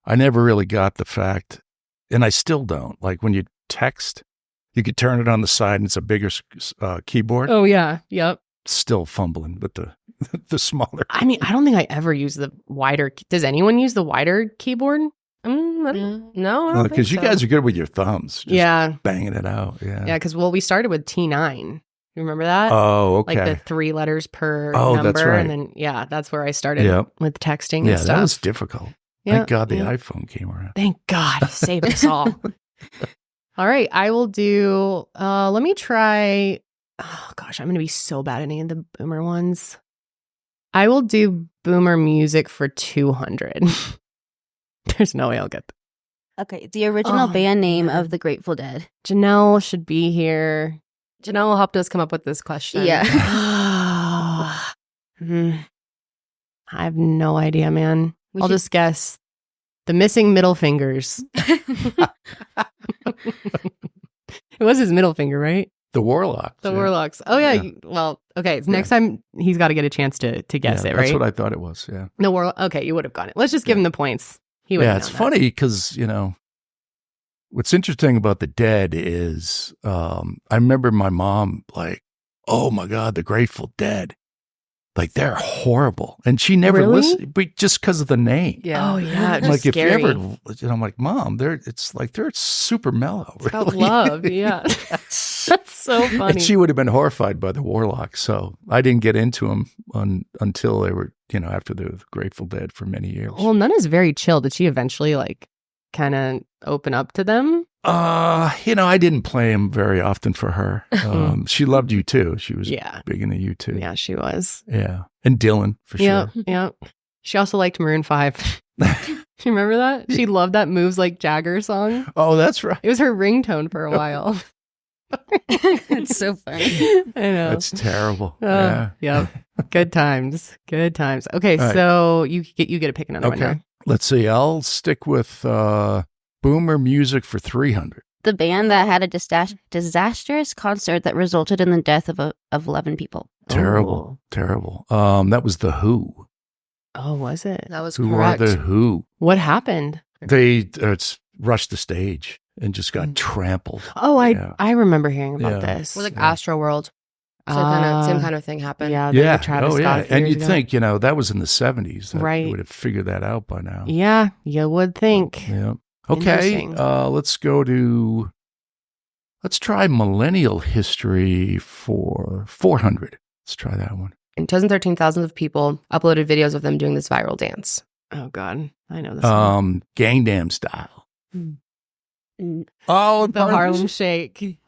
I never really got the fact, and I still don't. Like when you text, you could turn it on the side and it's a bigger keyboard. Oh, yeah. Yep. Still fumbling with the smaller. I mean, I don't think I ever use the wider. Does anyone use the wider keyboard? No, because you guys are good with your thumbs. Just banging it out. Yeah, because we started with T9. You remember that? Oh, okay. Like the 3 letters per number. That's right. And then, that's where I started with texting and stuff. That was difficult. Thank God the iPhone came around. Thank God. Saved us all. All right. I will do, let me try, oh gosh, I'm going to be so bad at any of the boomer ones. I will do boomer music for 200. There's no way I'll get that. Okay. The original band name of the Grateful Dead. Janelle should be here. Janelle helped us come up with this question. Yeah. I have no idea, man. I'll just guess the Missing Middle Fingers. It was his middle finger, right? The Warlocks. The Warlocks. Oh, yeah. Well, okay. Next time he's got to get a chance to guess it, right? That's what I thought it was, yeah. No, okay, you would have got it. Let's just give him the points. He would have it's funny because, what's interesting about the Dead is I remember my mom like, oh my God, the Grateful Dead. Like they're horrible. And she never listened, but just because of the name. Yeah. Oh, yeah. Like if scary. you ever, I'm like, Mom, they're super mellow. It's about love. Yeah. That's so funny. And she would have been horrified by the Warlocks. So I didn't get into them until they were, after the Grateful Dead for many years. Well, Nana's very chill. Did she eventually kind of open up to them? I didn't play them very often for her. She loved U2. She was big into U2. Yeah, she was. Yeah. And Dylan, for sure. Yeah. She also liked Maroon 5. You remember that? She loved that Moves Like Jagger song. Oh, that's right. It was her ringtone for a while. It's so funny. I know. That's terrible. Yeah. Yep. Good times. Okay, right. So you get to pick another one now. Let's see. I'll stick with boomer music for 300. The band that had a disastrous concert that resulted in the death of 11 people. Terrible. That was The Who. Oh, was it? That was Who correct. are The Who? What happened? They rushed the stage and just got trampled. Oh, I remember hearing about this. It was like Astro World. Same kind of thing happened. Yeah. Travis Scott and you'd ago. think, that was in the 70s. Right. You would have figured that out by now. Yeah, you would think. Yeah. Okay, let's try millennial history for 400. Let's try that one. In 2013, thousands of people uploaded videos of them doing this viral dance. Oh, God. I know this one. Gangnam Style. Oh, the Harlem Shake.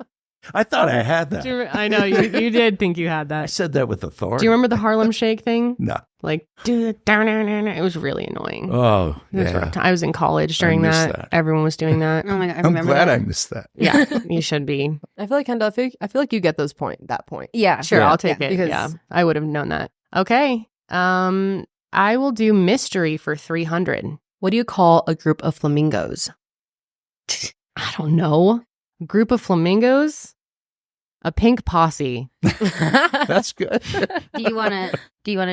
I thought I had that. I know, you did think you had that. I said that with authority. Do you remember the Harlem Shake thing? No. Like, it was really annoying. Oh, yeah. I was in college during that. Everyone was doing that. Oh my God, I'm glad I missed that. Yeah, you should be. I feel like, Kendall, I feel like you get that point. Yeah. Sure, Yeah. I'll take it. Yeah, I would have known that. Okay. I will do mystery for 300. What do you call a group of flamingos? I don't know. A group of flamingos? A pink posse. That's good. Do you want to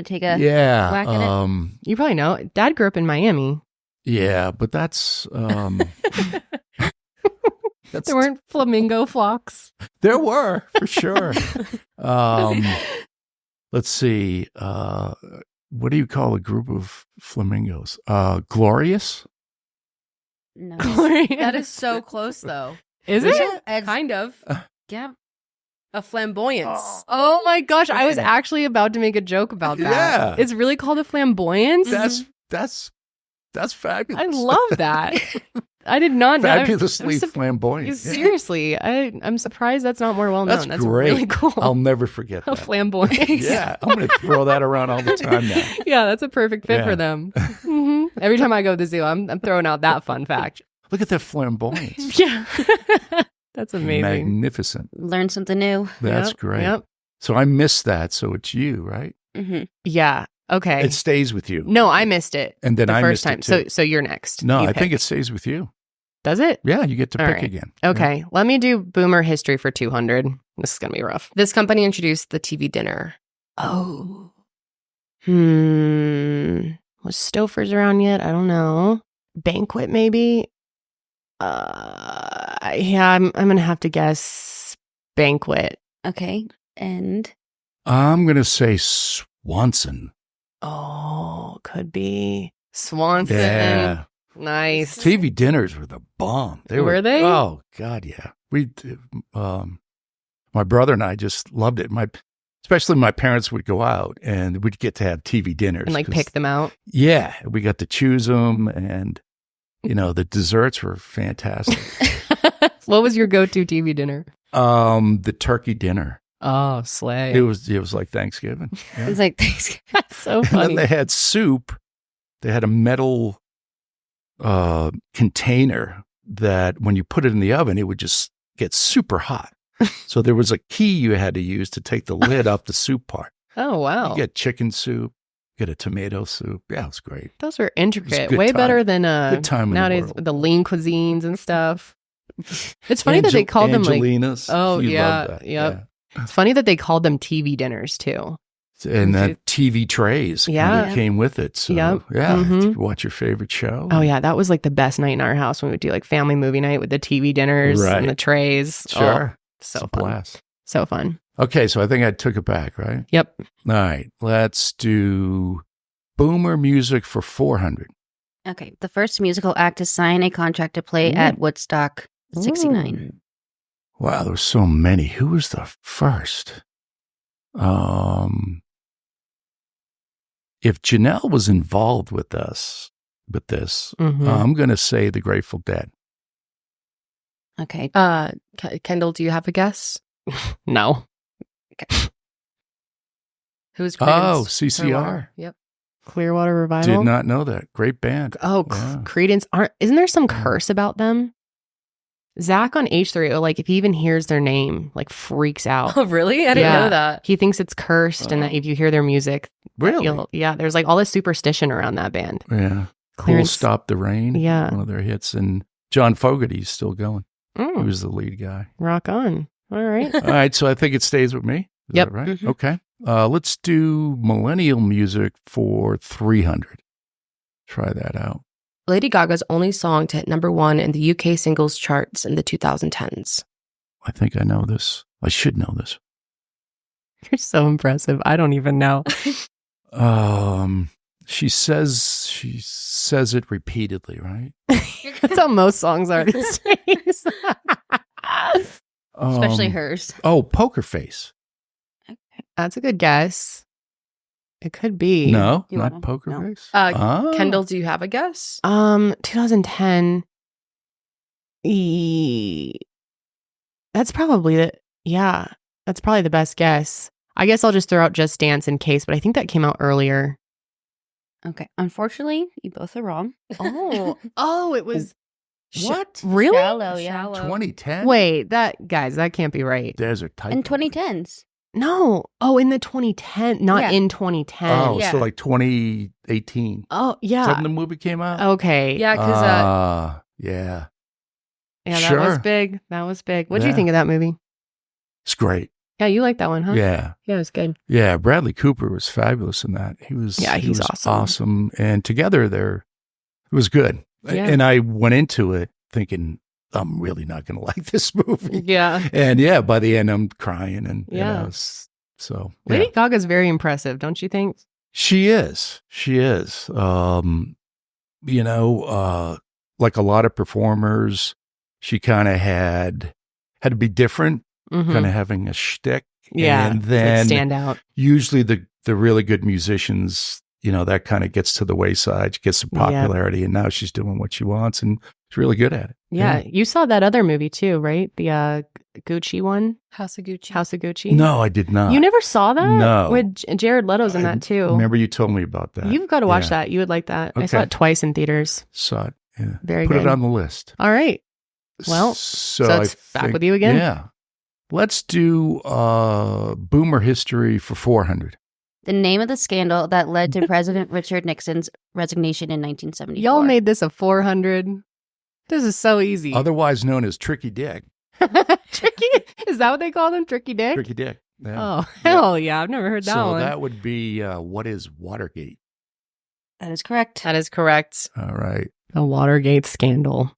take a whack at it? You probably know. Dad grew up in Miami. Yeah, but that's there weren't flamingo flocks. There were, for sure. Let's see. What do you call a group of flamingos? Glorious? No. That is so close, though. Is it? Kind of. Yeah. A flamboyance. Oh my gosh, I was actually about to make a joke about that. Yeah. It's really called a flamboyance? That's fabulous. I love that. I did not know. Fabulously flamboyant. Seriously, I'm surprised that's not more well known. That's great. Really cool. I'll never forget that. A flamboyance. Yeah, I'm going to throw that around all the time now. Yeah, that's a perfect fit for them. Mm-hmm. Every time I go to the zoo, I'm throwing out that fun fact. Look at that flamboyance. Yeah. That's amazing. Magnificent. Learn something new. That's great. Yep. So I missed that. So it's you, right? Mm-hmm. Yeah. Okay. It stays with you. No, I missed it. And then the I first missed time. it too. So you're next. No, You I pick. think it stays with you. Does it? Yeah, you get to All pick right. again. Okay. Let me do boomer history for 200. This is going to be rough. This company introduced the TV dinner. Oh. Was Stouffer's around yet? I don't know. Banquet, maybe? Yeah, I'm going to have to guess Banquet. Okay. And I'm going to say Swanson. Oh, could be Swanson. Yeah. Nice. TV dinners were the bomb. Were they? Oh, God, yeah. My brother and I just loved it. Especially my parents would go out and we'd get to have TV dinners. And like pick them out. Yeah. We got to choose them and, the desserts were fantastic. What was your go-to TV dinner? The turkey dinner. Oh, slay. It was like Thanksgiving. Yeah. it's like Thanksgiving. That's so And funny. then they had soup. They had a metal container that when you put it in the oven, it would just get super hot. So there was a key you had to use to take the lid off the soup part. Oh, wow. You get chicken soup, get a tomato soup. Yeah, it was great. Those were intricate. good Way time. better than Good time in the nowadays world. with the lean cuisines and stuff. It's funny that they called them like Angelinas. oh You yeah, love that. yep. It's funny that they called them TV dinners too. And that TV trays that came with it. So, Yep. yeah, Mhm. you watch your favorite show. Oh yeah, that was like the best night in our house when we would do like family movie night with the TV dinners Right. and the trays. Sure. Oh, so It's a fun. blast. So fun. Okay, so I think I took it back, right? Yep. All right, let's do boomer music for 400. Okay. The first musical act to sign a contract to play at Woodstock 69. Wow, there were so many. Who was the first? If Janelle was involved with us, with this, Mhm. I'm going to say the Grateful Dead. Okay. Kendall, do you have a guess? No. Who's Oh, Creedence CCR. Clearwater? Yep. Clearwater Revival. Did not know that. Great band. Oh, Yeah. Credence. Isn't there some curse about them? Zach on H3, like if he even hears their name, like freaks out. Oh, really? I didn't Yeah. know that. He thinks it's cursed, and that if you hear their music, Really? there's like all this superstition around that band. Yeah. Cool Clarence- Stop the Rain. Yeah. One of their hits. And John Fogerty's still going. He Mm, was the lead guy. rock on. All right. All right. So I think it stays with me. Is Yep. that right? Mhm. Okay. Let's do millennial music for 300. Try that out. Lady Gaga's only song to hit #1 in the UK singles charts in the 2010s. I think I know this. I should know this. You're so impressive. I don't even know. She says it repeatedly, right? That's how most songs are these days. Especially hers. Oh, Poker Face. That's a good guess. It could be. No, You not wanna- Poker no. Face. Kendall, do you have a guess? 2010. That's probably it. Yeah, that's probably the best guess. I guess I'll just throw out Just Dance in case, but I think that came out earlier. Okay. Unfortunately, you both are wrong. Oh, it was. What? Really? Shallow, yeah. 2010? Wait, that can't be right. Desert Type. In 2010s. No. Oh, in the 2010, not Yeah. in 2010. Oh, Yeah. so like 2018. Oh, Is that yeah. when the movie came out? Okay. Yeah, because yeah. Yeah, that Sure. was big. That was big. What did you Yeah. think of that movie? It's great. Yeah, you like that one, huh? Yeah. Yeah, it was good. Yeah. Bradley Cooper was fabulous in that. He was He's awesome. awesome. And together it was good. Yeah. And I went into it thinking, I'm really not going to like this movie. Yeah. And yeah, by the end, I'm crying. And, Yeah. so. Lady Yeah. Gaga's very impressive, don't you think? She is. Like a lot of performers, she kind of had to be different, Mhm. kind of having a shtick. Yeah. And like then stand out. usually the really good musicians, that kind of gets to the wayside. She gets some Yeah. popularity, and now she's doing what she wants, and she's really good at it. Yeah. You saw that other movie too, right? The Gucci one, House of Gucci. House of Gucci. No, I did not. You never saw that? No. With Jared Leto's in that too. Remember you told me about that. You've got to watch Yeah. that. You would like that. I saw Okay. it twice in theaters. Saw it. Yeah. Very Put good. it on the list. All right. Well, so it's back with you again? Yeah. Let's do Boomer history for 400. The name of the scandal that led to President Richard Nixon's resignation in 1974. Y'all made this a 400. This is so easy. Otherwise known as Tricky Dick. Tricky? Is that what they call them? Tricky Dick? Tricky Dick. Yeah. Oh, hell yeah. I've never heard that so one. that would be what is Watergate? That is correct. That is correct. All right. The Watergate scandal.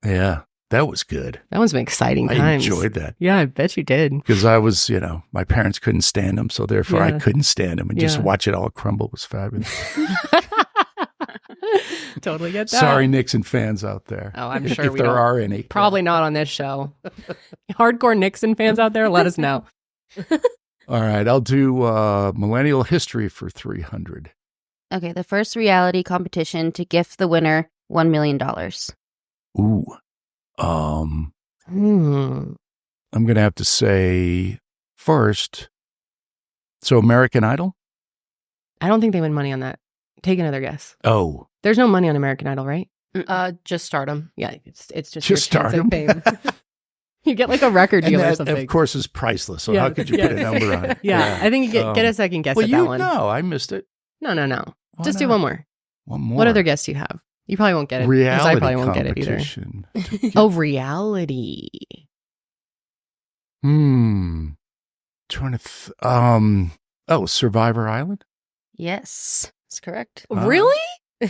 Yeah, that was good. That was some exciting I times. enjoyed that Yeah, I bet you did. because I was, my parents couldn't stand them, so therefore I Yeah. couldn't stand them, and just Yeah. watch it all crumble was fabulous. Totally get that. Sorry, Nixon fans out there. Oh, I'm sure if we there don't. are any. Probably not on this show. Hardcore Nixon fans out there, let us know. All right, I'll do millennial history for 300. Okay, the first reality competition to gift the winner $1 million. Ooh. I'm Hmm. going to have to say first, so American Idol? I don't think they win money on that. Take another guess. Oh, There's no money on American Idol, right? Just Stardom. Yeah, it's just Just your chance at Stardom. fame. You get like a record and deal or that, something. of course, is priceless. So Yeah. how could you put a number on it? Yeah, I think you get a second guess Well, at that one. No, I missed it. No. Why Just do not? one more. One more. What other guess do you have? You probably won't get it. 'cause Reality I probably won't get it either. competition. Oh, reality. Trying to. Survivor Island. Yes, that's correct. Really? Dad,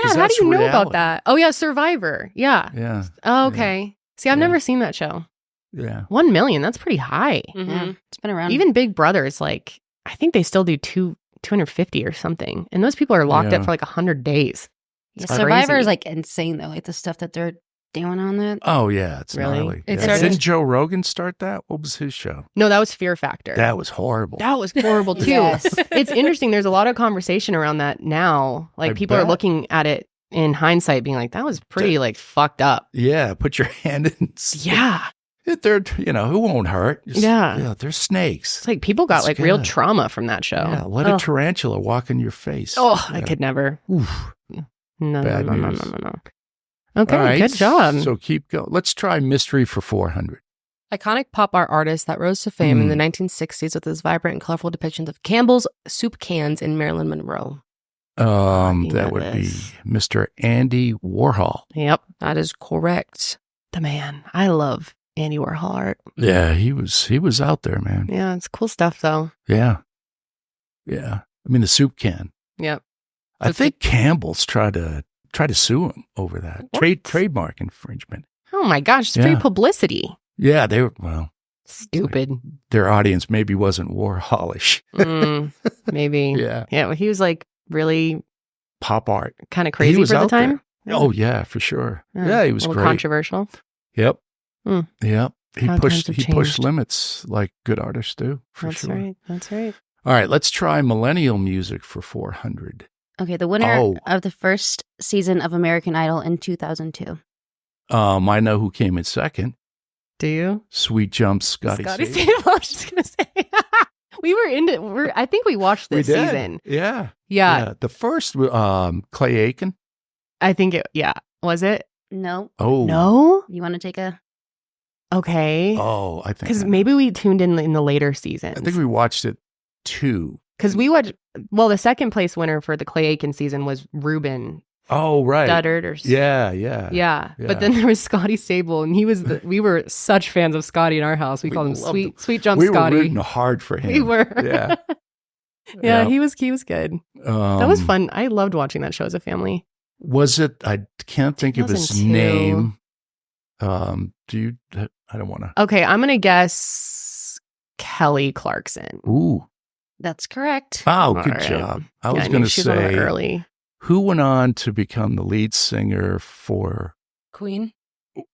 how do that's you know reality. about that? Oh, yeah, Survivor. Yeah. Yeah, Oh, okay. See, I've Yeah. never seen that show. yeah. 1 million, that's pretty high. Mm-hmm. Yeah, it's been around. Even Big Brother is like, I think they still do 250 or something. And those people are locked Yeah. up for like 100 days. Yeah, It's Survivor crazy. is like insane though. Like the stuff that they're doing on that. Oh yeah, it's Really? gnarly. It Yeah. started- Didn't Joe Rogan start that? What was his show? No, that was Fear Factor. That was horrible. That was horrible too. Yes. It's interesting. There's a lot of conversation around that now. Like I people are bet. looking at it in hindsight, being like, that was pretty like fucked up. Yeah, put your hand in. Yeah. They're who won't hurt. Yeah. they're snakes. It's like people got It's like real good. trauma from that show. Yeah, let Oh. a tarantula walk in your face. Oh, I Yeah. could never. Oof. No, Bad no. news. Okay, All right, good job. So keep going. Let's try mystery for 400. Iconic pop art artist that rose to fame in Hmm. the 1960s with his vibrant and colorful depictions of Campbell's soup cans in Marilyn Monroe. you That know would this. be Mr. Andy Warhol. Yep. That is correct. The man. I love Andy Warhol art. Yeah, he was out there, man. Yeah, it's cool stuff though. Yeah. Yeah. I mean the soup can. Yep. I think Campbell's tried to sue him over that. What? Trademark infringement. Oh my gosh, it's free Yeah. publicity. Yeah, they were Stupid. their audience maybe wasn't Warholish. Maybe. Yeah. Yeah, well, he was like really pop art. kind of crazy for the time. There. Oh yeah, for sure. Yeah, he was great. Controversial. Yep. Mm. Yep. He How pushed times have pushed changed. limits like good artists do. For That's sure. right. That's right. All right, let's try millennial music for 400. Okay, the winner of the first season of American Idol in 2002. I know who came in second. Do you? Sweet Jump, Scotty Sable. Sable. I was just gonna say. We were into. I think we watched this We did. season. Yeah. The first, Clay Aiken. I think it. Yeah. Was it? No. Oh No. You want to take a... Okay. Oh, I think Because maybe we tuned in the later seasons. I think we watched it too. Because we watched. Well, the second place winner for the Clay Aiken season was Ruben Oh, right. Duddard or Yeah. But then there was Scotty Sable, and he was. We were such fans of Scotty in our house. We called him Sweet Jump Scotty. We were rooting hard for him. We were. Yeah. Yeah, he was good. That was fun. I loved watching that show as a family. Was it? I can't think of his 2002. name. Do you? I don't want to. Okay, I'm gonna guess Kelly Clarkson. Ooh. That's correct. Oh, All good right. job. I Yeah, was knew going to she was on it say early. who went on to become the lead singer for. Queen.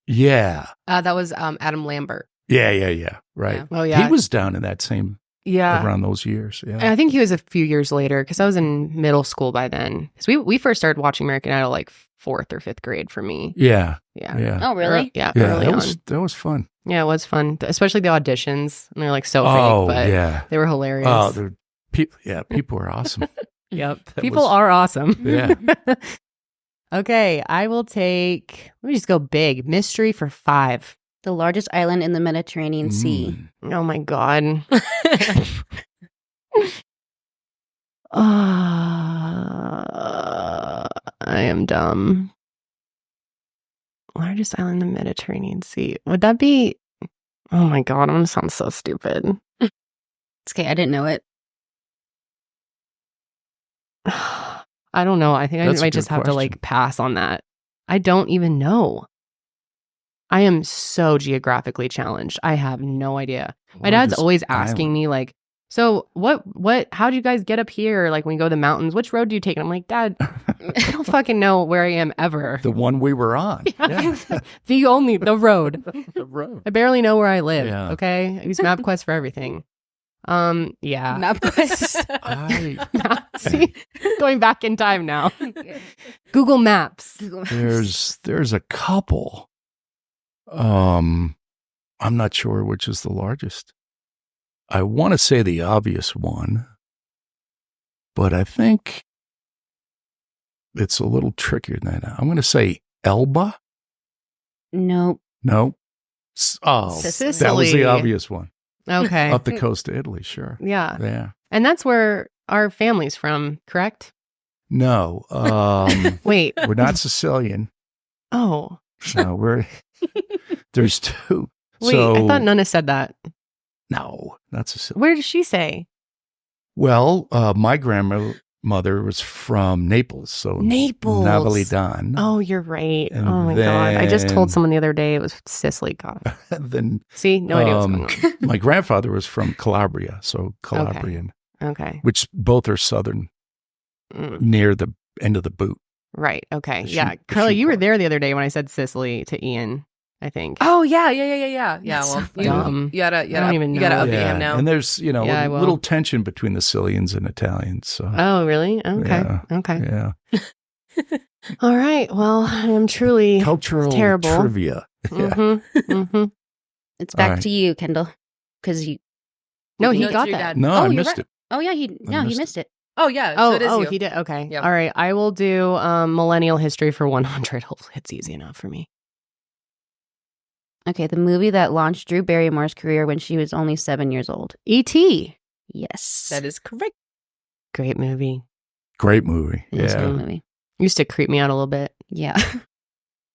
Yeah. That was Adam Lambert. Yeah. Right. Yeah. Oh yeah, He was down in that same yeah. around those years. Yeah. And I think he was a few years later because I was in middle school by then. Because we first started watching American Idol like 4th or 5th grade for me. Yeah. Yeah. Oh, really? Yeah. Yeah. Early on. That was fun. Yeah, it was fun, especially the auditions. And they're like so Oh, fake, but yeah. they were hilarious. Oh, people were awesome. Yep. That People was- are awesome. Yeah. Okay, I will take. Let me just go big. Mystery for 5. The largest island in the Mediterranean Sea. Mm. Oh my god. I am dumb. Largest island in the Mediterranean Sea. Would that be? Oh my god, I'm gonna sound so stupid. It's okay. I didn't know it. I don't know. I think That's I a might just good have to question. like pass on that. I don't even know. I am so geographically challenged. I have no idea. My dad's Largest always asking island. me like, so how'd you guys get up here? Like when you go to the mountains, which road do you take? And I'm like, Dad, I don't fucking know where I am ever. The one we were on. Yeah. The road. The road. I barely know where I live. Yeah. Okay. I use MapQuest for everything. Yeah. MapQuest. See, going back in time now. Google Maps. There's a couple. I'm not sure which is the largest. I want to say the obvious one, but I think it's a little trickier than that. I'm going to say Elba. Nope. No. Oh, Sicily. that was the obvious one. Okay. Up the coast of Italy, sure. Yeah. Yeah. And that's where our family's from, correct? No. Wait. We're not Sicilian. Oh. No, there's two. Wait, So, I thought Nonna said that. no, not Sicilian. Where did she say? Well, my grandmother was from Naples, so Naples. Napolitan. Oh, you're right. And Oh my God. I just told then- someone the other day it was Sicily. God. Then See, no idea what's going my grandfather was from Calabria, so Calabrian, on. Okay. which both are southern, Mm. near the end of the boot. Right. Okay. The Yeah. shoe- the Carly, shoe you were part. there the other day when I said Sicily to Ian, I think. Oh yeah. Yeah. That's Well, so dumb. you gotta I don't even you gotta know. update him now. And there's Yeah, I a will. little tension between the Sicilians and Italians. So Oh, really? Okay. Yeah. Okay. yeah, All right. Well, I am truly. cultural terrible. trivia. Yeah. Mm-hmm. Mm-hmm. It's back All right. to you, Kendall. Because you. No, he No, it's got your that. dad. No, Oh, I you're missed right. it. Oh yeah, he missed missed it. Oh yeah. Oh, so it is you. he did. Okay. Yep. All right. I will do millennial history for 100. It's easy enough for me. Okay, the movie that launched Drew Barrymore's career when she was only 7 years old. E.T. Yes. That is correct. Great movie. Great movie. It was a Yeah, good movie. Used to creep me out a little bit. Yeah.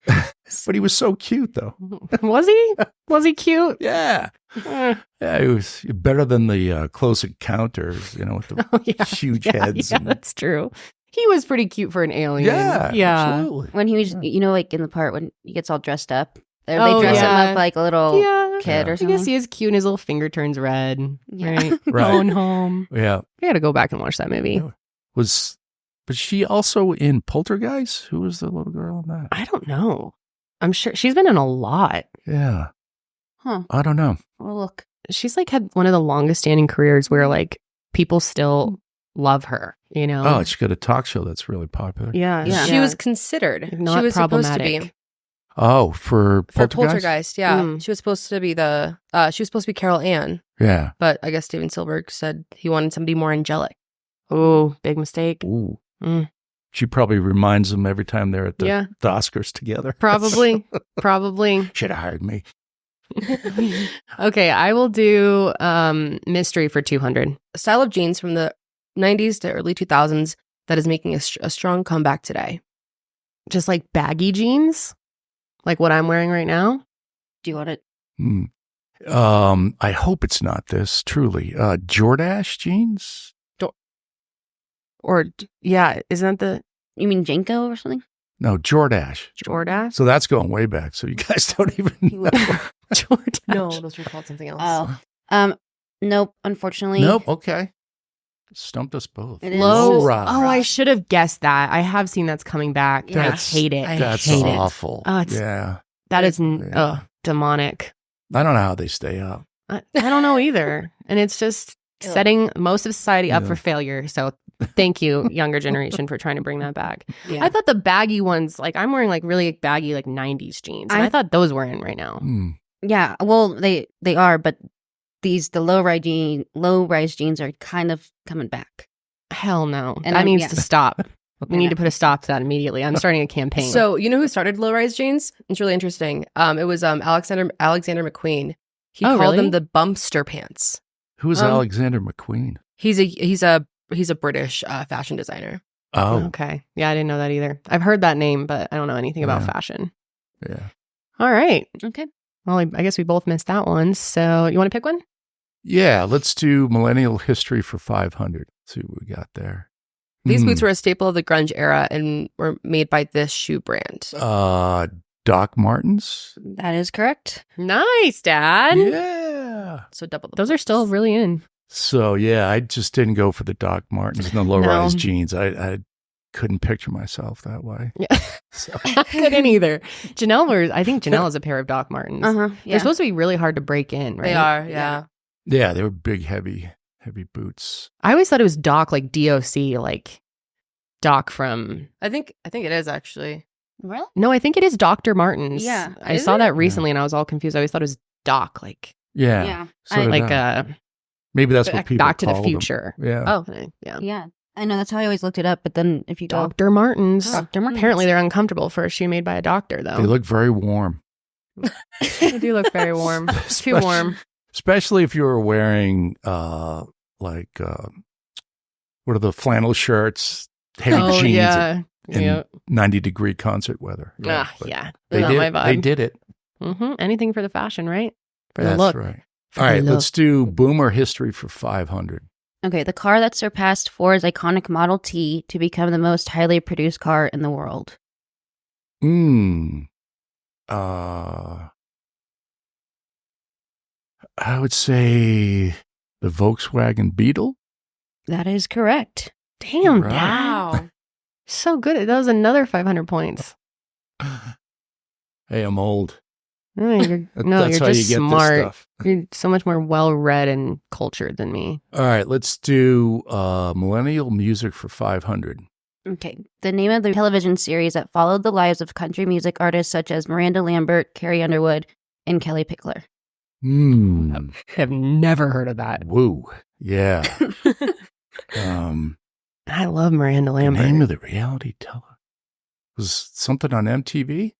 but he was so cute, though. Was he? Was he cute? Yeah, Eh. yeah, he was better than the Close Encounters. With the Oh, yeah. huge Yeah, heads. yeah, and- that's true. He was pretty cute for an alien. yeah, Yeah. absolutely. When he was, like in the part when he gets all dressed up. They Oh, dress yeah. him up like a little Yeah. kid Yeah. or I something. guess he is cute and his little finger turns red. Yeah. Right. Right. Going home. Yeah, I gotta go back and watch that movie. was But she also in Poltergeist? Who was the little girl in that? I don't know. I'm sure she's been in a lot. Yeah. Huh. I don't know. Well, look. She's like had one of the longest standing careers where like people still love her, you know? Oh, she got a talk show that's really popular. Yeah. She was considered. Not she was supposed to be. Oh, for Poltergeist, yeah. She was supposed to be Carol Ann. Yeah. But I guess Steven Spielberg said he wanted somebody more angelic. Oh, big mistake. Ooh. She probably reminds them every time they're at the Oscars together. Probably. Should have hired me. Okay, I will do mystery for 200. A style of jeans from the 90s to early 2000s that is making a strong comeback today. Just like baggy jeans? Like what I'm wearing right now? Do you want it? I hope it's not this, truly. Jordache jeans? Isn't that You mean Jenko or something? No, Jordache. Jordache? So that's going way back. So you guys don't even know. Jordache. No, those were called something else. Nope, unfortunately. Nope, okay. Stumped us both. It is. Low rise. Oh, I should have guessed that. I have seen that's coming back. Yeah. I hate it. That's hate it. awful. Oh, it's- yeah. That is Yeah. demonic. I don't know how they stay up. I don't know either. And it's just setting most of society up Yeah. for failure. So thank you, younger generation, for trying to bring that back. Yeah. I thought the baggy ones, like I'm wearing like really baggy like 90s jeans. And I thought those were in right now. Yeah, well, they are, but the low rise jeans are kind of coming back. Hell no. And that needs to stop. We I need know. to put a stop to that immediately. I'm starting a campaign. So you know who started low-rise jeans? It's really interesting. It was Alexander McQueen. He called really? them the bumpster pants. Who is Alexander McQueen? He's a British fashion designer. Oh, okay. Yeah, I didn't know that either. I've heard that name, but I don't know anything about Yeah. fashion. yeah. All right. Okay. Well, I guess we both missed that one. So you want to pick one? Yeah, let's do millennial history for 500. Let's see what we got there. These boots were a staple of the grunge era and were made by this shoe brand. Doc Martens. That is correct. Nice, Dad. Yeah. So double the Those are still points. really in. So yeah, I just didn't go for the Doc Martens and the low-rise No. jeans. I couldn't picture myself that way. Yeah. So. I couldn't either. I think Janelle has a pair of Doc Martens. Yeah. They're supposed to be really hard to break in, right? They are, yeah. Yeah, they were big, heavy boots. I always thought it was Doc, like DOC, like Doc from. I think it is actually. Really? No, I think it is Dr. Martens. Yeah. I Is saw it? that recently and I was all confused. I always thought it was Doc, like Yeah. So did like I. Maybe that's what people Back to the called them. Future. Yeah. Oh, Yeah. Yeah. I know, that's how I always looked it up, but then if you go Dr. Martens. Dr. Martens. Apparently they're uncomfortable for a shoe made by a doctor, though. They look very warm. They do look very warm. Too warm. Especially if you were wearing what are the flannel shirts, heavy Oh, jeans yeah. in Yeah. 90-degree concert weather. Yeah. but Yeah. They Not did my it. vibe. They did it. Anything for the fashion, right? For That's the look. right. For All the right, look. let's do boomer history for 500. Okay, the car that surpassed Ford's iconic Model T to become the most highly produced car in the world. I would say the Volkswagen Beetle. That is correct. Damn, Right. Dad. wow. So good. That was another 500 points. Hey, I'm old. No, you're, no, That's you're how just you get this smart. stuff. You're so much more well-read and cultured than me. All right, let's do millennial music for 500. Okay, the name of the television series that followed the lives of country music artists such as Miranda Lambert, Carrie Underwood, and Kelly Pickler. I've never heard of that. Woo. Yeah. I love Miranda The Lambert. name of the reality was something on MTV?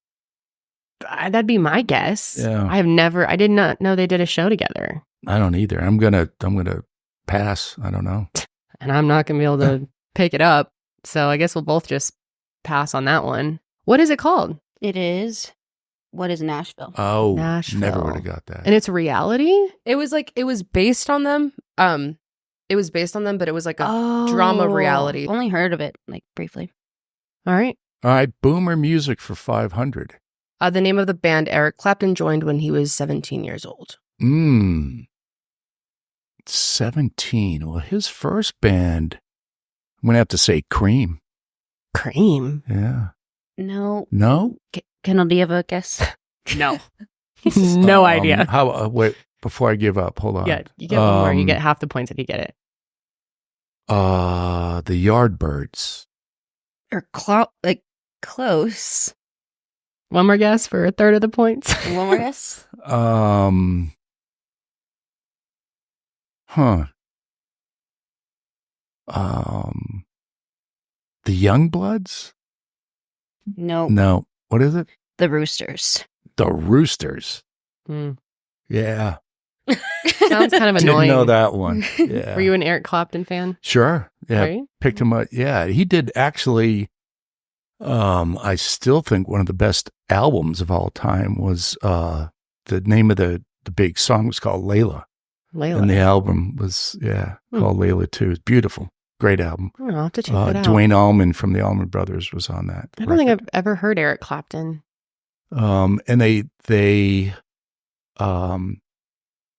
That'd be my guess. Yeah. I did not know they did a show together. I don't either. I'm gonna pass. I don't know. And I'm not going to be able to pick it up. So I guess we'll both just pass on that one. What is it called? It is What is Nashville? Oh, Nashville. never would have got that. And it's reality? It was based on them. It was based on them, but it was like a drama reality. Only heard of it, like, briefly. All right. All right, boomer music for 500. The name of the band Eric Clapton joined when he was 17 years old. 17. Well, his first band, I'm going to have to say Cream. Cream? Yeah. No. No? Kendall, do you have a guess? No. No idea. How? Wait, before I give up, hold on. Yeah, you get one more. You get half the points if you get it. The Yardbirds. Or close. One more guess for a third of the points. One more guess? Huh. The Youngbloods? No. No. What is it? The Roosters. The Roosters. Hmm. Yeah. Sounds kind of annoying. Didn't know that one. Yeah. Were you an Eric Clapton fan? Sure. Yeah. Right? Picked him up. Yeah. He did actually, I still think one of the best albums of all time was, the name of the big song was called Layla. Layla. And the album was, called Layla too. It's beautiful. Great album. I'll have to check that out. Dwayne Allman from the Allman Brothers was on that. I don't think I've ever heard Eric Clapton. And they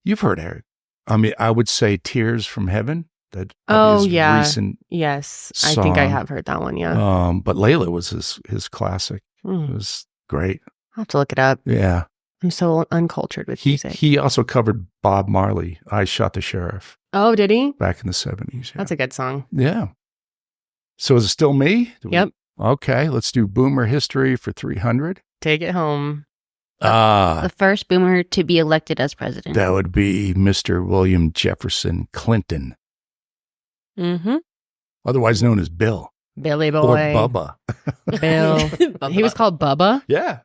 you've heard Eric. I mean, I would say Tears from Heaven. That recent yes, song. I think I have heard that one. Yeah. But Layla was his classic. It was great. I'll have to look it up. Yeah. I'm so uncultured with music. He also covered Bob Marley, I Shot the Sheriff. Oh, did he? Back in the 70s. Yeah. That's a good song. Yeah. So is it still me? Yep. Okay, let's do Boomer History for 300. Take it home. The first boomer to be elected as president. That would be Mr. William Jefferson Clinton. Mm-hmm. Otherwise known as Bill. Billy Boy. Or Bubba. Bill. Bubba. He was called Bubba? Yeah.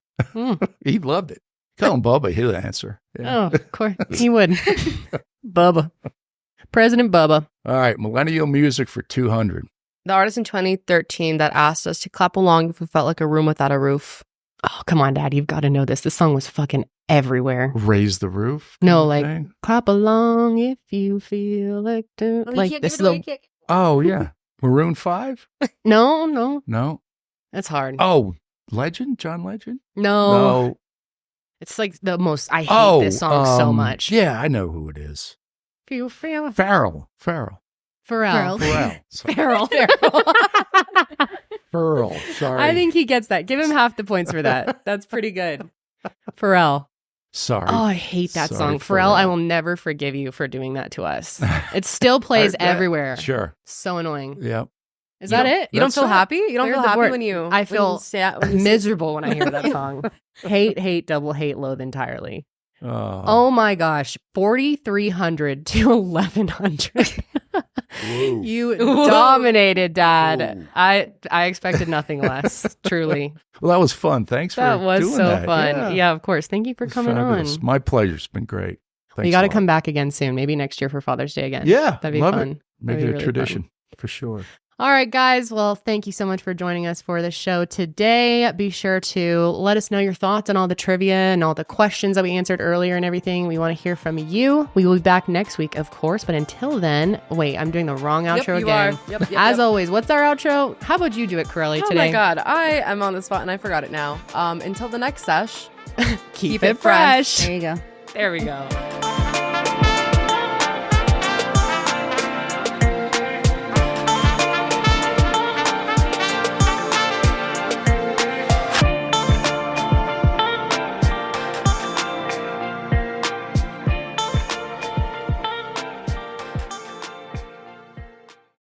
He loved it. Call him Bubba, he'll answer. Yeah. Oh, of course. He would. Bubba. President Bubba. All right, millennial music for 200. The artist in 2013 that asked us to clap along if we felt like a room without a roof. Oh, come on, Dad. You've got to know this. This song was fucking everywhere. Raise the Roof? No, like, clap along if you feel like... this is the... Oh, yeah. Maroon 5? No. That's hard. Oh, Legend? John Legend? No. It's like the most... I hate this song so much. Yeah, I know who it is. If you feel... Pharrell. Pharrell. Sorry. I think he gets that. Give him half the points for that. That's pretty good. Pharrell. Sorry. Oh, I hate that song. Pharrell, I will never forgive you for doing that to us. It still plays everywhere. Sure. So annoying. Yep. Is that it? You don't feel happy? You don't feel happy when you... I feel miserable when I hear that song. Hate, double hate, loathe entirely. Oh my gosh. 4,300 to 1,100. You dominated, Dad. I expected nothing less, truly. Well, that was fun. Thanks for doing that. That was so fun. Yeah, of course. Thank you for coming fabulous. on. My pleasure. It's been great. You got to come back again soon. Maybe next year for Father's Day again. Yeah. That'd be love fun. It. Make it a tradition for sure. All right, guys. Well, thank you so much for joining us for the show today. Be sure to let us know your thoughts on all the trivia and all the questions that we answered earlier and everything. We want to hear from you. We will be back next week, of course. But until then, wait, I'm doing the wrong outro again. Yep, As always, what's our outro? How about you do it, Karelly, today? Oh my God, I am on the spot and I forgot it now. Until the next sesh, keep it fresh. There you go. There we go.